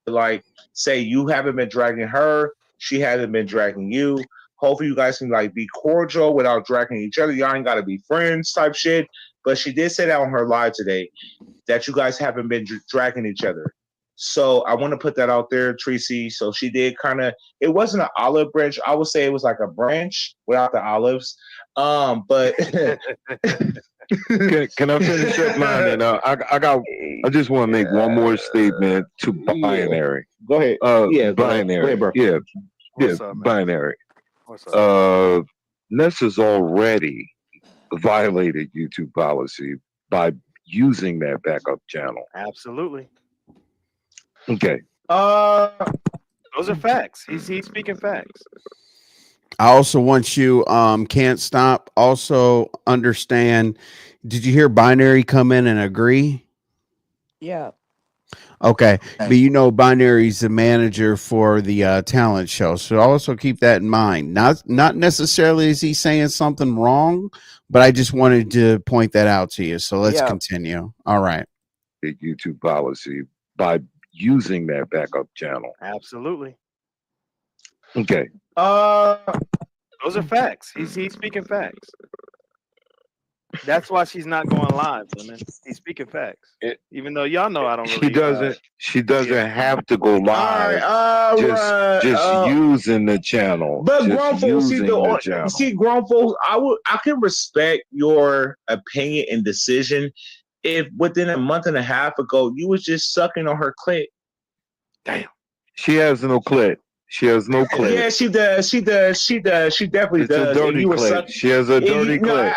like say you haven't been dragging her, she hasn't been dragging you. Hopefully you guys can like be cordial without dragging each other. Y'all ain't gotta be friends type shit. But she did say that on her live today that you guys haven't been dragging each other. So I want to put that out there, Tracy. So she did kind of. It wasn't an olive branch. I would say it was like a branch without the olives. But can I finish up mine? And I just want to make one more statement to binary. Go ahead. Yeah, go ahead. Go ahead, Binary. bro. Yeah, What's up, man? binary. What's up? Ness has already violated YouTube policy by using that backup channel. Absolutely. Okay. Those are facts. He's speaking facts. I also want you can't stop also understand. Did you hear Binary come in and agree? Yeah. Okay, but Binary's the manager for the talent show, so also keep that in mind. Not necessarily is he saying something wrong, but I just wanted to point that out to you. So let's Yeah. continue. All right. The YouTube policy by using that backup channel. Absolutely. Okay. Those are facts. He's speaking facts. That's why she's not going live, man. He's speaking facts. Even though y'all know I don't really. She doesn't have to go live. Just using the channel. But Just grown folks, channel. see, grown folks, I can respect your opinion and decision if within a month and a half ago you was just sucking on her clit. Damn. She has no clit. She has no clit. Yeah, she does. She does. She does. She definitely It's a does. And dirty you were clit. suck. She has a And dirty you, no, clit.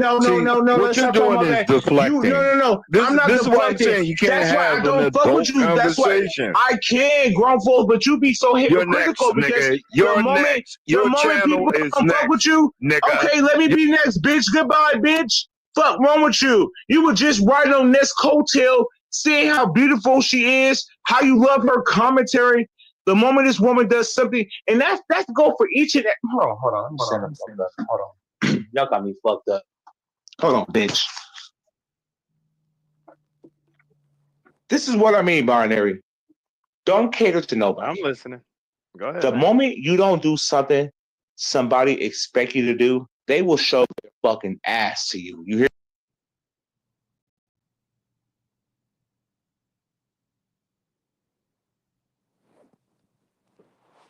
no, no, See, no, no. what Let's you're stop talking doing about is that. You, no, deflecting. no, no. I'm not This is what I'm deflecting. saying. You can't That's why I have an don't fuck with adult you. That's why conversation. I can grown folks, but you be so You're next, hypocritical because nigga. the You're moment, next. the Your moment channel people is come fuck with next, you, nigga. okay, let me be next, bitch. Goodbye, bitch. Fuck wrong with you? You were just riding on Ness coattail, seeing how beautiful she is, how you love her commentary. The moment this woman does something, and that's the goal for each and every. Hold on. I'm saying that. Hold on. Y'all got me fucked up. Hold on, bitch. This is what I mean, binary. Don't cater to nobody. I'm listening. Go ahead, The man. moment you don't do something somebody expect you to do, they will show their fucking ass to you. You hear?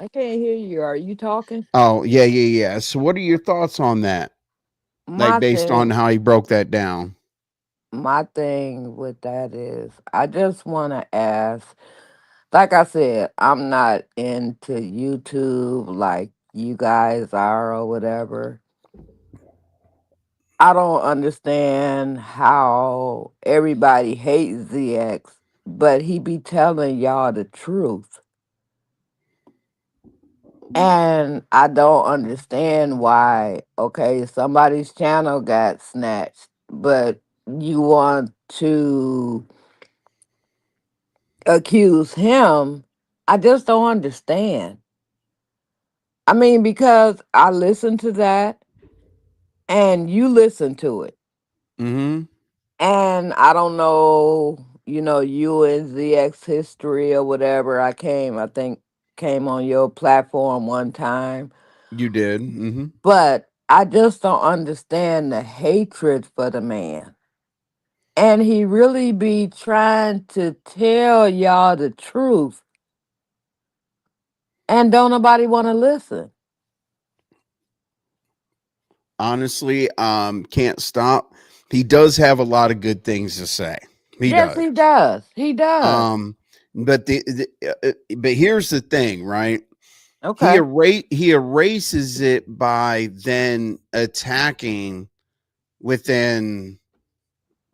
I can't hear you. Are you talking? Oh, yeah. So what are your thoughts on that? Like My based on thing, how he broke that down. my thing with that is, I just want to ask. Like I said, I'm not into YouTube like you guys are or whatever. I don't understand how everybody hates ZX, but he be telling y'all the truth. And I don't understand why, okay, somebody's channel got snatched, but you want to accuse him. I just don't understand. I mean, because I listened to that and you listen to it. Mm-hmm. And I don't know, you and ZX history or whatever. I think, came on your platform one time. You did. Mm-hmm. But I just don't understand the hatred for the man. And he really be trying to tell y'all the truth. And don't nobody want to listen. Honestly, can't stop. He does have a lot of good things to say. He Yes, does. he does. He does. But here's the thing, right? Okay. He erases it by then attacking within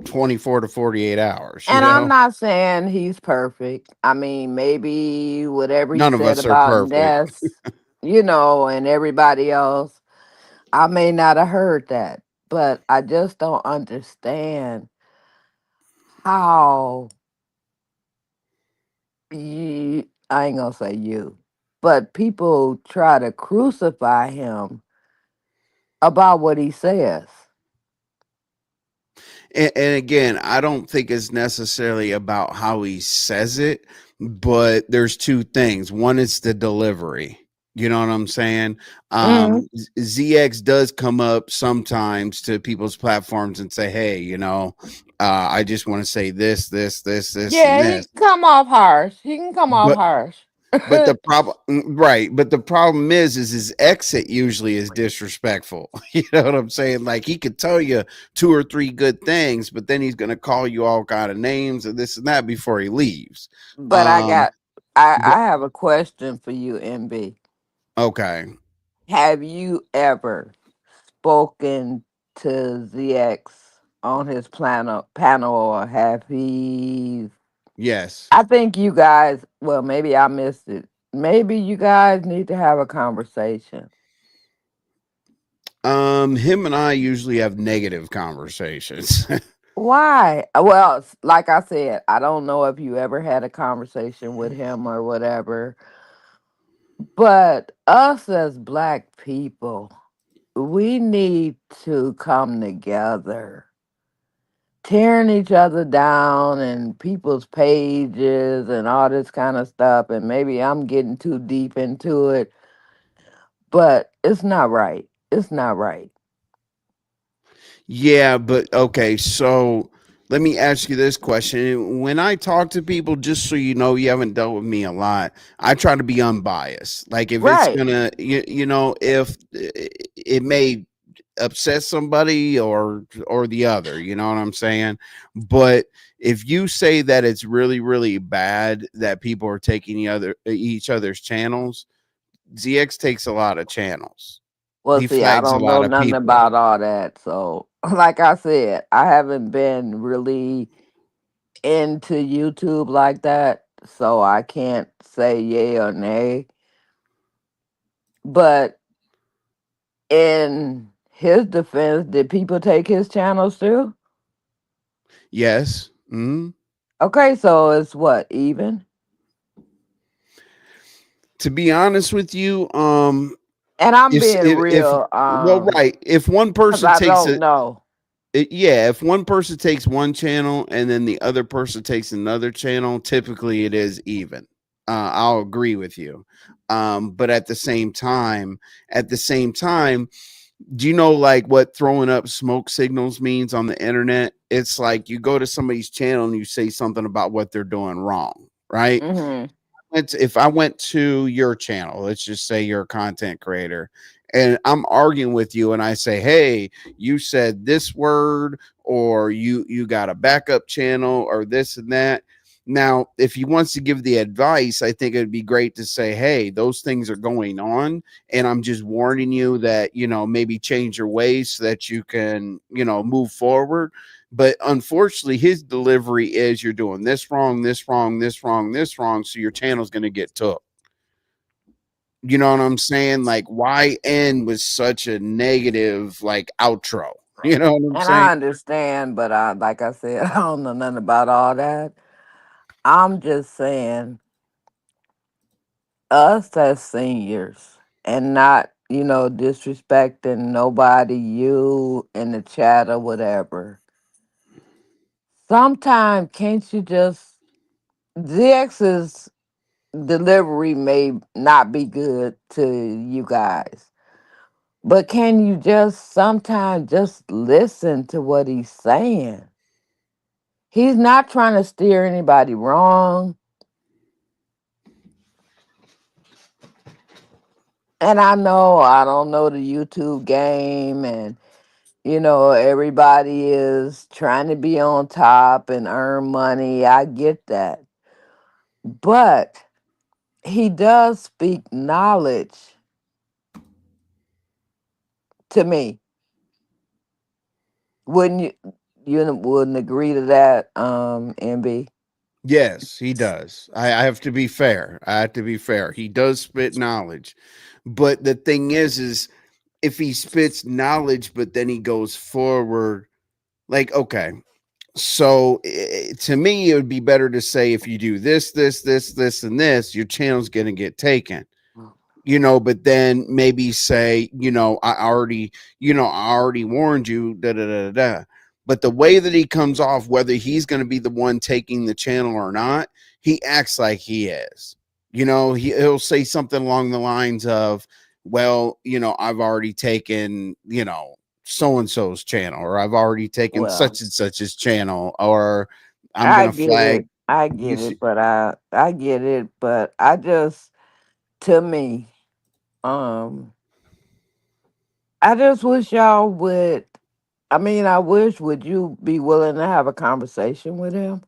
24 to 48 hours, you And I'm know? not saying he's perfect. I mean, maybe whatever he None of said us are about perfect. Ness, and everybody else, I may not have heard that. But I just don't understand how I ain't gonna say you, but people try to crucify him about what he says. And again, I don't think it's necessarily about how he says it, but there's two things. One is the delivery. You know what I'm saying? Mm. ZX does come up sometimes to people's platforms and say, "Hey, I just want to say this, and Yeah, he this." can come off harsh. He can come off But harsh. but the problem, right? But the problem is his exit usually is disrespectful. You know what I'm saying? Like he could tell you two or three good things, but then he's gonna call you all kind of names and this and that before he leaves. But Um, I but have a question for you, MB. okay, Have you ever spoken to ZX on his panel, or have he? yes. I think you guys, well, maybe I missed it. Maybe you guys need to have a conversation. Him and I usually have negative conversations. Why? Well, like I said, I don't know if you ever had a conversation with him or whatever, but us as black people, we need to come together. Tearing each other down and people's pages and all this kind of stuff, and maybe I'm getting too deep into it, but it's not right. It's not right. Yeah, but okay, so let me ask you this question. When I talk to people, just so you know, you haven't dealt with me a lot, I try to be unbiased. Like if it's Right. gonna, if it may upset somebody or the other, you know what I'm saying? But if you say that it's really, really bad that people are taking each other's channels, ZX takes a lot of channels. Well, He see, I flags a don't know lot of nothing people. about all that. So, like I said, I haven't been really into YouTube like that. So I can't say yay or nay. But in his defense, did people take his channels too? Yes. Mhm. Okay, so it's what, even? To be honest with you, And I'm if being if real, well, right, if one because person I takes don't it, know. yeah, if one person takes one channel and then the other person takes another channel, typically it is even. I'll agree with you. But at the same time, do you know like what throwing up smoke signals means on the internet? It's like you go to somebody's channel and you say something about what they're doing wrong, right? Hmm. If I went to your channel, let's just say you're a content creator, and I'm arguing with you, and I say, "Hey, you said this word, or you got a backup channel, or this and that." Now, if he wants to give the advice, I think it'd be great to say, "Hey, those things are going on, and I'm just warning you that maybe change your ways so that you can move forward." But unfortunately, his delivery is you're doing this wrong, this wrong, this wrong, this wrong. So your channel's going to get took. You know what I'm saying? Like, why end with such a negative, like, outro? You know what I'm And saying? I understand, but like I said, I don't know nothing about all that. I'm just saying, us as seniors, and not, disrespecting nobody, you in the chat or whatever. Sometimes can't you just ZX's delivery may not be good to you guys, but can you just sometimes just listen to what he's saying? He's not trying to steer anybody wrong. And I know I don't know the YouTube game, and everybody is trying to be on top and earn money. I get that. But he does speak knowledge to me. Wouldn't you wouldn't agree to that, MB? Yes, he does. I have to be fair. I have to be fair. He does spit knowledge. But the thing is if he spits knowledge, but then he goes forward, like, okay, so to me, it would be better to say if you do this, and this, your channel's going to get taken. But then maybe say, I already warned you, da da da da. But the way that he comes off, whether he's going to be the one taking the channel or not, he acts like he is. He'll say something along the lines of, well, I've already taken, so and so's channel, or I've already taken Well, such and such's channel, or I'm I gonna get it. flag I you. get it, but I get it, but I just to me, um, I just wish y'all would. I mean, I wish would you be willing to have a conversation with him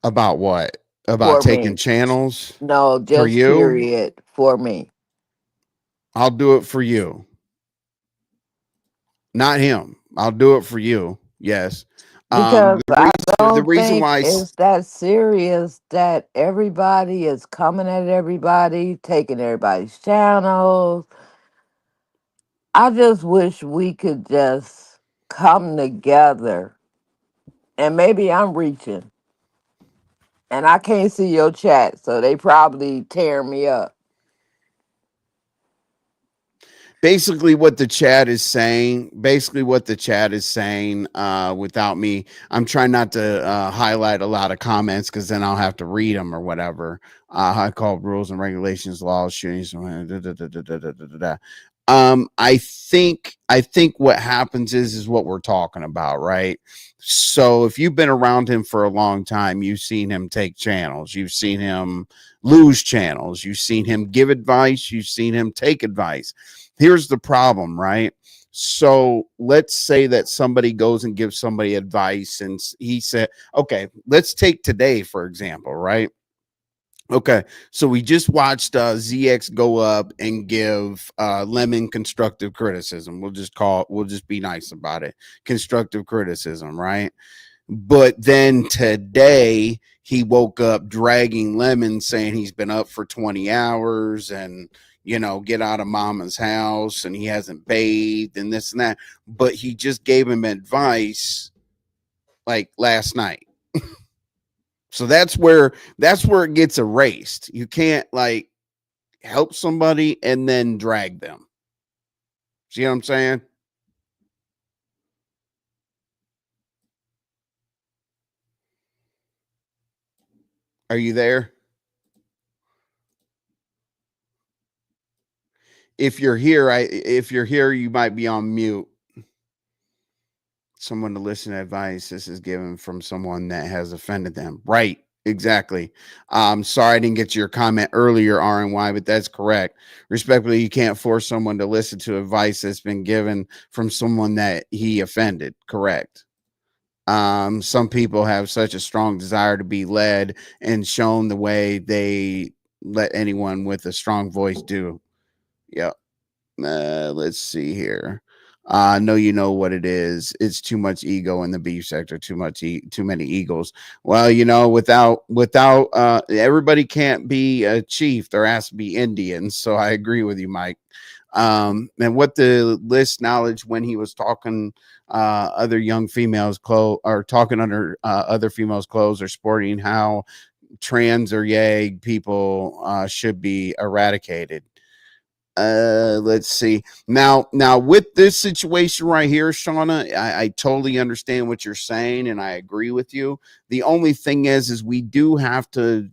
About what? About for taking me? channels No, for just you? period for me. I'll do it for you. Not him. I'll do it for you. Yes. Because The I reason the don't reason think why it's that serious that everybody is coming at everybody, taking everybody's channels. I just wish we could just come together. And maybe I'm reaching and I can't see your chat, so they probably tear me up. basically what the chat is saying, without me, I'm trying not to highlight a lot of comments because then I'll have to read them or whatever. I call rules and regulations, laws, shootings. I think what happens is what we're talking about, right? So if you've been around him for a long time, you've seen him take channels, you've seen him lose channels, you've seen him give advice, you've seen him take advice. Here's the problem, right? So let's say that somebody goes and gives somebody advice, and he said, okay, let's take today, for example, right? Okay, so we just watched ZX go up and give Lemon constructive criticism. We'll just be nice about it. Constructive criticism, right? But then today he woke up dragging Lemon, saying he's been up for 20 hours and, get out of mama's house and he hasn't bathed and this and that. But he just gave him advice like last night. So that's where it gets erased. You can't like help somebody and then drag them. See what I'm saying? Are you there? If you're here, you might be on mute. Someone to listen to advice. This is given from someone that has offended them. Right. Exactly. Sorry I didn't get to your comment earlier, RNY, but that's correct. Respectfully, you can't force someone to listen to advice that's been given from someone that he offended. Correct. Some people have such a strong desire to be led and shown the way they let anyone with a strong voice do. Yep. Let's see here. I know you know what it is. It's too much ego in the beef sector. Too many egos. Well, without everybody can't be a chief. There has to be Indians. So I agree with you, Mike. And what the list knowledge when he was talking other young females clothes or talking under other females clothes or sporting how trans or yay people should be eradicated. Let's see. Now with this situation right here, Shauna, I totally understand what you're saying and I agree with you. The only thing is we do have to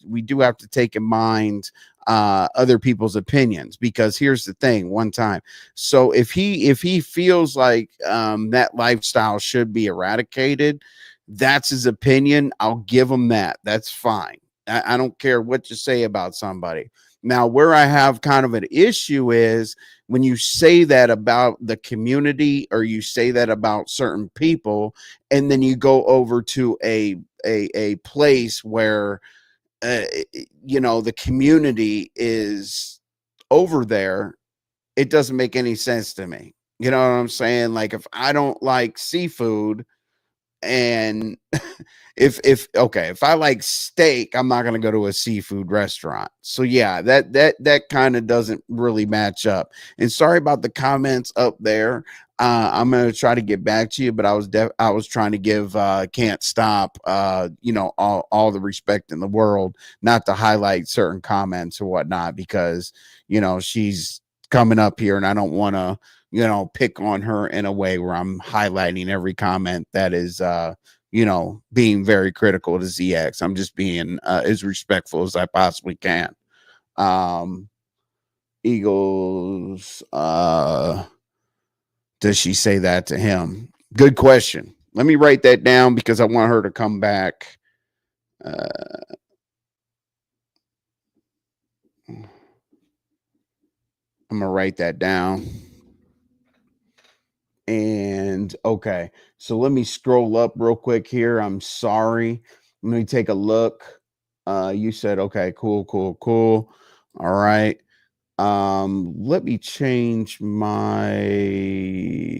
take in mind other people's opinions, because here's the thing. One time, so if he feels like that lifestyle should be eradicated, that's his opinion. I'll give him that. That's fine. I don't care what you say about somebody. Now, where I have kind of an issue is when you say that about the community or you say that about certain people, and then you go over to a place where the community is over there. It doesn't make any sense to me. You know what I'm saying? Like if I don't like seafood, and if I like steak, I'm not going to go to a seafood restaurant. So yeah, that kind of doesn't really match up. And sorry about the comments up there. I'm going to try to get back to you, but I was trying to give Can't Stop all the respect in the world, not to highlight certain comments or whatnot, because she's coming up here and I don't want to pick on her in a way where I'm highlighting every comment that is being very critical to ZX. I'm just being as respectful as I possibly can. Eagles, does she say that to him? Good question. Let me write that down because I want her to come back. I'm gonna write that down. And okay, so let me scroll up real quick here. I'm sorry. Let me take a look. You said okay, cool. All right. Let me change my,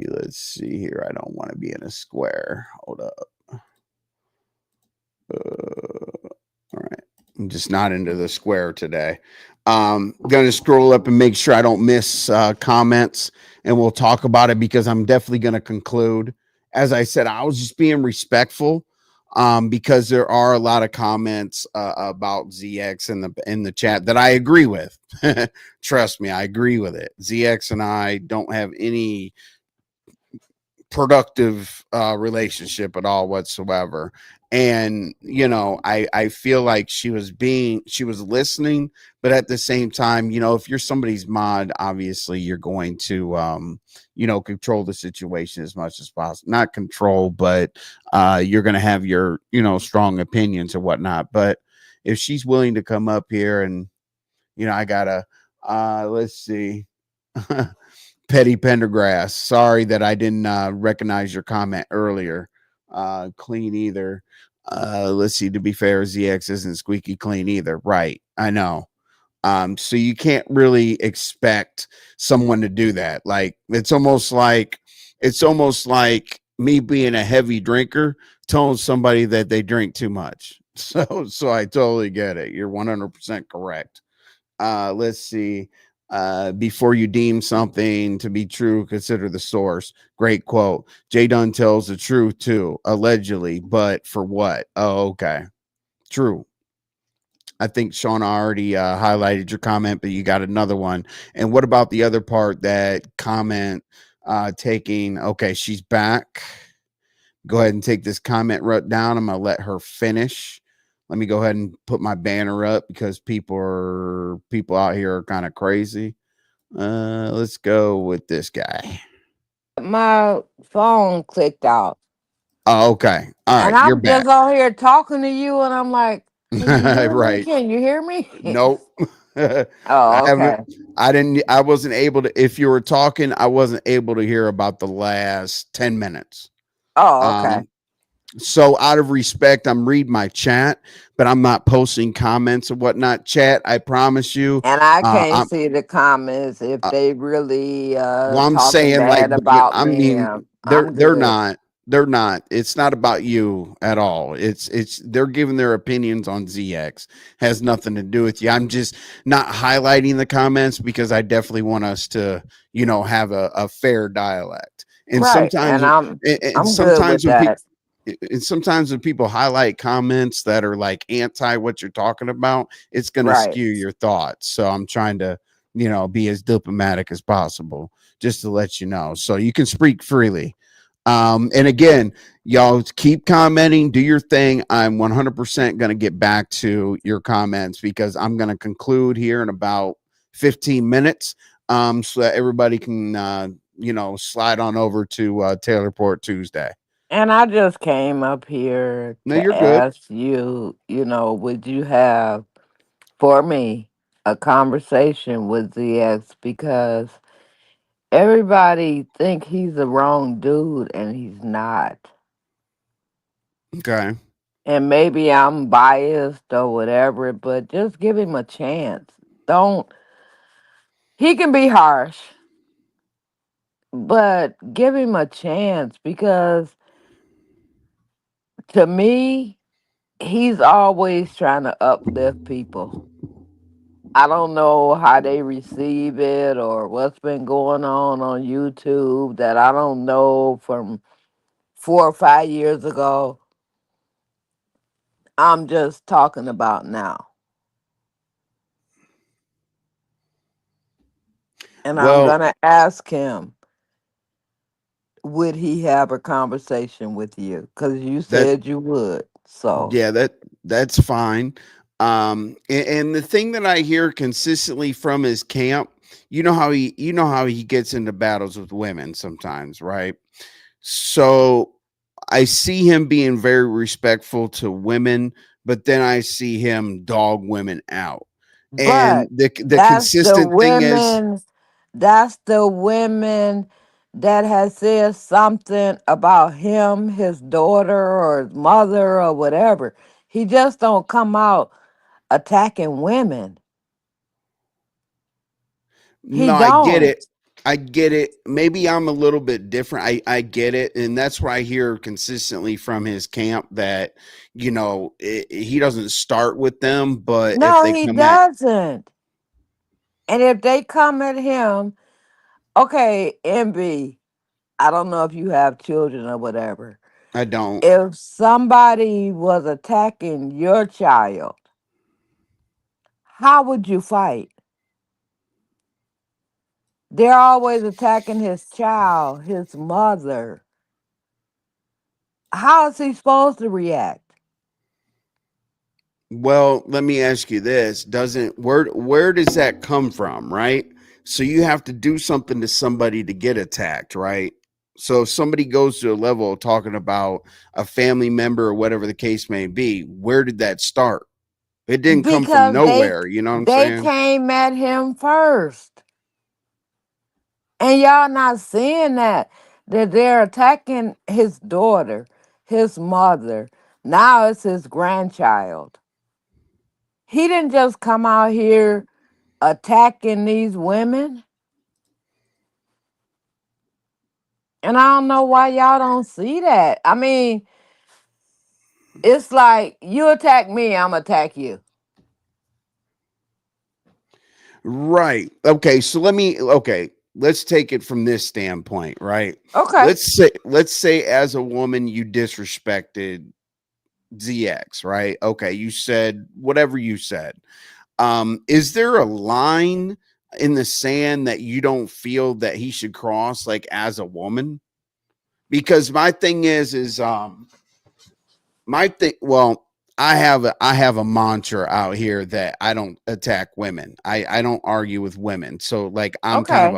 let's see here. I don't want to be in a square. Hold up. All right. I'm just not into the square today. Going to scroll up and make sure I don't miss comments, and we'll talk about it because I'm definitely going to conclude. As I said, I was just being respectful because there are a lot of comments about ZX in the chat that I agree with. Trust me, I agree with it. ZX and I don't have any productive relationship at all whatsoever. And I feel like she was listening, but at the same time, if you're somebody's mod, obviously you're going to control the situation as much as possible. Not control, but you're going to have your strong opinions or whatnot. But if she's willing to come up here and I gotta let's see. Petty Pendergrass. Sorry that I didn't recognize your comment earlier. Clean either. Let's see. To be fair, ZX isn't squeaky clean either. Right. I know. So you can't really expect someone to do that. Like it's almost like me being a heavy drinker telling somebody that they drink too much. So I totally get it. You're 100% correct. Let's see. Before you deem something to be true, consider the source. Great quote. Jay Dunn tells the truth too, allegedly, but for what? Oh, okay. True. I think Sean already highlighted your comment, but you got another one. And what about the other part that comment taking? Okay, she's back. Go ahead and take this comment wrote down. I'm gonna let her finish. Let me go ahead and put my banner up because people out here are kind of crazy. Let's go with this guy. My phone clicked out. Oh, okay. All And right, you're I'm back. just on here talking to you, and I'm like, can you hear me? Right. Can you hear me? Nope. I Oh, haven't. okay. I wasn't able to. If you were talking, I wasn't able to hear about the last 10 minutes. Oh, okay. Um. So out of respect, I'm reading my chat, but I'm not posting comments and whatnot. Chat, I promise you. And I can't I'm. see the comments if they really Well, I'm talking saying like, bad bring it. about I me. mean, they're I'm they're good. not. They're not. It's not about you at all. They're giving their opinions on ZX. Has nothing to do with you. I'm just not highlighting the comments because I definitely want us to, have a fair dialect. And Right. sometimes, And and I'm good with sometimes when people, that. and sometimes when people highlight comments that are like anti what you're talking about, it's going to Right. skew your thoughts. So I'm trying to, be as diplomatic as possible just to let you know. So you can speak freely. And again, y'all keep commenting, do your thing. I'm 100% going to get back to your comments because I'm going to conclude here in about 15 minutes so that everybody can, slide on over to Taylor Port Tuesday. And I just came up here No, to you're good. ask you, would you have for me a conversation with ZX because everybody think he's the wrong dude and he's not. Okay. And maybe I'm biased or whatever, but just give him a chance. Don't He can be harsh, but give him a chance because to me, he's always trying to uplift people. I don't know how they receive it or what's been going on YouTube that I don't know from 4 or 5 years ago. I'm just talking about now. And I'm Well, going to ask him, would he have a conversation with you? Because you that said you would. So, yeah, that's fine. And the thing that I hear consistently from his camp, you know how he gets into battles with women sometimes, right? So I see him being very respectful to women, but then I see him dog women out. And but the that's the consistent thing is, women, that's the women that has said something about him, his daughter, or his mother, or whatever. He just don't come out attacking women. He no, I get don't. it. I get it. Maybe I'm a little bit different. I get it. And that's why I hear consistently from his camp that, he doesn't start with them, but if No, they he come at, doesn't. And if they come at him, okay, MB, I don't know if you have children or whatever. I don't. If somebody was attacking your child, how would you fight? They're always attacking his child, his mother. How is he supposed to react? Well, let me ask you this. Doesn't where does that come from, right? So you have to do something to somebody to get attacked, right? So if somebody goes to a level of talking about a family member or whatever the case may be, where did that start? It didn't come from Because they nowhere, you know what I'm they saying? came at him first. And y'all not seeing that they're attacking his daughter, his mother, Now it's his grandchild. He didn't just come out here attacking these women. And I don't know why y'all don't see that. I mean, it's like you attack me, I'm attack you. Right. So let's take it from this standpoint, right? Okay. Let's say as a woman you disrespected ZX, right? Okay, you said whatever you said. Is there a line in the sand that you don't feel that he should cross, like as a woman? Because my thing is my thing well, I have a mantra out here that I don't attack women. I don't argue with women. So like Okay.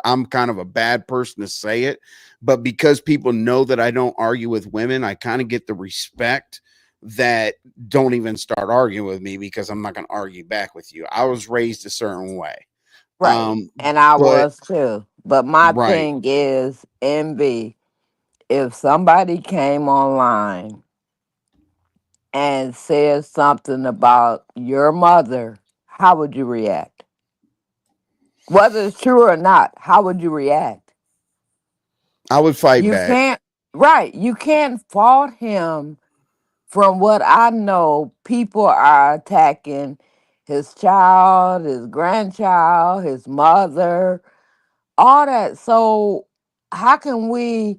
I'm kind of a bad person to say it, but because people know that I don't argue with women, I kind of get the respect that don't even start arguing with me because I'm not going to argue back with you. I was raised a certain way. Right. And I But was too. But my right. thing is, MB, if somebody came online and said something about your mother, how would you react? Whether it's true or not, how would you react? I would fight You back. can't, right. You can't fault him. From what I know, people are attacking his child, his grandchild, his mother, all that. So, how can we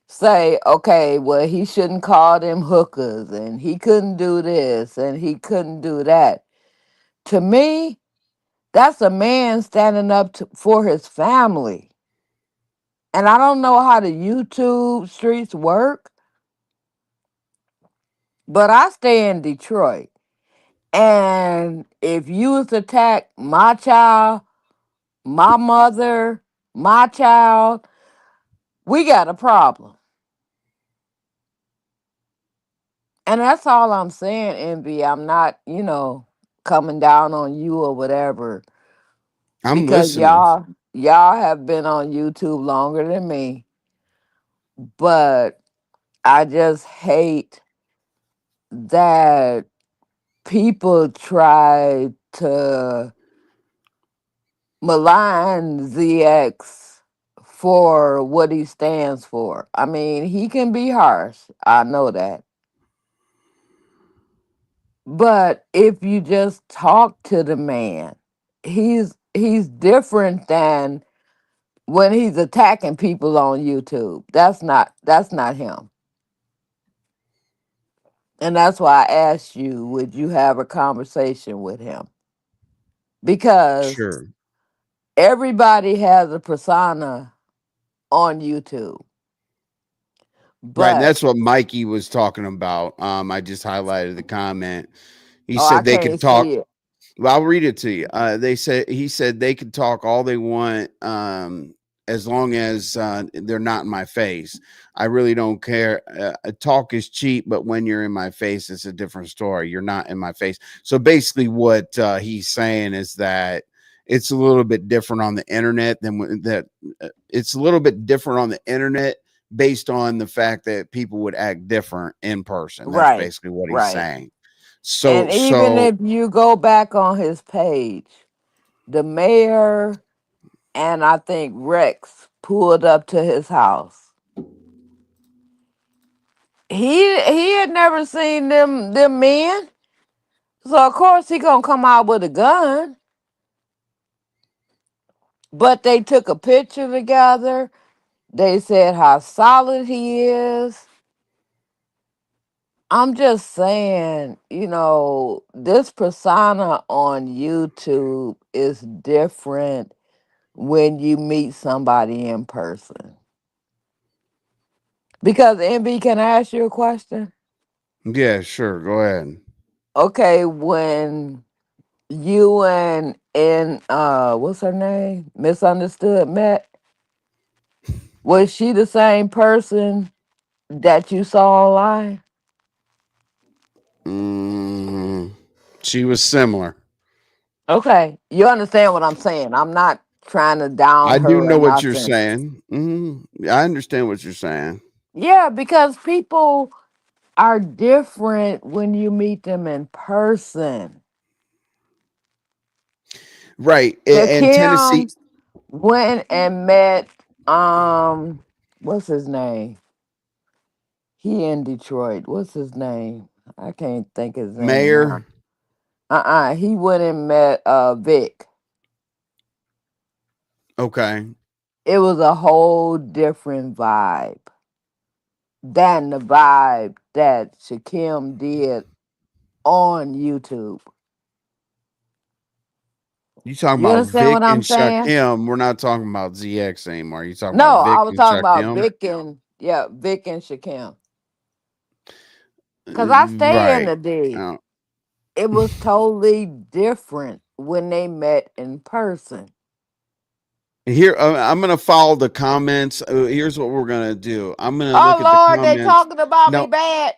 say, okay, well, he shouldn't call them hookers and he couldn't do this and he couldn't do that? To me, that's a man standing up for his family. And I don't know how the YouTube streets work, but I stay in Detroit. And if you was to attack my child, my mother, my child, we got a problem. And that's all I'm saying, Envy. I'm not, coming down on you or whatever. I'm Because listening. y'all have been on YouTube longer than me. But I just hate that people try to malign ZX for what he stands for. I mean, he can be harsh. I know that. But if you just talk to the man, he's different than when he's attacking people on YouTube. That's not him. And that's why I asked you, would you have a conversation with him? Because Sure. everybody has a persona on YouTube. Right, and But that's what Mikey was talking about. I just highlighted the comment. He oh, I said they could can't talk. see it. Well, I'll read it to you. He said they could talk all they want, as long as they're not in my face. I really don't care. Talk is cheap, but when you're in my face, it's a different story. You're not in my face. So basically, what he's saying is that it's a little bit different on the internet it's a little bit different on the internet based on the fact that people would act different in person. That's Right, basically what he's right. saying. So, And even so if you go back on his page, the mayor and I think Rex pulled up to his house. He had never seen them men. So of course he gonna come out with a gun. But they took a picture together. They said how solid he is. I'm just saying, this persona on YouTube is different when you meet somebody in person. Because MB, can I ask you a question? yeah, sure. Go ahead. Okay, when you and what's her name? Misunderstood met, was she the same person that you saw online? Mm, she was similar. Okay. You understand what I'm saying. I'm not trying to down I do her know or what you're nothing. saying. I understand what you're saying. Yeah, because people are different when you meet them in person. Right. And Tennessee, Shakim went and met what's his name? He in Detroit. What's his name? I can't think his name now. Mayor. He went and met Vic. Okay. It was a whole different vibe than the vibe that Shakim did on YouTube. You talking You about understand Vic what I'm and saying? Shakim. We're not talking about ZX anymore. You talking about No, Vic I was and talking about Shakim? Vic and Vic and Shakim. Cause I stay in Right. the D. Uh, It was totally different when they met in person. Here, I'm gonna follow the comments. Here's what we're gonna do. I'm gonna look Oh at the Lord, they comments. talking about me No, bad.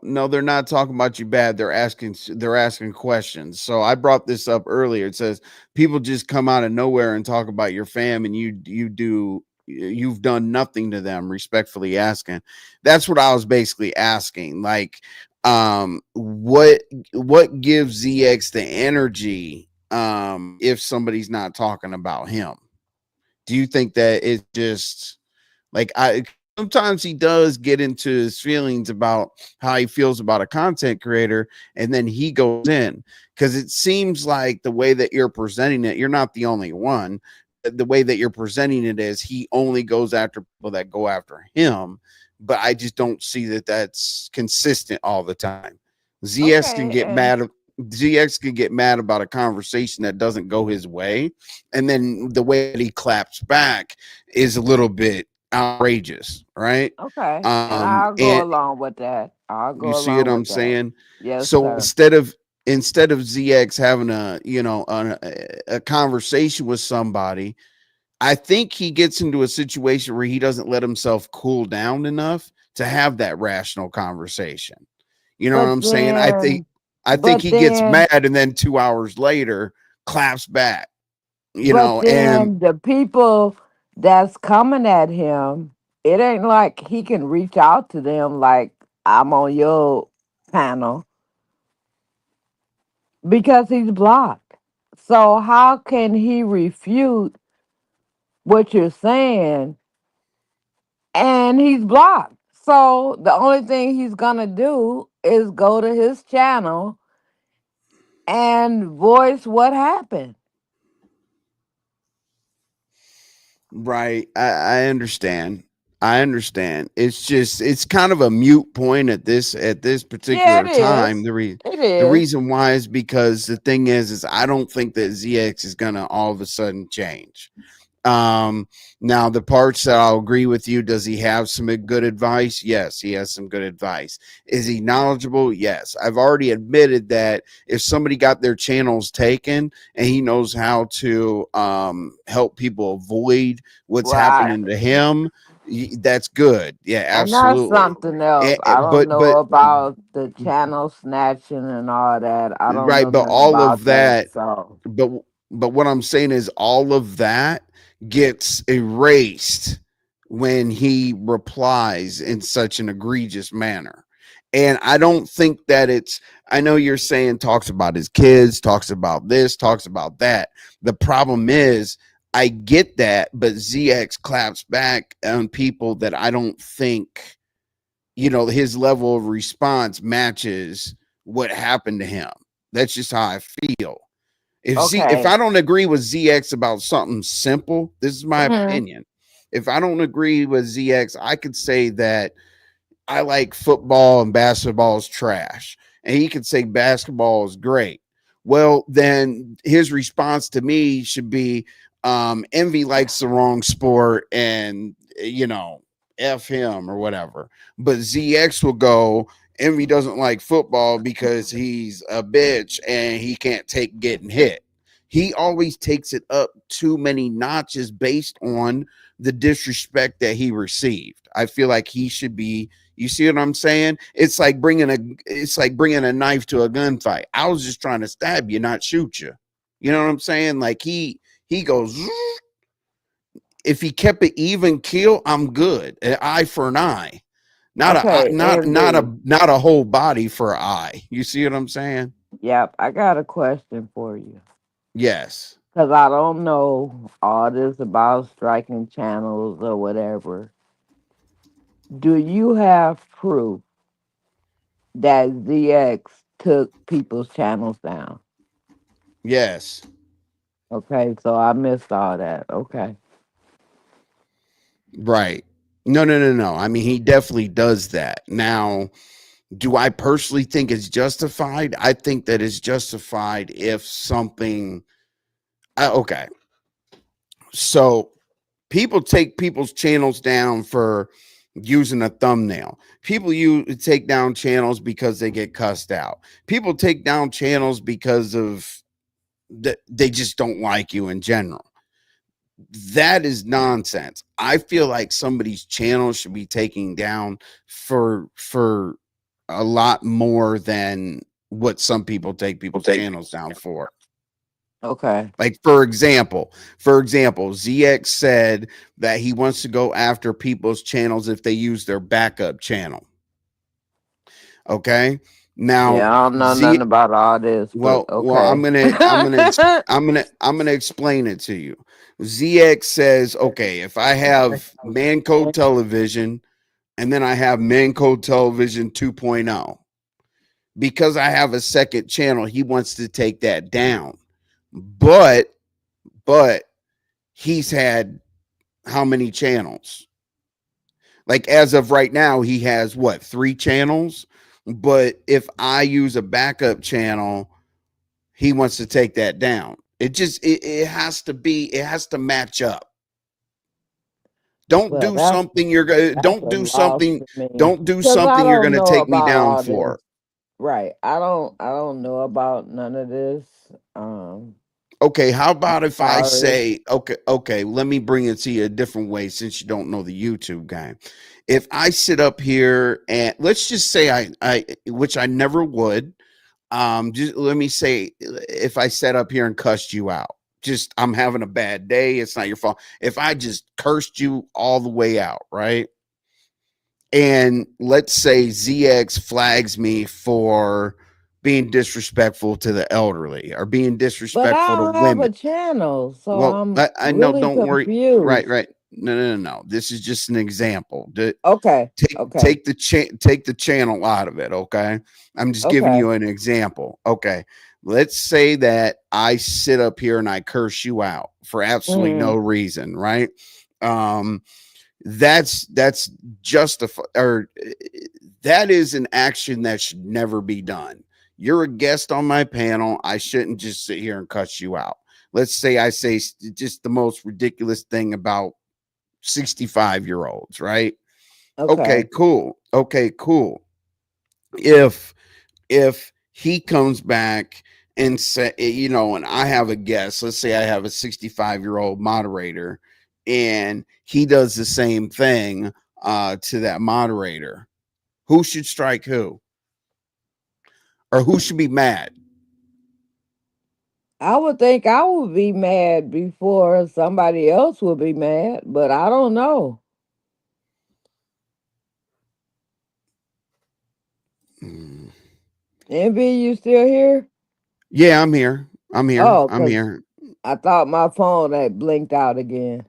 no, they're not talking about you bad. They're asking questions. So I brought this up earlier. It says people just come out of nowhere and talk about your fam, and you've done nothing to them. Respectfully asking. That's what I was basically asking. Like, what gives ZX the energy if somebody's not talking about him? Do you think that it's just like I sometimes he does get into his feelings about how he feels about a content creator and then he goes in because it seems like the way that you're presenting it, you're not the only one. The way that you're presenting it is he only goes after people that go after him, but I just don't see that that's consistent all the time. ZS can Okay, get and mad ZX can get mad about a conversation that doesn't go his way, and then the way that he claps back is a little bit outrageous, right? okay, and I'll go And along with that. I'll you go see what along I'm with that. saying? Yes, So sir. instead of ZX having a conversation with somebody, I think he gets into a situation where he doesn't let himself cool down enough to have that rational conversation. You know what But I'm saying? then, I think but he gets then, mad and then 2 hours later claps back, but and then the people that's coming at him, it ain't like he can reach out to them like I'm on your panel because he's blocked. So how can he refute what you're saying and he's blocked? So the only thing he's gonna do is go to his channel and voice what happened. right. I understand. I understand. It's just it's kind of a mute point at this Yeah, it particular time. is. It The is. reason why is because the thing is I don't think that ZX is gonna all of a sudden change. Um, Now the parts that I'll agree with you, does he have some good advice? Yes, he has some good advice. Is he knowledgeable? Yes. I've already admitted that if somebody got their channels taken and he knows how to help people avoid what's Right. happening to him, that's good. Yeah, And that's absolutely. something else. I don't know But about the channel snatching and all that. I don't right, know but nothing all of about that. that, So, but but what I'm saying is all of that gets erased when he replies in such an egregious manner. And I don't think that it's, I know you're saying talks about his kids, talks about this, talks about that. The problem is I get that, but ZX claps back on people that I don't think, his level of response matches what happened to him. That's just how I feel. If okay. I don't agree with ZX about something simple, this is my Hmm. opinion. If I don't agree with ZX, I could say that I like football and basketball is trash. And he could say basketball is great. Well, then his response to me should be Envy likes the wrong sport and, F him or whatever. But ZX will go, Envy doesn't like football because he's a bitch and he can't take getting hit. He always takes it up too many notches based on the disrespect that he received. I feel like he should be, you see what I'm saying? It's like bringing a knife to a gunfight. I was just trying to stab you, not shoot you. You know what I'm saying? Like he goes, if he kept it even kill, I'm good. An eye for an eye. Okay, Envy. not a whole body for an eye. You see what I'm saying? Yep, I got a question for you. Yes. Because I don't know all this about striking channels or whatever. Do you have proof that ZX took people's channels down? Yes. Okay, so I missed all that. Okay. Right. No. I mean, he definitely does that. Now, do I personally think it's justified? I think that it's justified if something. Okay. So people take people's channels down for using a thumbnail. People take down channels because they get cussed out. People take down channels because of that they just don't like you in general. That is nonsense. I feel like somebody's channel should be taken down for a lot more than what some people take people's channels down for. Okay. Like for example, ZX said that he wants to go after people's channels if they use their backup channel. Okay. Now, Yeah, I don't know nothing about all this, but I'm okay. gonna explain it to you. ZX says, okay, if I have Manco Television and then I have Manco Television 2.0, because I have a second channel, he wants to take that down. But he's had how many channels? Like as of right now, he has what, 3 channels? But if I use a backup channel, he wants to take that down. It has to match up. Don't Well, do something you're gonna that's a loss to me. don't do Because I something you're don't gonna know take me about down all this. for. Right. I don't know about none of this. Okay, how about if I Sorry. say, okay, let me bring it to you a different way since you don't know the YouTube guy. If I sit up here and let's just say I which I never would, just let me say if I sat up here and cussed you out, just I'm having a bad day, it's not your fault. If I just cursed you all the way out, right? And let's say ZX flags me for being disrespectful to the elderly or being But disrespectful I to don't have women. a channel, so Well, I'm I know, really don't worry. Right, confused. right. No. This is just an example. Okay. Take the channel out of it, okay? I'm just giving Okay. you an example. Okay. Let's say that I sit up here and I curse you out for absolutely no Mhm. reason, right? Um that's justified, or that is an action that should never be done. You're a guest on my panel. I shouldn't just sit here and cuss you out. Let's say I say just the most ridiculous thing about 65-year-olds, right? Okay, Okay. cool. Okay, cool. If he comes back and say, and I have a guest, let's say I have a 65-year-old moderator, and he does the same thing to that moderator, who should strike who? Or who should be mad? I would think I would be mad before somebody else would be mad, but I don't know. Envy, you still here? Yeah, I'm here. I'm here. Oh, I'm because here. I thought my phone had blinked out again.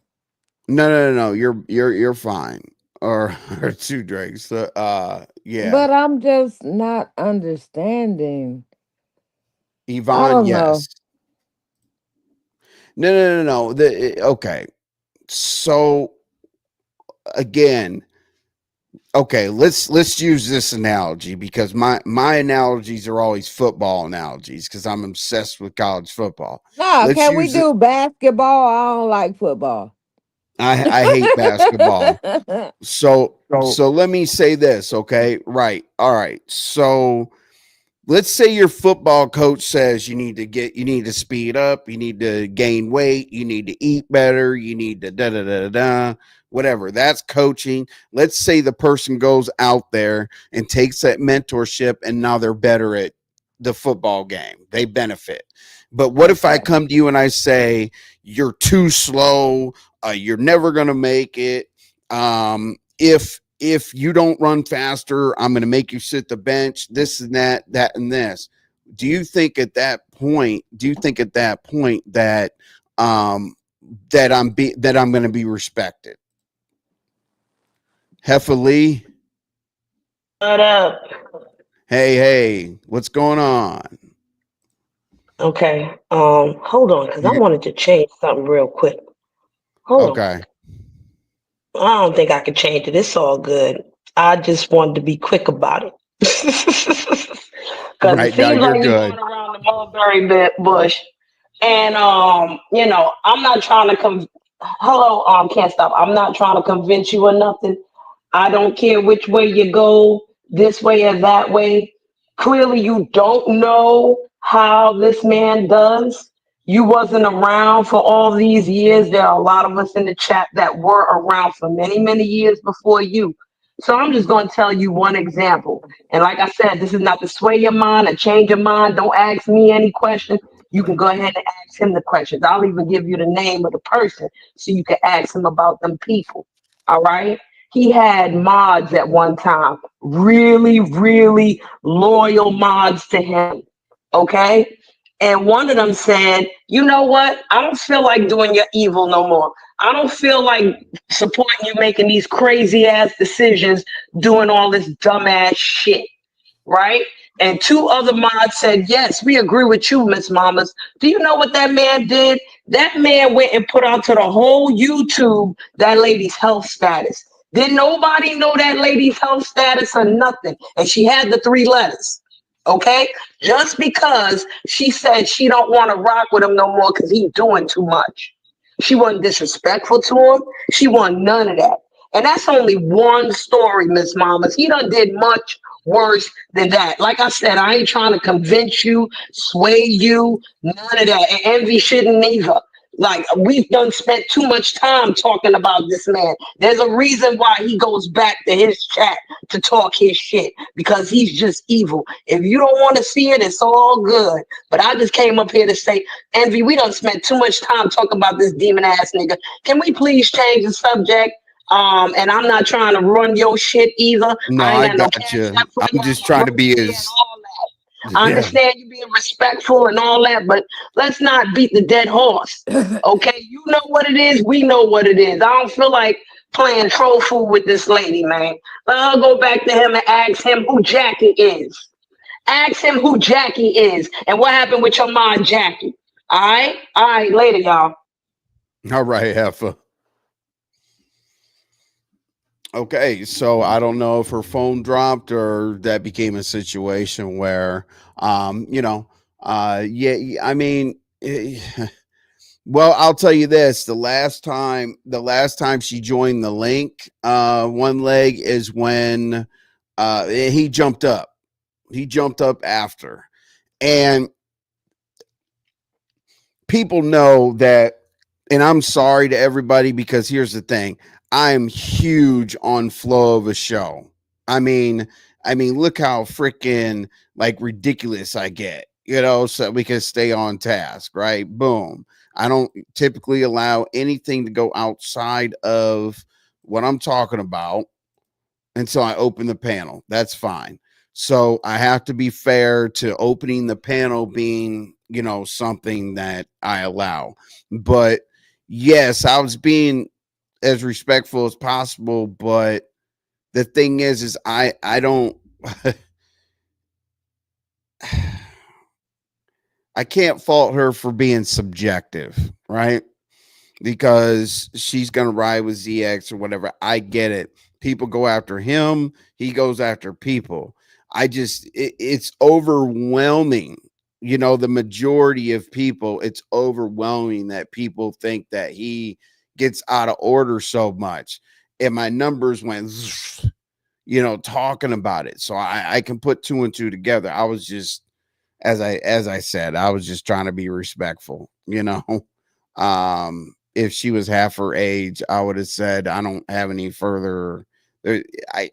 No. You're fine. Or two drinks. Yeah. But I'm just not understanding. I Yvonne, don't know. yes. No. Okay. So again, okay, let's use this analogy because my analogies are always football analogies because I'm obsessed with college football. No, Let's can we use it. do basketball? I don't like football. I hate basketball. So let me say this, okay? Right. All right. So let's say your football coach says you need to speed up, you need to gain weight, you need to eat better, you need to whatever. That's coaching. Let's say the person goes out there and takes that mentorship and now they're better at the football game. They benefit. But what if I Okay. come to you and I say you're too slow, you're never going to make it. if you don't run faster, I'm going to make you sit the bench, this and that, and this. Do you think at that point, that that I'm going to be respected? Heffa Lee. What up? Hey, what's going on? Okay. Hold on, because I wanted to change something real quick. Hold on. Okay. I don't think I can change it. It's all good. I just wanted to be quick about it. Because it Right now, seems you're like you're good. going around the mulberry bush. And I'm not trying to hello, can't stop. I'm not trying to convince you or nothing. I don't care which way you go, this way or that way. Clearly, you don't know how this man does. You wasn't around for all these years. There are a lot of us in the chat that were around for many, many years before you. So I'm just going to tell you one example. And like I said, this is not to sway your mind or change your mind. Don't ask me any questions. You can go ahead and ask him the questions. I'll even give you the name of the person so you can ask him about them people. All right. He had mods at one time, really, really loyal mods to him. Okay. And one of them said, you know what? I don't feel like doing your evil no more. I don't feel like supporting you making these crazy ass decisions, doing all this dumbass shit. Right? And two other mods said, yes, we agree with you, Miss Mamas. Do you know what that man did? That man went and put onto the whole YouTube that lady's health status. Did nobody know that lady's health status or nothing? And she had the three letters. Okay? Just because she said she don't want to rock with him no more because he's doing too much. She wasn't disrespectful to him. She wasn't none of that. And that's only one story, Miss Mamas. He done did much worse than that. Like I said, I ain't trying to convince you, sway you, none of that. And envy shouldn't either. Like we've done spent too much time talking about this man. There's a reason why he goes back to his chat to talk his shit because he's just evil. If you don't want to see it, it's all good. But I just came up here to say, Envy, we done spent too much time talking about this demon ass nigga. Can we please change the subject? And I'm not trying to run your shit either. No, I ain't I got no got cash you. app for I'm you. just I'm trying to not be Rosary and as all that. I yeah. understand you being respectful and all that, but let's not beat the dead horse. Okay, you know what it is. We know what it is. I don't feel like playing troll fool with this lady, man. But I'll go back to him and ask him who Jackie is. Ask him who Jackie is and what happened with your mom, Jackie. All right, later, y'all. All right, Heffa. Okay, so I don't know if her phone dropped or that became a situation where, yeah, I mean, well, I'll tell you this: the last time she joined the link, one leg is when he jumped up. He jumped up after, and people know that. And I'm sorry to everybody because here's the thing: I'm huge on flow of a show. I mean, look how freaking like ridiculous I get, so we can stay on task, right? Boom. I don't typically allow anything to go outside of what I'm talking about until I open the panel. That's fine. So I have to be fair to opening the panel being, something that I allow. But yes, I was being as respectful as possible, but the thing is I don't I can't fault her for being subjective, right? Because she's gonna ride with ZX or whatever. I get it. People go after him, he goes after people. It's overwhelming. The majority of people, it's overwhelming that people think that he gets out of order so much. And my numbers went talking about it. So I can put two and two together. I was just as I said, I was just trying to be respectful. If she was half her age, I would have said I don't have any further. I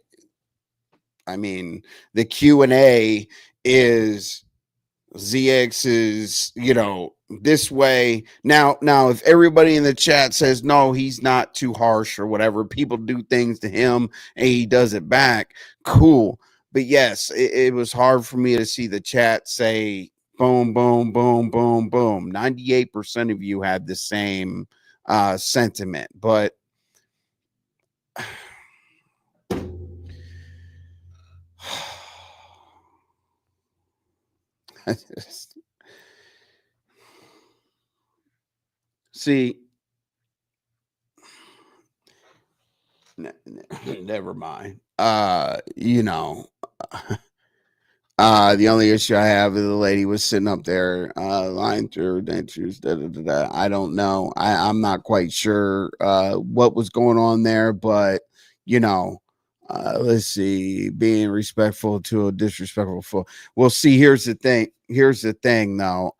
I mean, the Q&A is ZX's, This way, now if everybody in the chat says no, he's not too harsh or whatever, people do things to him and he does it back, cool. But yes, it was hard for me to see the chat say boom, boom, boom, boom, boom. 98% of you had the same sentiment, but see, never mind. The only issue I have is the lady was sitting up there, lying through her dentures. Da, da, da, da. I don't know. I'm not quite sure what was going on there, but you know, let's see, being respectful to a disrespectful fool. Well, see, here's the thing. Here's the thing, though.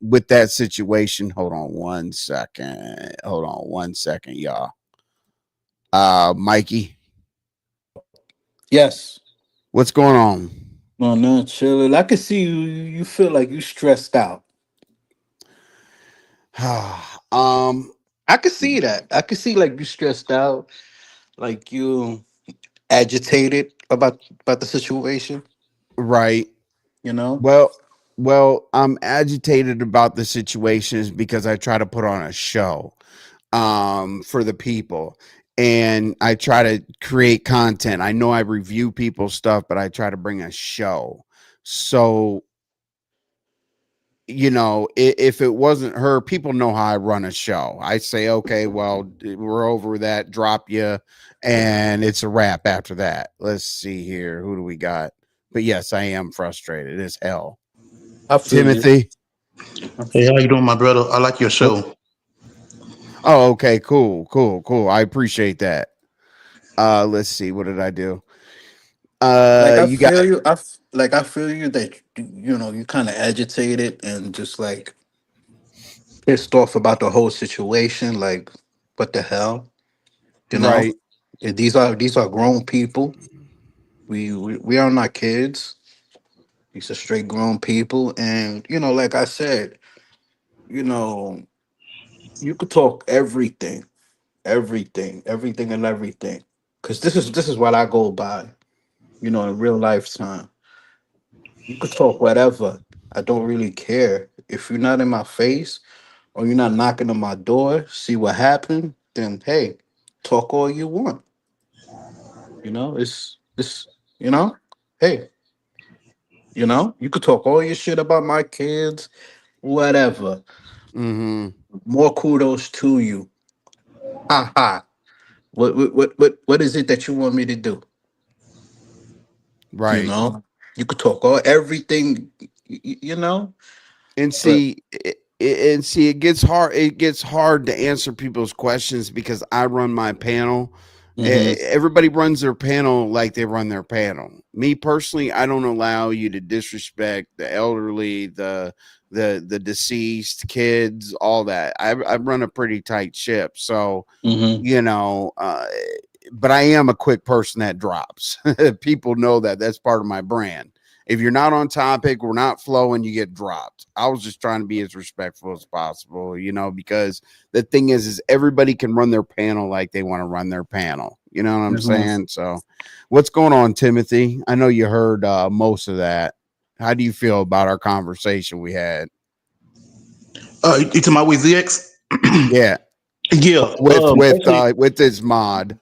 With that situation, hold on one second. Hold on one second, y'all. Mikey, Yes. what's going on? No, no, chilling. I can see you. You feel like you stressed out. um, I can see that. I can see like you stressed out, like you agitated about the situation. right. You know. Well, I'm agitated about the situations because I try to put on a show for the people, and I try to create content. I know I review people's stuff, but I try to bring a show. So, if it wasn't her, people know how I run a show. I say, okay, well, we're over that, drop you, and it's a wrap after that. Let's see here. Who do we got? But yes, I am frustrated as hell. I feel you. Timothy. Hey, how you doing, my brother? I like your show. Oh, okay, cool. I appreciate that. Let's see, what did I do? Like I You got feel you. I feel you that you kind of agitated and just like pissed off about the whole situation. Like, what the hell? You know. right, Yeah, these are grown people. We are not kids. These are straight grown people, and like I said, you know, you could talk everything, and everything. Because this is what I go by. In real lifetime, you could talk whatever. I don't really care if you're not in my face or you're not knocking on my door. See what happened? Then hey, talk all you want. It's hey, you could talk all your shit about my kids, whatever. mm-hmm, More kudos to you. Ha ha. What is it that you want me to do? You right. know, you could talk all everything, And but see, it gets hard. It gets hard to answer people's questions because I run my panel. mhm, Everybody runs their panel like they run their panel. Me personally, I don't allow you to disrespect the elderly, the deceased, kids, all that. I run a pretty tight ship, so mhm, you know. But I am a quick person that drops. People know that. That's part of my brand. If you're not on topic, we're not flowing, you get dropped. I was just trying to be as respectful as possible, because the thing is everybody can run their panel like they want to run their panel. You know what I'm mhm. saying? So, what's going on, Timothy? I know you heard most of that. How do you feel about our conversation we had? You talking about with ZX? Yeah, Yeah. Actually, with this mod,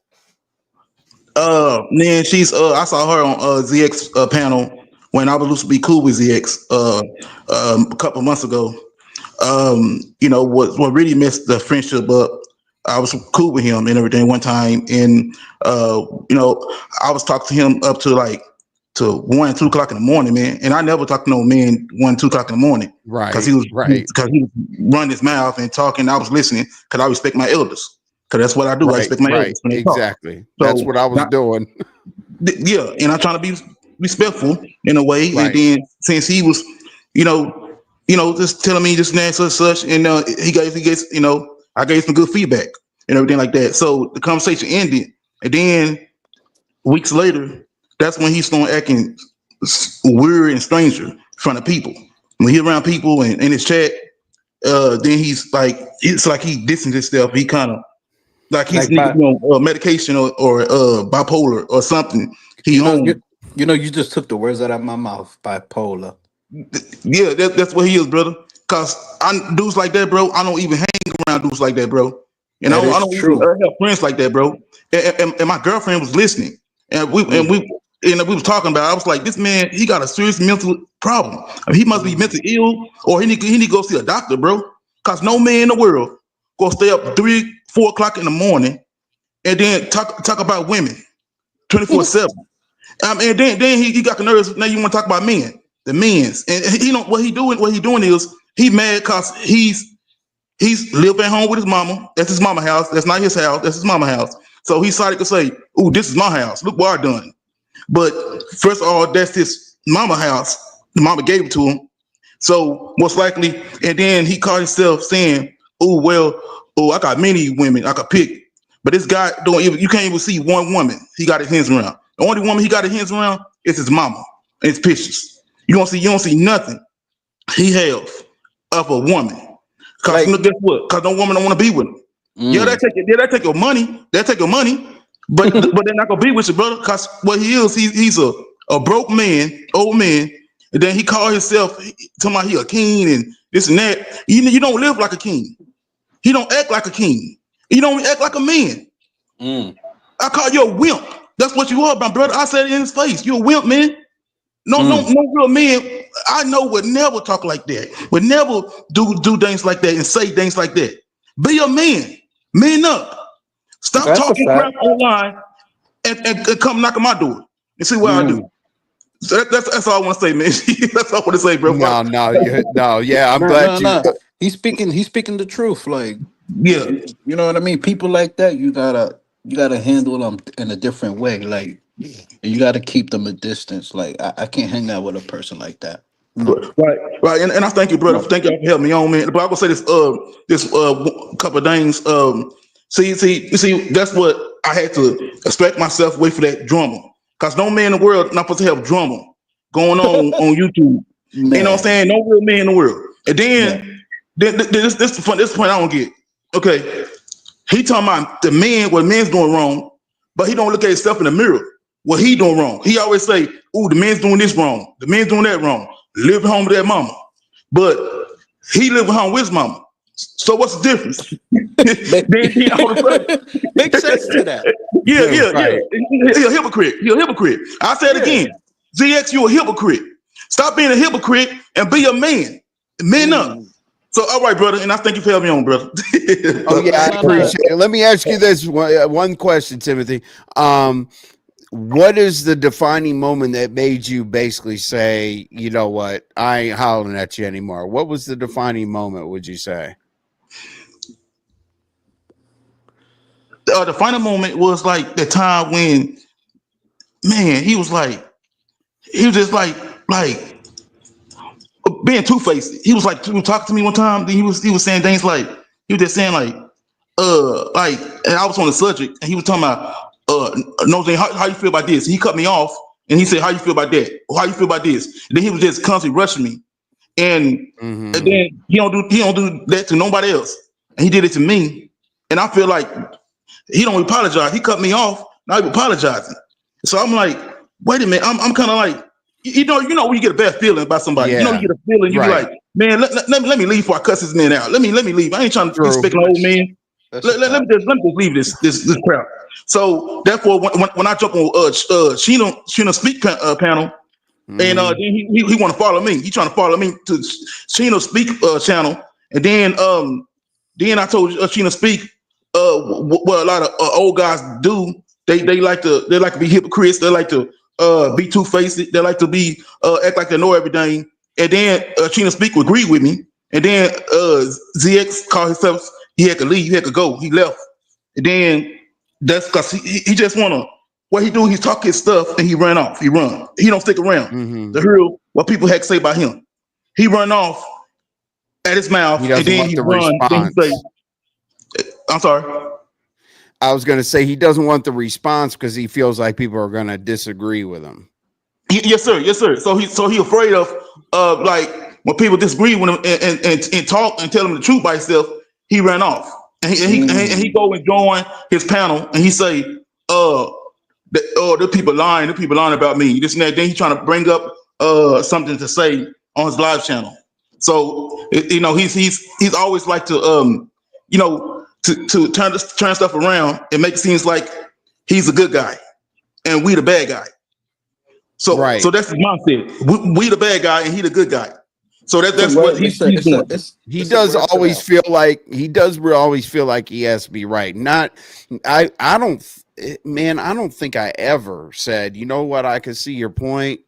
then she's I saw her on ZX panel when I was supposed to be cool with ZX a couple months ago. What really messed the friendship up. I was cool with him and everything one time, and I was talking to him up to like to 1, 2 o'clock in the morning, man. And I never talked to no man 1, 2 o'clock in the morning because right, he was right, running his mouth and talking. I was listening because I respect my elders. Because that's what I do. I right, respect my right. elders when they talk. Exactly. That's So what I was doing. yeah, and I'm trying to be respectful in a way. And Right. then since he was, just telling me this and that, such, and he gave, I gave some good feedback and everything like that. So the conversation ended, and then weeks later, that's when he started acting weird and stranger in front of people. When he around people and in his chat, then he's like, it's like he dissing himself. He kind of like he's Like by medication or bipolar or something. He you know on. you just took the words out of my mouth. Bipolar. Yeah, that's what he is, brother. Cause I dudes like that, bro. I don't even hang around dudes like that, bro. And That I is don't even true. have friends like that, bro. And my girlfriend was listening, and Mm. we was talking about. I was like, this man, he got a serious mental problem. I mean, he must be Mm. mentally ill, or he need to go see a doctor, bro. Cause no man in the world gonna stay up 3, 4 o'clock in the morning and then talk about women 24/7. And then he got the nerves. Now you want to talk about men, the men's, and he know what he doing. What he doing is he mad cause he's live at home with his mama. That's his mama house. That's not his house. That's his mama house. So he decided to say, "Ooh, this is my house. Look what I done." But first of all, that's his mama house. The mama gave it to him. So most likely, and then he caught himself saying, "Oh well, oh I got many women I could pick, but this guy don't even. You can't even see one woman he got his hands around. The only woman he got his hands around is his mama and his pictures. You don't see nothing he have of a woman. Cause Like look, guess what? Cause no woman don't want to be with him. mm. That take your money. That take your money. But they're not gonna be with you, brother. Cause what he is, he's a broke man, old man. And then he called himself talking about he a king and this and that. You don't live like a king. He don't act like a king. You don't act like a man. Mm. I call you a wimp. That's what you are, my brother. I said it in his face. You a wimp, man. Mm. No real man I know would never talk like that. Would never do things like that and say things like that. Be a man. Man up. Stop That's a talking crap fact. online and come knock on my door and see what I do. Mm. So that's all I want to say, man. That's all I want to say, bro. No, yeah, I'm No, glad no, you. no. He's speaking the truth. Like Yeah. you know what I mean? People like that, you gotta handle them in a different way. Like you gotta keep them a distance. Like I can't hang out with a person like that. No. Right, and I thank you, brother. No. Thank you for helping me on, man. But I will say this couple of things. See, that's what I had to expect myself away for that drama. Cause no man in the world not supposed to have drama going on YouTube. You know what I'm Man. saying? No real man in the world. And Man. this the this point I don't get. Okay, he talking about the man, what man's doing wrong, but he don't look at himself in the mirror. What he doing wrong? He always say, "Ooh, the man's doing this wrong. The man's doing that wrong. Live home with that mama." But he live at home with his mama. So what's the difference? Then all of a sudden, Make sense to that. yeah. He a hypocrite. He a hypocrite. I say it Yeah. again. ZX, you a hypocrite. Stop being a hypocrite and be a man. Man up. Mm. So all right, brother, and I thank you for having me on, brother. Oh yeah, I Bye bye. appreciate it. Let me ask you this one question, Timothy. What is the defining moment that made you basically say, you know what, I ain't hollering at you anymore? What was the defining moment? Would you say? The final moment was like the time when, man, he was just like being two faced. He was talking to me one time. Then he was saying things like he was just saying like, and I was on the subject, and he was talking about no thing. How you feel about this? He cut me off, and he said, "How you feel about that? Or how you feel about this?" And then he was just constantly rushing me, and then he don't do that to nobody else, and he did it to me, and I feel like he don't apologize. He cut me off. Now he apologizing. So I'm like, wait a minute. I'm kind of like, you know when you get a bad feeling about somebody. You know, you Yeah, get a feeling. You be right. like, man, let me leave before I cuss this man out. Let me leave. I ain't trying to be True. speaking old man. That's a Let me fact. just leave this crowd. So therefore, when I jump on Sheena speak panel, and then he want to follow me. He trying to follow me to Sheena speak channel, and then I told Sheena speak. What a lot of old guys do. They like to be hypocrites. They like to be two faced. They like to be act like they know everything. And then Sheena speak would agree with me. And then ZX called himself. He had to leave. He had to go. He left. And then that's because he just wanna. What he do? He talk his stuff and he run off. He run. He don't stick around to hear what people had to say about him. He run off at his He mouth and doesn't then want he the run. Then he say, response. "I'm sorry." I was going to say he doesn't want the response because he feels like people are going to disagree with him. Yes, sir. Yes, sir. So he afraid of like when people disagree with him and talk and tell him the truth by himself, he ran off. And he go and join his panel and he say, the people lying, the people lying about me. This and that. Then he trying to bring up something to say on his live channel. So he's always like to to turn stuff around and make it seems like he's a good guy and we the bad guy. So that's his mindset. We the bad guy and he the good guy. So that's what he's doing. He does always feel like he has to be right. Not, I don't, man. I don't think I ever said, you know what? I can see your point.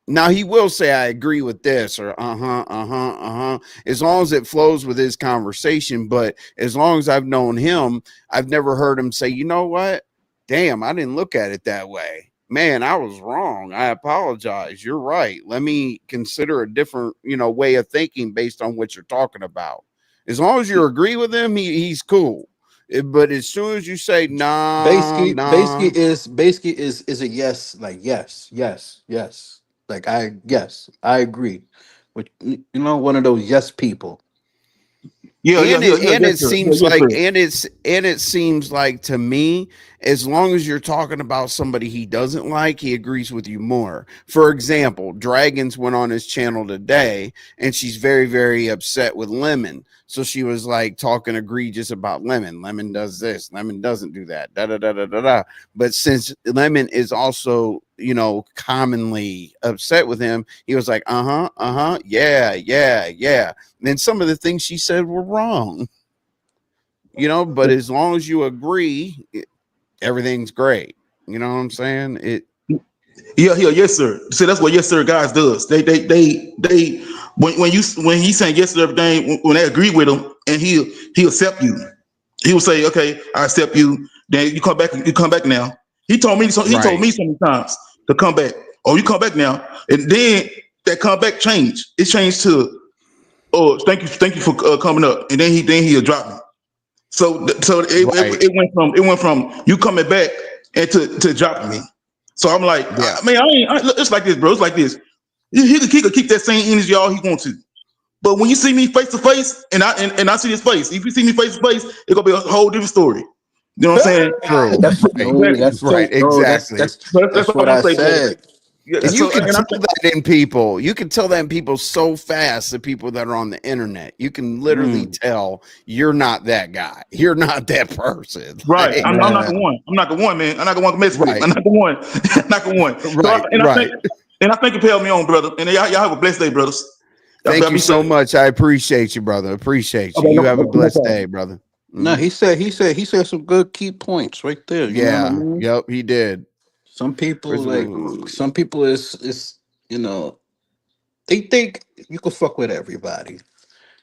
Now he will say, I agree with this or as long as it flows with his conversation. But as long as I've known him, I've never heard him say, you know what? Damn, I didn't look at it that way. Man, I was wrong. I apologize. You're right. Let me consider a different, way of thinking based on what you're talking about. As long as you agree with him, he's cool. But as soon as you say Basically, nah, is a yes, like yes. Like I agree. With one of those yes people. and it Yes, sir. Yeah, seems yes, like sir. it seems like to me, as long as you're talking about somebody he doesn't like, he agrees with you more. For example, Dragons went on his channel today and she's very, very upset with Lemon. So she was like talking egregious about Lemon. Lemon does this, Lemon doesn't do that, da da da da da da. But since Lemon is also commonly upset with him, he was like, yeah. And then some of the things she said were wrong, but as long as you agree, everything's great. You know what I'm saying? Yes, sir. See, that's what yes, sir, guys does. They when he's saying yes to everything, when they agree with him, and he'll accept you. He will say, okay, I accept you. Then you come back now. He told me so. He told Right. me so many times to come back. Oh, you come back now, and then that comeback changed. It changed to, oh, thank you for coming up, and he'll drop me. So Right. it went from you coming back and to dropping me. So I'm like, Yeah. man, it's like this, bro. It's like this. He could keep that same energy all he wants to. But when you see me face to face, and I see his face, if you see me face to face, it's gonna be a whole different story. You know what I'm saying? True. That's right. Exactly. That's right. No, Exactly. That's that's what what I'm I saying, brother. said. Yeah. And you So can and I tell think, that in people. You can tell that in people so fast, the people that are on the internet. You can literally tell you're not that guy. You're not that person. right. Like, I'm not the one. I'm not the one, man. I'm not the one to mess with. right. I'm not the one. I'm not the one. Right. Right. I think you pelled me on, brother. And y'all have a blessed day, brothers. Thank Y'all you be so safe. much. I appreciate you, brother. Appreciate you. Okay, You have a no blessed day, problem. brother. No, Mhm. he said some good key points right there. You know what I Yeah. mean? Yep. He did. Some people like Prison- some people is they think you could fuck with everybody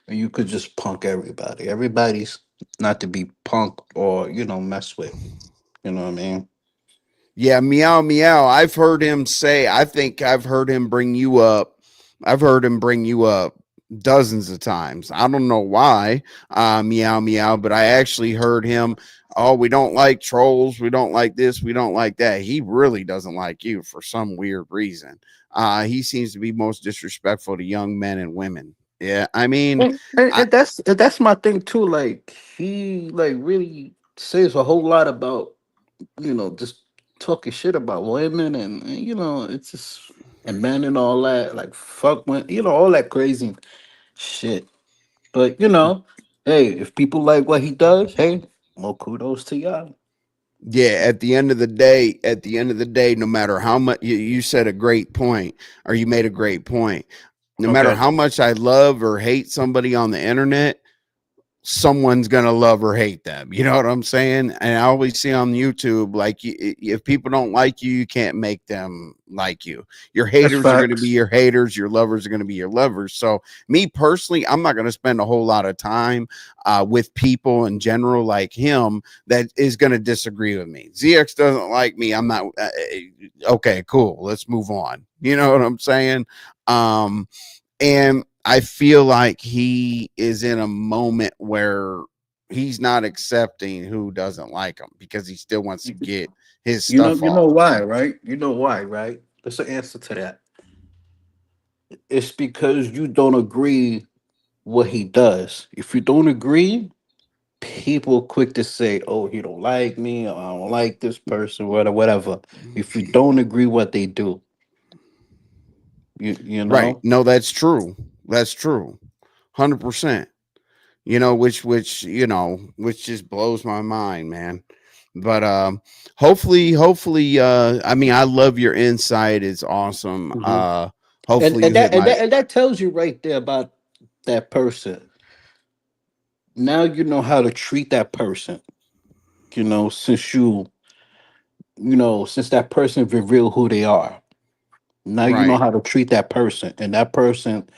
and you could just punk everybody. Everybody's not to be punked or mess with. You know what I mean? Yeah, meow meow. I've heard him say, I think I've heard him bring you up. I've heard him bring you up dozens of times. I don't know why, meow meow, but I actually heard him. Oh, we don't like trolls. We don't like this. We don't like that. He really doesn't like you for some weird reason. He seems to be most disrespectful to young men and women. Yeah, I mean, I, And that's my thing too. Like he like really says a whole lot about just talking shit about women and it's just and men and all that like fuck when all that crazy shit. But hey, if people like what he does, hey, more kudos to y'all. yeah, at the end of the day, no matter how much you said a great point, or you made a great point, no matter Okay. how much I love or hate somebody on the internet, someone's gonna love or hate them. You know what I'm saying? And I always see on YouTube, like, if people don't like you, you can't make them like you. Your That's haters are gonna be facts. your haters. Your lovers are gonna be your lovers. So me personally, I'm not gonna spend a whole lot of time with people in general like him that is gonna disagree with me. ZX doesn't like me. I'm not okay. Cool. Let's move on. You know what I'm saying? And I feel like he is in a moment where he's not accepting who doesn't like him because he still wants to get his You know, stuff you know off. why, right? You know why, right? There's an answer to that. It's because you don't agree what he does. If you don't agree, people quick to say, "Oh, he don't like me. Or I don't like this person. Whatever, whatever." If you don't agree what they do, you Right. know. No, that's true. That's true. 100%. Which just blows my mind, man. But hopefully I mean, I love your insight. It's awesome. Mhm. And Hopefully and you hit that and my that and that tells you right there about that person. Now you know how to treat that person. Since that person revealed who they are. Now you know right. how to treat that person, and that person,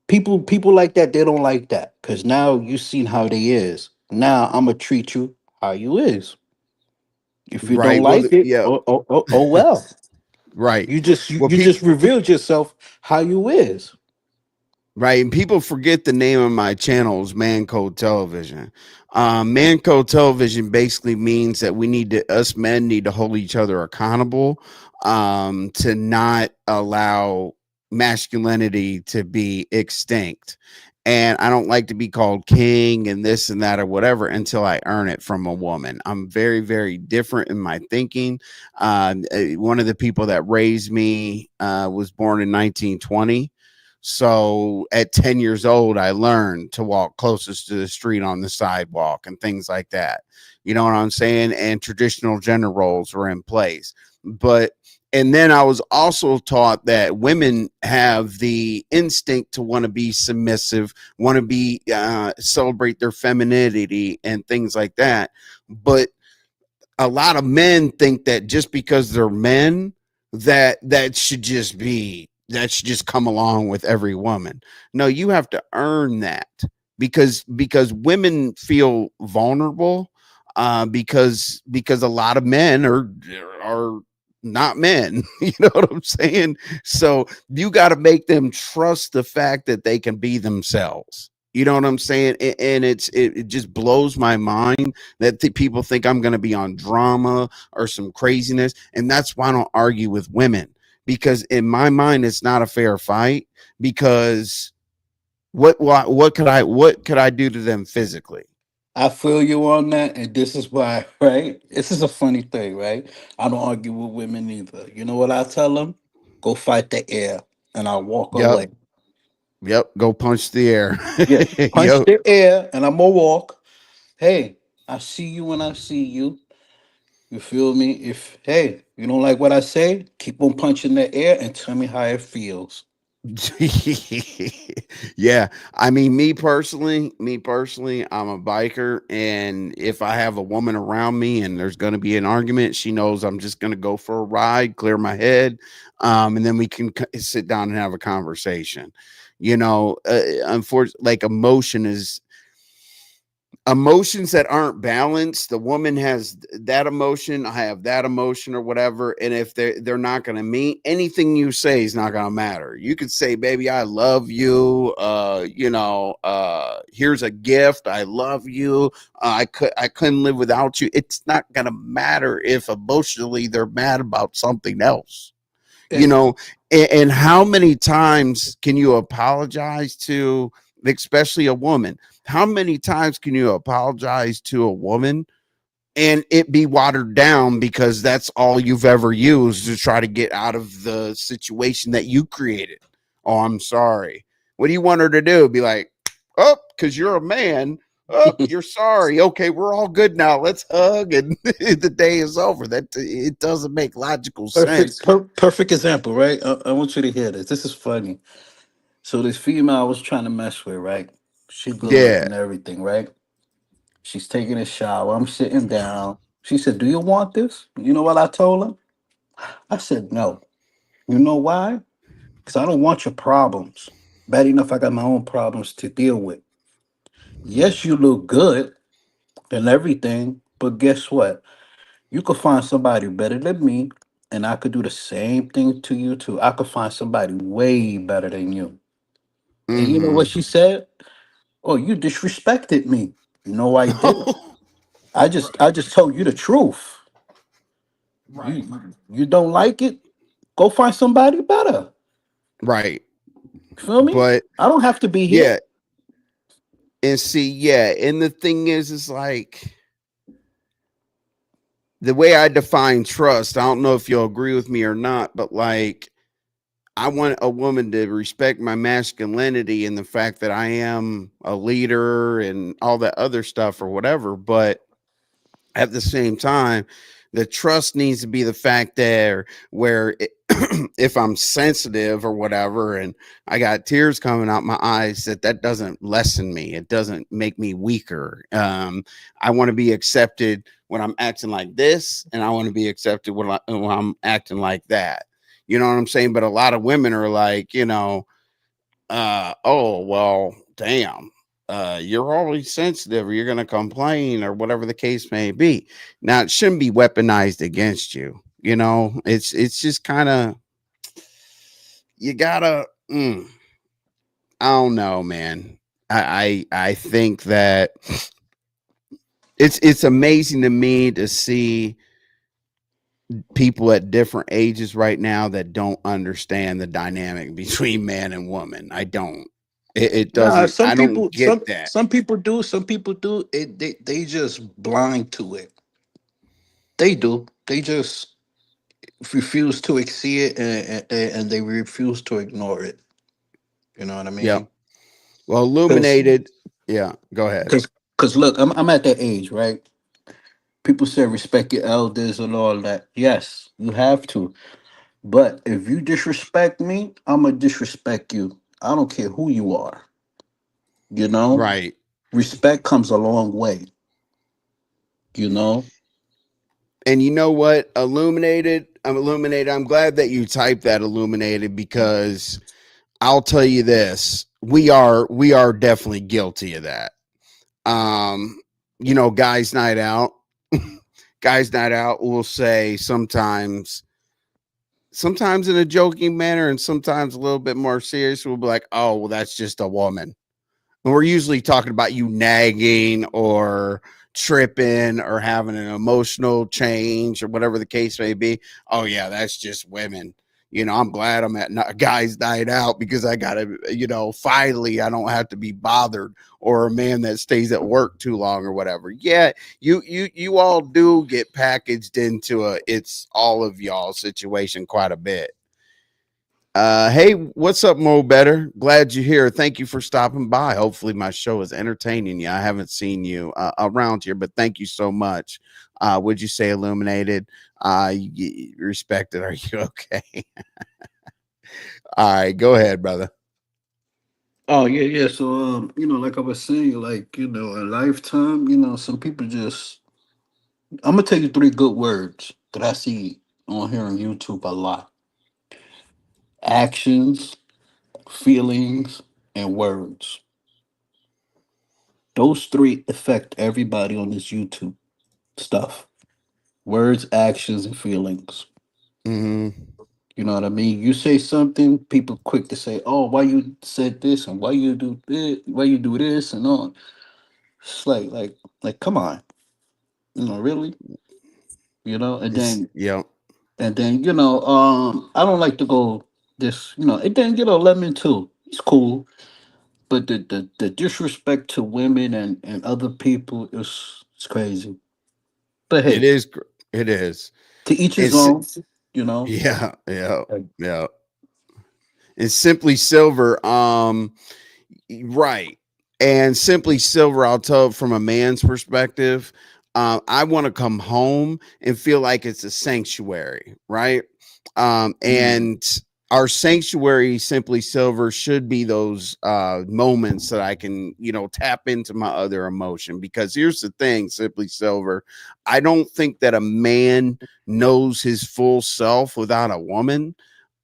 people like that, they don't like that because now you seen how they is. Now I'm gonna treat you how you is. If you don't Right. Well, like it, yeah. oh well. Right. You just you, Well, you just revealed yourself how you is. right. And people forget the name of my channel is Man Code Television. Man Code Television basically means that us men need to hold each other accountable, to not allow masculinity to be extinct. And I don't like to be called king and this and that or whatever until I earn it from a woman. I'm very, very different in my thinking. One of the people that raised me was born in 1920. So at 10 years old, I learned to walk closest to the street on the sidewalk and things like that. You know what I'm saying? And traditional gender roles were in place. And then I was also taught that women have the instinct to want to be submissive, want to be, celebrate their femininity and things like that. But a lot of men think that just because they're men, that should just come along with every woman. No, you have to earn that, because women feel vulnerable, because a lot of men are not men. You know what I'm saying? So you got to make them trust the fact that they can be themselves. You know what I'm saying? And it just blows my mind that people think I'm going to be on drama or some craziness. And that's why I don't argue with women, because in my mind, it's not a fair fight, because what could I do to them physically? I feel you on that, and this is why, right? This is a funny thing, right? I don't argue with women either. You know what I tell them? Go fight the air, and I'll walk Yep. away. Yep. Go punch the air. Yeah, punch Yep. the air, and I'm gonna walk. Hey, I see you when I see you. You feel me? If hey, you don't like what I say, keep on punching the air and tell me how it feels. Yeah, I mean, me personally, I'm a biker, and if I have a woman around me and there's going to be an argument, she knows I'm just going to go for a ride, clear my head, and then we can sit down and have a conversation. Unfortunately, like emotions that aren't balanced. The woman has that emotion, I have that emotion, or whatever, and if they're not going to meet, anything you say is not going to matter. You could say, baby, I love you, here's a gift, I love you, I couldn't live without you. It's not going to matter if emotionally they're mad about something else. you And know and how many times can you apologize to, especially a woman, how many times can you apologize to a woman and it be watered down because that's all you've ever used to try to get out of the situation that you created? Oh, I'm sorry. What do you want her to do? Be like, oh, because you're a man. Oh, you're sorry. Okay, we're all good now. Let's hug, and the day is over. That it doesn't make logical sense. perfect example, right? I want you to hear this. This is funny. So this female I was trying to mess with, right? She good Yeah. looking, everything, right? She's taking a shower. I'm sitting down. She said, "Do you want this?" You know what I told her? I said, "No." You know why? Because I don't want your problems. Bad enough, I got my own problems to deal with. Yes, you look good and everything, but guess what? You could find somebody better than me, and I could do the same thing to you too. I could find somebody way better than you. And you know what Mm-hmm. she said? Oh, you disrespected me. No, I didn't. I just told you the truth. Right. You don't like it? Go find somebody better. Right. Feel me? But I don't have to be here. yeah, and see, yeah, and the thing is like the way I define trust. I don't know if you'll agree with me or not, but like I want a woman to respect my masculinity and the fact that I am a leader and all that other stuff or whatever. But at the same time, the trust needs to be the fact there where if I'm sensitive or whatever and I got tears coming out my eyes, that doesn't lessen me. It doesn't make me weaker. I want to be accepted when I'm acting like this, and I want to be accepted when I'm acting like that. You know what I'm saying? But a lot of women are like, oh well, damn, you're always sensitive or you're gonna complain or whatever the case may be. Now it shouldn't be weaponized against you. It's just kind of, you gotta, I don't know, man. I think that it's amazing to me to see people at different ages right now that don't understand the dynamic between man and woman. I don't. It Nah, doesn't. I don't get that. some people do. Some people do. They just blind to it. They do. They just refuse to see it, and they refuse to ignore it. You know what I Yeah. mean? Well, Because illuminated. Yeah. Go ahead. because look, I'm at that age, right? People say respect your elders and all that. Yes, you have to. But if you disrespect me, I'm gonna disrespect you. I don't care who you are. You know, Right. respect comes a long way. You know. And you know what? Illuminated. I'm illuminated. I'm glad that you typed that illuminated because I'll tell you this. We are definitely guilty of that. Um, guys night out. Guys night out will say sometimes in a joking manner and sometimes a little bit more serious, we'll be like, oh, well, that's just a woman. And we're usually talking about you nagging or tripping or having an emotional change or whatever the case may be. Oh, yeah, that's just women. I'm glad I'm at a guy's night out because I got to, finally, I don't have to be bothered, or a man that stays at work too long or whatever. Yeah, you all do get packaged into a it's all of y'all situation quite a bit. Hey, what's up, Mo Better? Glad you're here. Thank you for stopping by. Hopefully, my show is entertaining you. I haven't seen you around here, but thank you so much. Would you say illuminated? Respected. Are you okay? All right, go ahead, brother. Oh yeah, yeah. So like I was saying, like a lifetime. Some people just. I'm gonna tell you three good words that I see on here on YouTube a lot: actions, feelings, and words. Those three affect everybody on this YouTube stuff: words, actions, and feelings. Mm-hmm. You know what I mean? You say something, people quick to say, "Oh, why you said this and why you do this? Why you do this and all?" It's like, come on, really, and It's then yeah. I don't like to go this, and then Lemon too. It's cool, but the disrespect to women and other people is it's crazy. But It hey, is. It is. to each his It's own, you know. yeah, yeah, yeah. It's simply silver. Right. And simply silver, I'll tell from a man's perspective, I want to come home and feel like it's a sanctuary, right? Mm. And our sanctuary, simply silver, should be those moments that I can, tap into my other emotion. Because here's the thing, simply silver, I don't think that a man knows his full self without a woman.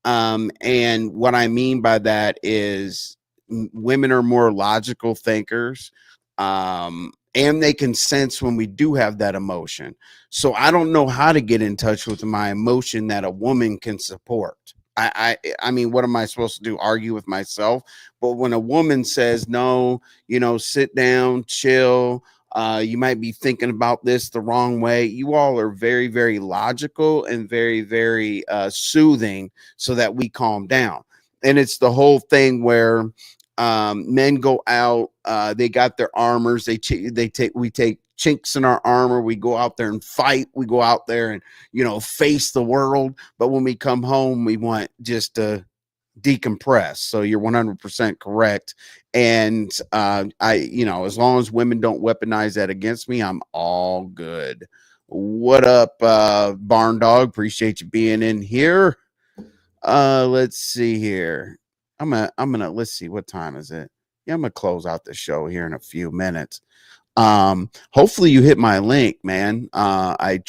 And what I mean by that is women are more logical thinkers. And they can sense when we do have that emotion. So I don't know how to get in touch with my emotion that a woman can support. I mean, what am I supposed to do? Argue with myself? But when a woman says no, sit down, chill. You might be thinking about this the wrong way. You all are very, very logical and very, very soothing so that we calm down. and it's the whole thing where men go out, they got their armors, they take we take chinks in our armor, we go out there and fight, we go out there and face the world, but when we come home we want just to decompress. So you're 100% correct. And I as long as women don't weaponize that against me, I'm all good. What up, Barn Dog? Appreciate you being in here. Let's see here. I'm gonna let's see, what time is it? Yeah, I'm gonna close out the show here in a few minutes. Hopefully you hit my link, man. I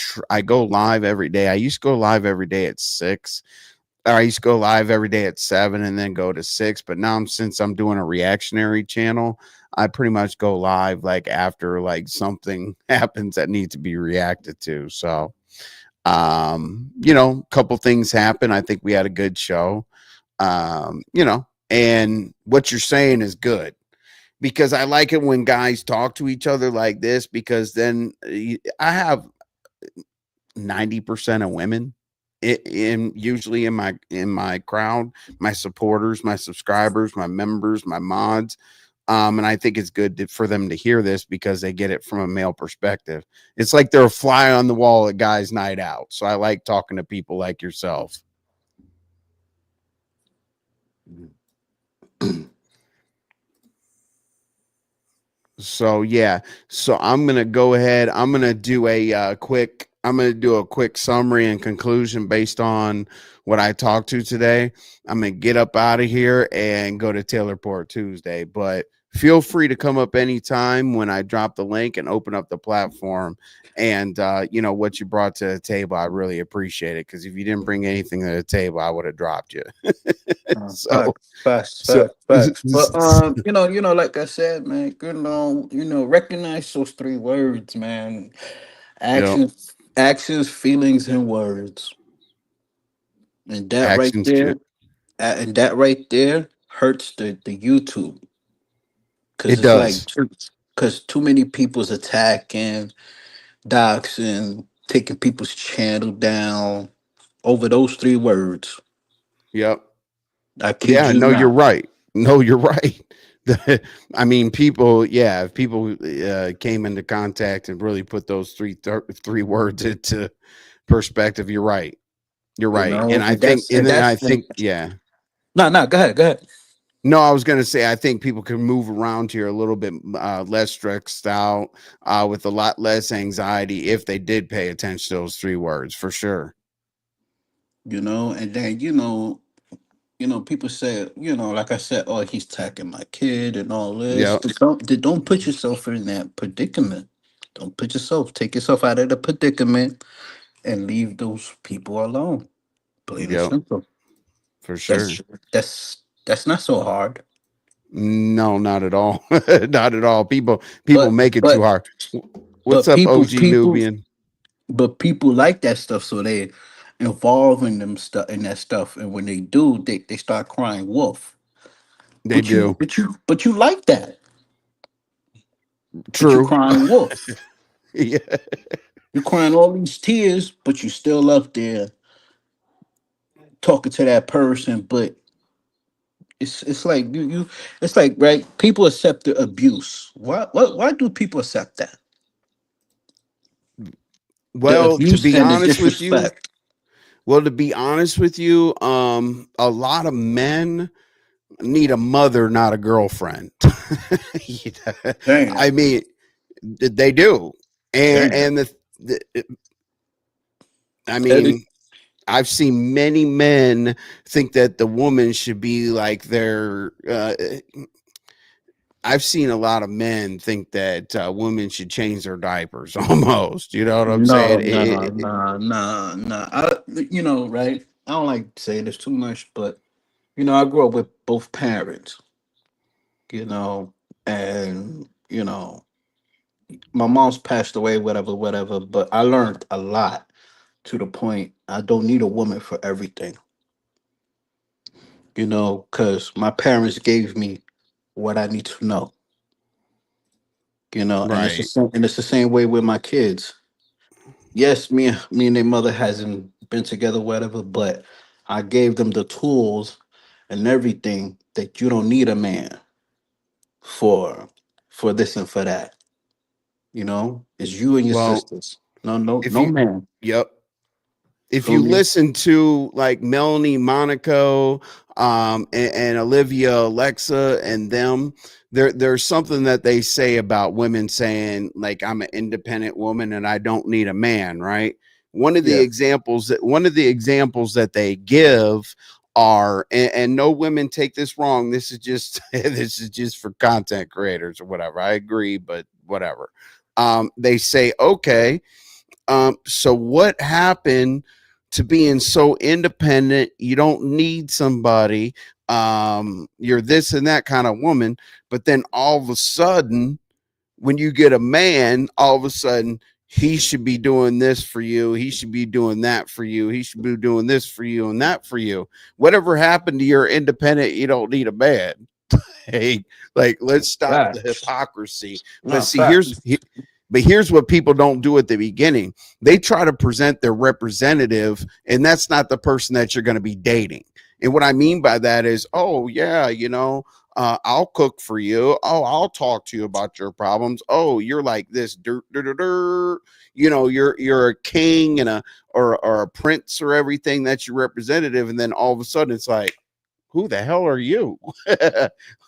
go live every day. I used to go live every day at 6. Or I used to go live every day at 7 and then go to 6. But now, since I'm doing a reactionary channel, I pretty much go live like after like something happens that needs to be reacted to. So a couple things happen. I think we had a good show. And what you're saying is good, because I like it when guys talk to each other like this, because then I have 90% of women usually in my crowd, my supporters, my subscribers, my members, my mods. And I think it's good for them to hear this, because they get it from a male perspective. It's like they're a fly on the wall at guys' night out. So I like talking to people like yourself. So yeah, so I'm gonna go ahead. I'm gonna do a quick. I'm gonna do a quick summary and conclusion based on what I talked to today. I'm gonna get up out of here and go to Taylorport Tuesday. But feel free to come up anytime when I drop the link and open up the platform. And what you brought to the table, I really appreciate it. Because if you didn't bring anything to the table, I would have dropped you. so, so Facts. But like I said, man, recognize those 3 words, man. yeah, Actions, feelings, and words. And that right actions. there, hurts the YouTube, because It it's like, does. because too many people's attacking, doxing, taking people's channel down over those 3 words. Yep. I kid Yeah, you no, you're not. right. No, you're right. I mean, people, yeah, if people came into contact and really put those 3 words into perspective, you're right. You're right. And I And think, and then I think, yeah. no, go ahead, go ahead. No, I was going to say, I think people can move around here a little bit less stressed out, with a lot less anxiety if they did pay attention to those 3 words, for sure. And then people say, like I said, oh, he's attacking my kid and all this. Yeah. Don't put yourself in that predicament. Don't take yourself out of the predicament and leave those people alone. Plain and Yep. simple. For sure. That's that's not so hard. No, not at all. Not at all. People But make it too but hard. What's but up, OG Nubian? people like that stuff, so they involve in them stuff in that stuff, and when they do, they start crying wolf. They do. But you like that. But you True. crying wolf. Yeah. You're crying all these tears, but you still up there talking to that person. But it's like it's like, right. People accept the abuse. Why do people accept that? The Well, to abuse be and the honest with you, disrespect. a lot of men need a mother, not a girlfriend. Damn. I mean, they do. And Damn. I Eddie. mean, I've seen many men think that the woman should be like their. I've seen a lot of men think that women should change their diapers almost. You know what I'm No, saying? nah. Right? I don't like to say this too much, but I grew up with both parents, you know, and my mom's passed away, whatever, but I learned a lot, to the point I don't need a woman for everything, because my parents gave me what I need to know, and Right. it's the same way with my kids. Yes, me and their mother hasn't been together, whatever, but I gave them the tools and everything that you don't need a man for this and for that. You know, it's you and your Well, sisters. No if you, man. yep. You If feel you me? listen to like Melanie Monaco, and Olivia Alexa and them, there's something that they say about women saying like I'm an independent woman and I don't need a man, right? Yeah. One of the examples that they give are, and no women take this wrong, this is just this is just for content creators or whatever. I agree, but whatever. They say, okay, so what happened to being so independent? You don't need somebody. You're this and that kind of woman. But then all of a sudden, when you get a man, all of a sudden, he should be doing this for you. He should be doing that for you. He should be doing this for you and that for you. Whatever happened to your independent, you don't need a man. Hey, like let's stop the Facts. hypocrisy. But No see, facts. here's what people don't do at the beginning. They try to present their representative, and that's not the person that you're going to be dating. And what I mean by that is, oh yeah, I'll cook for you. Oh, I'll talk to you about your problems. Oh, you're like this, you're a king and or a prince or everything. That's your representative, and then all of a sudden it's like, who the hell are you?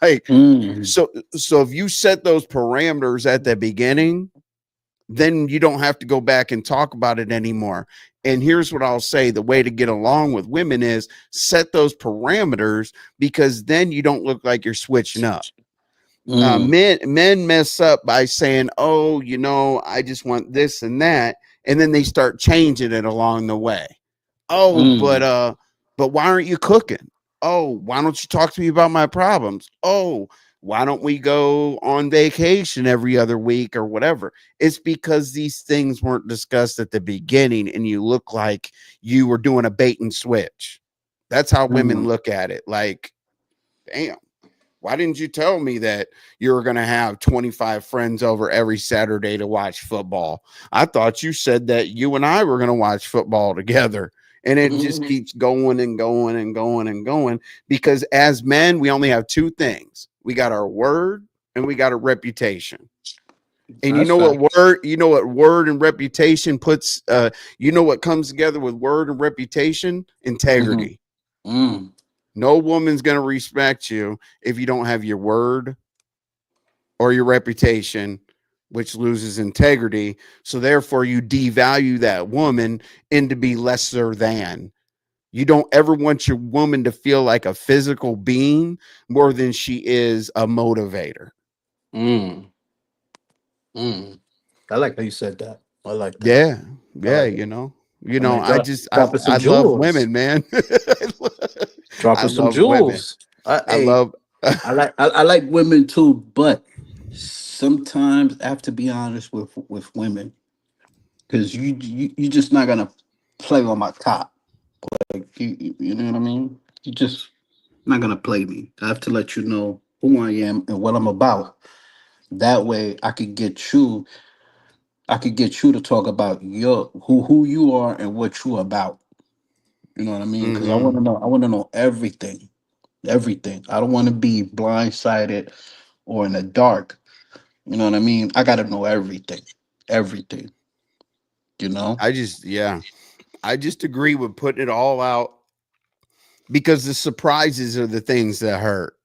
Like, Mm. so if you set those parameters at the beginning, then you don't have to go back and talk about it anymore. And here's what I'll say, the way to get along with women is set those parameters, because then you don't look like you're switching up. Mm. Men mess up by saying, oh, I just want this and that, and then they start changing it along the way. Oh, Mm. but why aren't you cooking? Oh, why don't you talk to me about my problems? Oh, why don't we go on vacation every other week or whatever? It's because these things weren't discussed at the beginning and you look like you were doing a bait and switch. That's how women Mm. look at it. Like, damn, why didn't you tell me that you were going to have 25 friends over every Saturday to watch football? I thought you said that you and I were going to watch football together. And it just keeps going and going and going and going, because as men, we only have two things. We got our word and we got a reputation. And That's facts. what word and reputation puts, what comes together with word and reputation? Mm-hmm. Integrity. Mm. No woman's going to respect you if you don't have your word or your reputation, which loses integrity. So therefore, you devalue that woman into be lesser than. You don't ever want your woman to feel like a physical being more than she is a motivator. Mm. Mm. I like how you said that. I like that. Yeah, I yeah. like that. I mean, I just dropping some I love jewels. women, man. I Dropping some love women. jewels. I Hey, love. I like women too, but sometimes I have to be honest with women, because you just not gonna play on my top. Like you know what I mean? You just not gonna play me. I have to let you know who I am and what I'm about. That way I could get you to talk about your who you are and what you're about. You know what I mean? Because Mm-hmm. I wanna know everything. Everything. I don't want to be blindsided or in the dark. You know what I mean? I gotta know everything. Everything. You know? Yeah, I just agree with putting it all out, because the surprises are the things that hurt.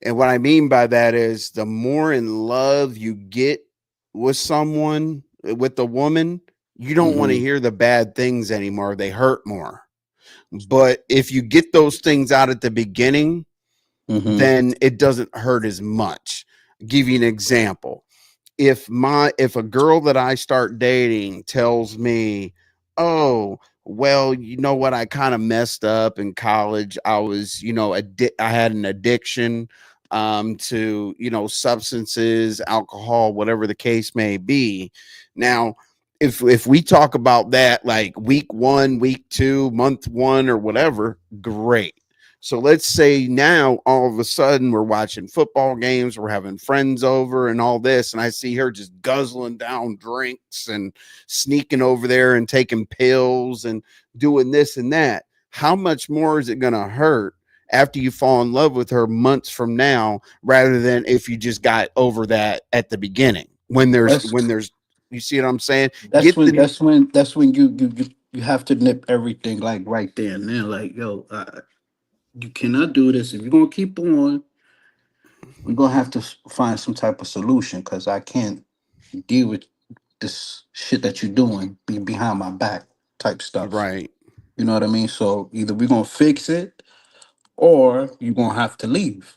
And what I mean by that is the more in love you get with someone, with the woman, you don't want to Mm-hmm. hear the bad things anymore. They hurt more. But if you get those things out at the beginning, Mm-hmm. then it doesn't hurt as much. Give you an example. If a girl that I start dating tells me, "Oh, well, you know what, I kind of messed up in college. I was, I had an addiction to, substances, alcohol, whatever the case may be." Now, if we talk about that like week 1, week 2, month 1 or whatever, great. So let's say now all of a sudden we're watching football games, we're having friends over and all this, and I see her just guzzling down drinks and sneaking over there and taking pills and doing this and that. how much more is it going to hurt after you fall in love with her months from now, rather than if you just got over that at the beginning, when there's, That's you see what I'm saying? that's Get when the you have to nip everything like right there and then. Like, yo, you cannot do this. If you're gonna keep on, we're gonna have to find some type of solution because I can't deal with this shit that you're doing behind my back type stuff. right, You know what I mean? So either we're gonna fix it or you're gonna have to leave.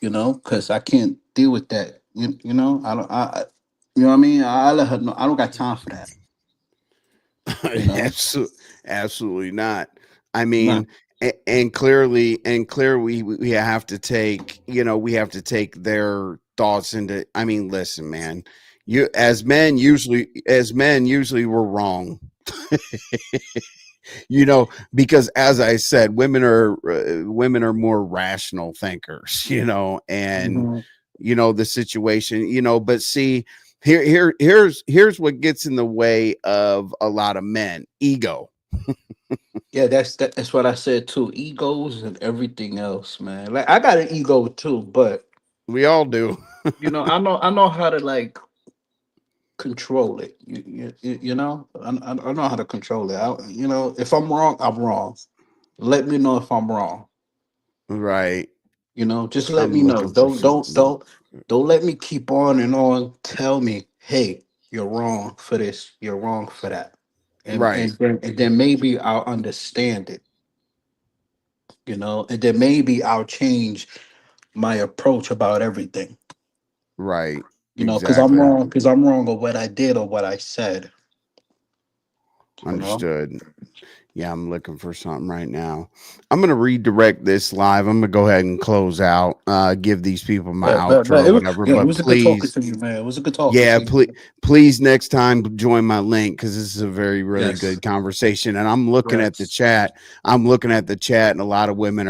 You know, because I can't deal with that. You know, I don't. You know what I mean? I let her know I don't got time for that. You know, absolutely not. I no. mean, and clearly we have to take, we have to take their thoughts into. I mean, listen, man, you as men usually we're wrong. Because as I said, women are more rational thinkers, and Mhm. the situation, but see, here's what gets in the way of a lot of men: ego. Yeah, that's what I said too. Egos and everything else, man. Like I got an ego too, but We all do. I know how to like control it. You know, I know how to control it. If I'm wrong, I'm wrong. Let me know if I'm wrong. Right. Just let me I'm know. looking for Don't let me keep on and on. Tell me, hey, you're wrong for this. You're wrong for that. And right, and then maybe I'll understand it. And then maybe I'll change my approach about everything. right, Because I'm exactly. wrong. Because I'm wrong of what I did or what I said. You know. Understood. Yeah, I'm looking for something right now. I'm gonna redirect this live. I'm gonna go ahead and close out. Give these people my But outro it or was, whatever. yeah, it But was a good talking please, to you, man. It was a good talking yeah, to you. please next time join my link, because this is a very really Yes. good conversation. And I'm looking at the Yes. chat. I'm looking at the chat, and a lot of women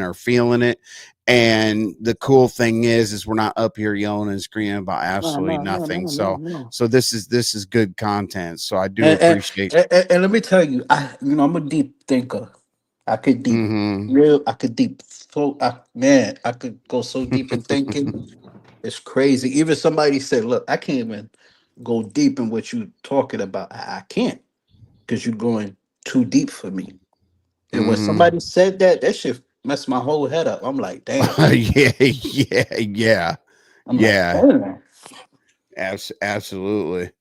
are feeling it. And the cool thing is we're not up here yelling and screaming about No, absolutely no, no, no, nothing. no, So no. so this is good content. So I do And, and, appreciate. and let me tell you, I'm a deep thinker. I could deep, Mm-hmm. real. I could deep. So, man, I could go so deep in thinking. It's crazy. Even somebody said, "Look, I can't even go deep in what you talking about. I can't because you're going too deep for me." And when Mm-hmm. somebody said that, that shit messed my whole head up. I'm like, damn. Yeah, yeah, I'm like, yeah. damn. Absolutely.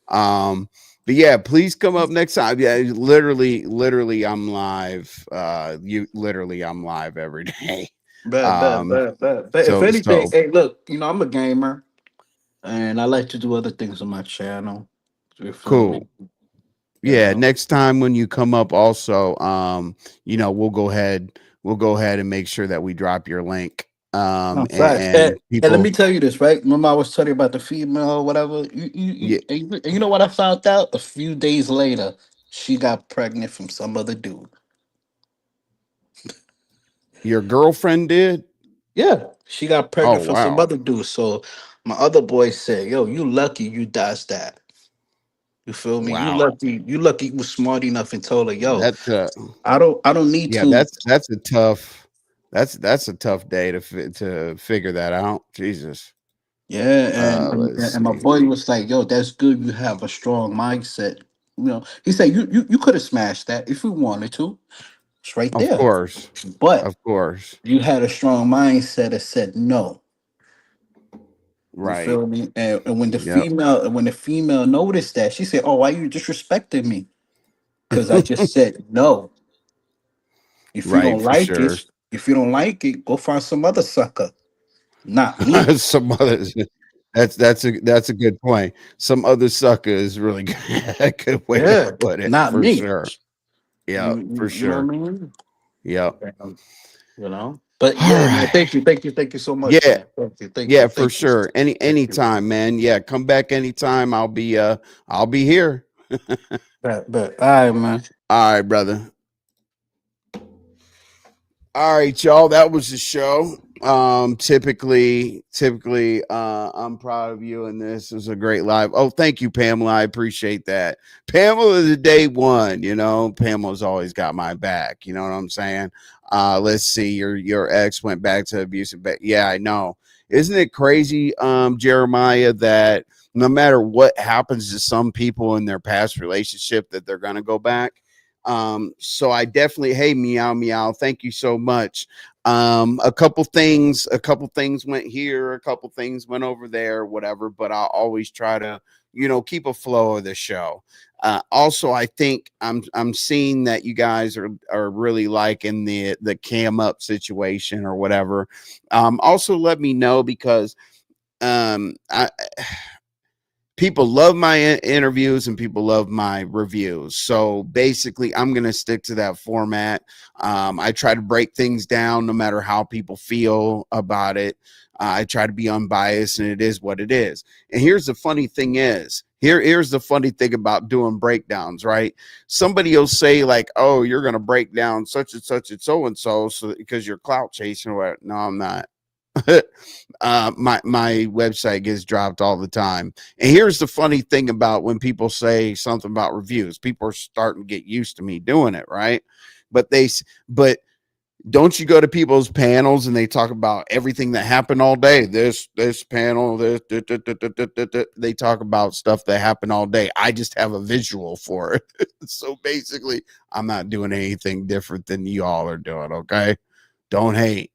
But yeah, please come up next time. Yeah, literally I'm live. I'm live every day. Um, But if anything, so hey, look, I'm a gamer and I like to do other things on my channel. You feel me? cool. You Yeah, know. next time when you come up also, we'll go ahead and make sure that we drop your link. No, And, facts. and And let me people, tell you this, right? Remember I was telling you about the female or whatever. yeah, And you know what I found out? A few days later, she got pregnant from some other dude. your girlfriend did. Yeah, she got Oh pregnant from some wow. other dude. So my other boy said, "Yo, you lucky you does that. You feel me? You Wow. lucky. You lucky you was smart enough and told her, yo, That's I don't need yeah, to." that's a tough day to figure that out. Jesus. Yeah, Let's and my see. boy was like, "Yo, that's good. You have a strong mindset." He said, "You could have smashed that if you wanted to. It's right Of there. course. But Of course. you had a strong mindset and said no." You Right. feel me? And Yep. when the female noticed that, she said, "Oh, why you disrespecting me? Because I just said no. If you Right, don't for like sure. it, go find some other sucker, not me. Some others. That's a good point. Some other sucker is really good. A good way to Yeah, put it, not for me. sure. You, Yep, for you know what I sure. mean? Yep. But All yeah, man. right. Thank you so much, Yeah. man. Thank you, Yeah, for thank you, sure. thank you. Anytime, man. Yeah, come back anytime. I'll be here. But all right, man. All right, brother. All right, y'all. That was the show. Typically, I'm proud of you, and this is a great live. Oh, thank you, Pamela. I appreciate that. Pamela is a day one. You know, Pamela's always got my back. You know what I'm saying? Let's see. Your ex went back to abusive. Yeah, I know. Isn't it crazy, Jeremiah, that no matter what happens to some people in their past relationship, that they're gonna go back? So I definitely, hey, meow meow. Thank you so much. A couple things went here, a couple things went over there, whatever, but I'll always try to, keep a flow of the show. Also, I think I'm seeing that you guys are really liking the cam up situation or whatever. Also let me know, because I people love my interviews and people love my reviews. So basically, I'm going to stick to that format. I try to break things down no matter how people feel about it. I try to be unbiased, and it is what it is. And here's the funny thing is, here's the funny thing about doing breakdowns, right? Somebody will say like, "Oh, you're going to break down such and so because you're clout chasing." Or what? No, I'm not. My website gets dropped all the time. And here's the funny thing about when people say something about reviews, people are starting to get used to me doing it, right? But don't you go to people's panels and they talk about everything that happened all day? This panel, they talk about stuff that happened all day. I just have a visual for it. So basically, I'm not doing anything different than you all are doing. Okay, don't hate.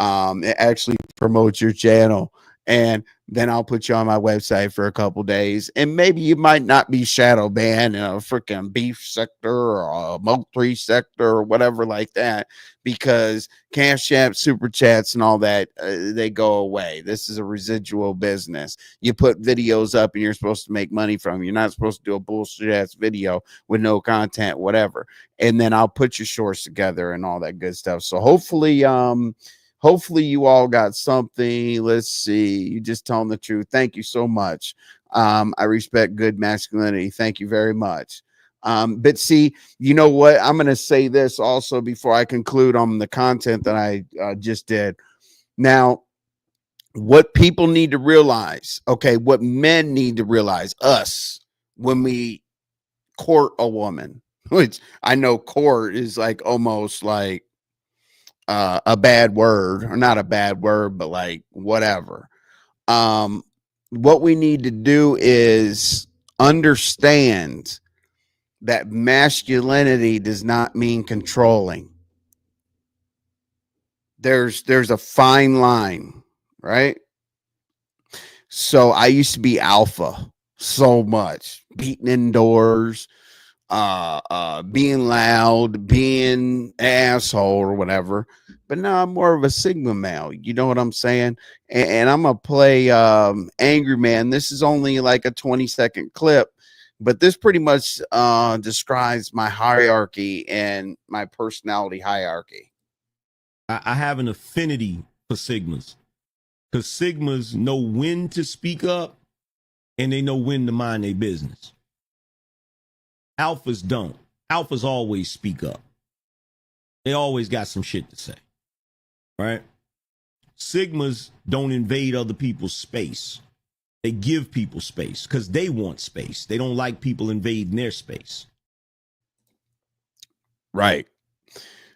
It actually promotes your channel, and then I'll put you on my website for a couple days, and maybe you might not be shadow banned in a freaking beef sector or a multi sector or whatever like that, because cash app, super chats, and all that, they go away. This is a residual business. You put videos up and you're supposed to make money from them. You're not supposed to do a bullshit ass video with no content, whatever. And then I'll put your shorts together and all that good stuff. So hopefully you all got something. Let's see. You just telling the truth. Thank you so much. I respect good masculinity. Thank you very much. But see, you know what? I'm going to say this also before I conclude on the content that I just did. Now, what people need to realize, okay, what men need to realize, us, when we court a woman, which I know court is like almost like a bad word, or not a bad word, but like whatever. Um, what we need to do is understand that masculinity does not mean controlling. There's a fine line, right? So I used to be alpha so much, beating indoors, being loud, being asshole or whatever. But now I'm more of a Sigma male. You know what I'm saying? And I'm gonna play Angry Man. This is only like a 20-second clip, but this pretty much describes my hierarchy and my personality hierarchy. I have an affinity for Sigmas, because Sigmas know when to speak up and they know when to mind their business. Alphas don't. Alphas always speak up. They always got some shit to say, right? Sigmas don't invade other people's space. They give people space because they want space. They don't like people invading their space. Right.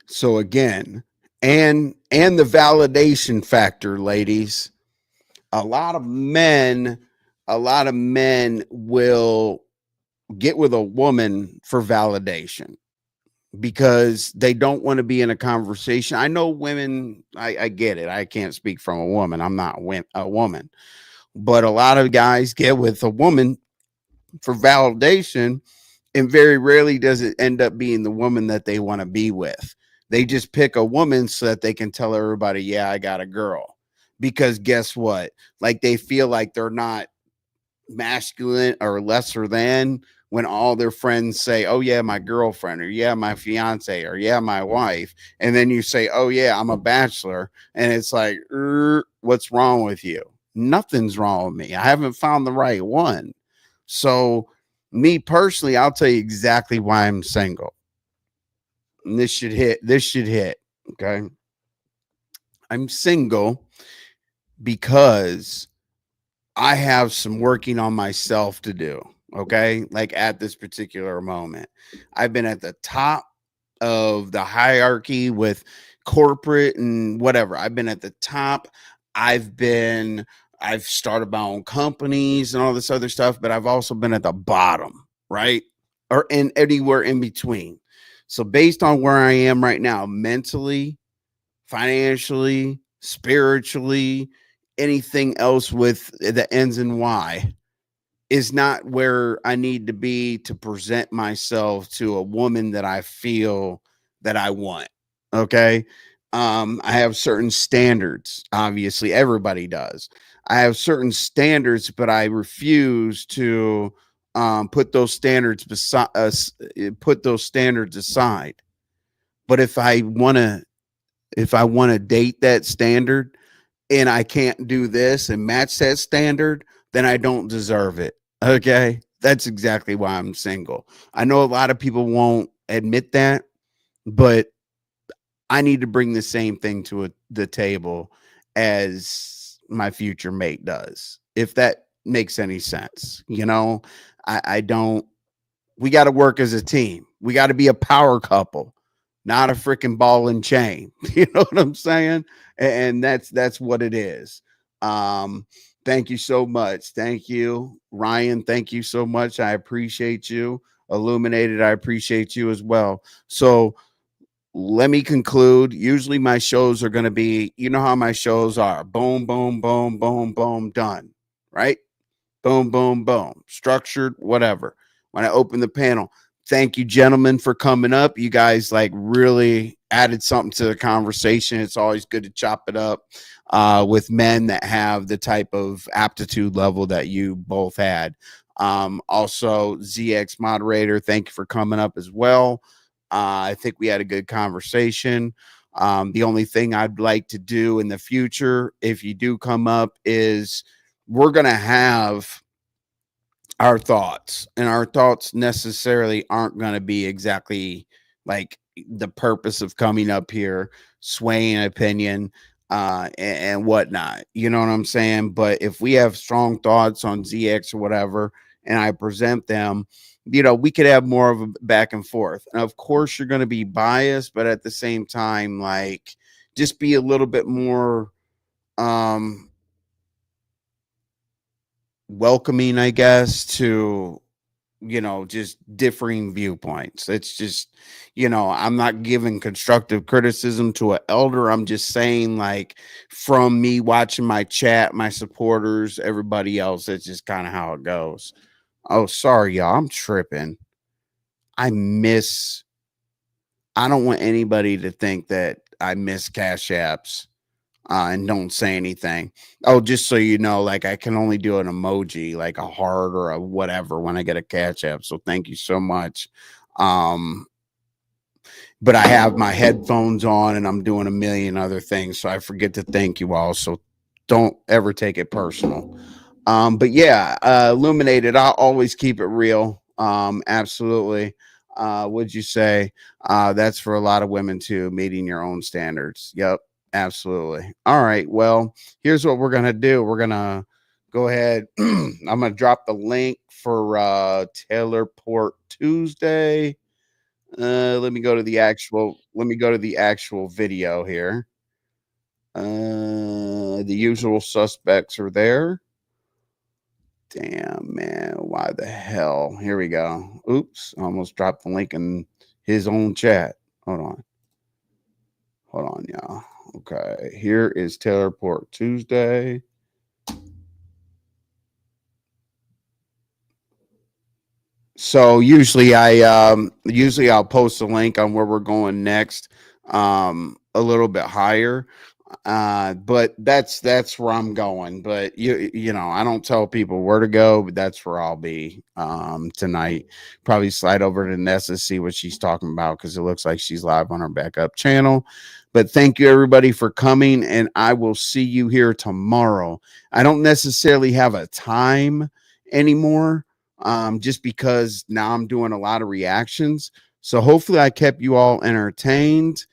So again, and the validation factor, ladies. A lot of men, will get with a woman for validation because they don't want to be in a conversation. I know women, I get it. I can't speak from a woman. I'm not a woman. But a lot of guys get with a woman for validation, and very rarely does it end up being the woman that they want to be with. They just pick a woman so that they can tell everybody, yeah, I got a girl. Because guess what? Like they feel like they're not masculine or lesser than when all their friends say, oh yeah, my girlfriend, or yeah, my fiance, or yeah, my wife. And then you say, oh yeah, I'm a bachelor. And it's like, what's wrong with you? Nothing's wrong with me. I haven't found the right one. So me personally, I'll tell you exactly why I'm single. And this should hit. Okay. I'm single because I have some working on myself to do. Okay. Like at this particular moment, I've been at the top of the hierarchy with corporate and whatever. I've been at the top. I've been, I've started my own companies and all this other stuff, but I've also been at the bottom, right? Or in anywhere in between. So, based on where I am right now, mentally, financially, spiritually, anything else with the ends in Y is not where I need to be to present myself to a woman that I feel that I want. Okay. I have certain standards. Obviously, everybody does. I have certain standards, but I refuse to put those standards beside us, put those standards aside. But if I want to date that standard and I can't do this and match that standard, then I don't deserve it. Okay. That's exactly why I'm single. I know a lot of people won't admit that, but I need to bring the same thing to the table as my future mate does. If that makes any sense, I don't, we got to work as a team. We got to be a power couple, not a freaking ball and chain. You know what I'm saying? And that's what it is. Thank you so much. Thank you, Ryan. Thank you so much. I appreciate you. Illuminated, I appreciate you as well. So let me conclude. Usually my shows are going to be, you know how my shows are, boom, boom, boom, boom, boom, done, right? Boom, boom, boom, structured, whatever. When I open the panel, thank you, gentlemen, for coming up. You guys like really added something to the conversation. It's always good to chop it up with men that have the type of aptitude level that you both had. Also, ZX moderator, thank you for coming up as well. I think we had a good conversation. The only thing I'd like to do in the future, if you do come up, is we're going to have our thoughts, and our thoughts necessarily aren't going to be exactly like the purpose of coming up here, swaying an opinion, and whatnot. You know what I'm saying? But if we have strong thoughts on ZX or whatever, and I present them, we could have more of a back and forth. And of course, you're going to be biased, but at the same time, like, just be a little bit more welcoming, I guess, to just differing viewpoints. It's just, I'm not giving constructive criticism to an elder. I'm just saying, like, from me watching my chat, my supporters, everybody else, that's just kind of how it goes. Oh, sorry, y'all. I'm tripping. I miss, I don't want anybody to think that I miss Cash Apps and don't say anything. Oh, just so you know, like I can only do an emoji, like a heart or a whatever when I get a Cash App. So thank you so much. Um, but I have my headphones on and I'm doing a million other things, so I forget to thank you all. So don't ever take it personal. But yeah, illuminated. I'll always keep it real. Absolutely. Would you say that's for a lot of women too, meeting your own standards? Yep, absolutely. All right. Well, here's what we're gonna do. We're gonna go ahead. I'm gonna drop the link for Taylor Port Tuesday. Let me go to the actual. Let me go to the actual video here. The usual suspects are there. Damn, man. Why the hell? Here we go. Oops. Almost dropped the link in his own chat. Hold on. Hold on, y'all. Okay. Here is Taylor Port Tuesday. So usually I'll post a link on where we're going next a little bit higher. But that's where I'm going. But I don't tell people where to go, but that's where I'll be tonight. Probably slide over to Ness to see what she's talking about because it looks like she's live on her backup channel. But thank you everybody for coming, and I will see you here tomorrow. I don't necessarily have a time anymore, just because now I'm doing a lot of reactions. So hopefully I kept you all entertained.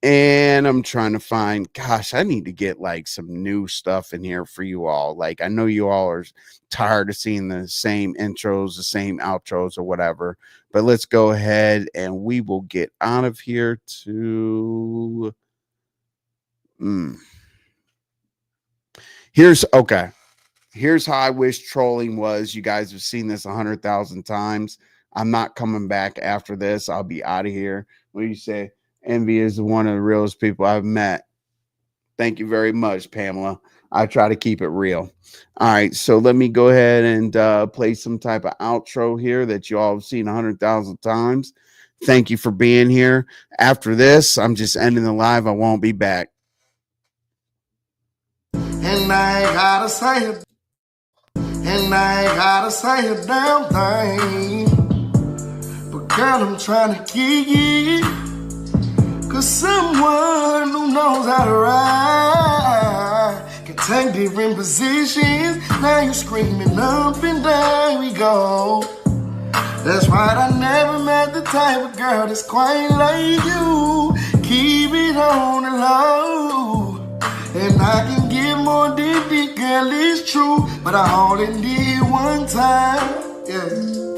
And I'm trying to find, gosh, I need to get like some new stuff in here for you all. Like, I know you all are tired of seeing the same intros, the same outros, or whatever. But let's go ahead and we will get out of here to. Here's okay. Here's how I wish trolling was. You guys have seen this 100,000 times. I'm not coming back after this. I'll be out of here. What do you say? Envy is one of the realest people I've met. Thank you very much, Pamela. I try to keep it real. All right, so let me go ahead and play some type of outro here that you all have seen 100,000 times. Thank you for being here. After this, I'm just ending the live. I won't be back. And I ain't gotta say it. And I ain't gotta say a damn thing. But girl, I'm trying to get you. Cause someone who knows how to ride can take different positions. Now you screaming up and down we go. That's right, I never met the type of girl that's quite like you. Keep it on the low. And I can give more than the girl, it's true. But I only did one time, yeah.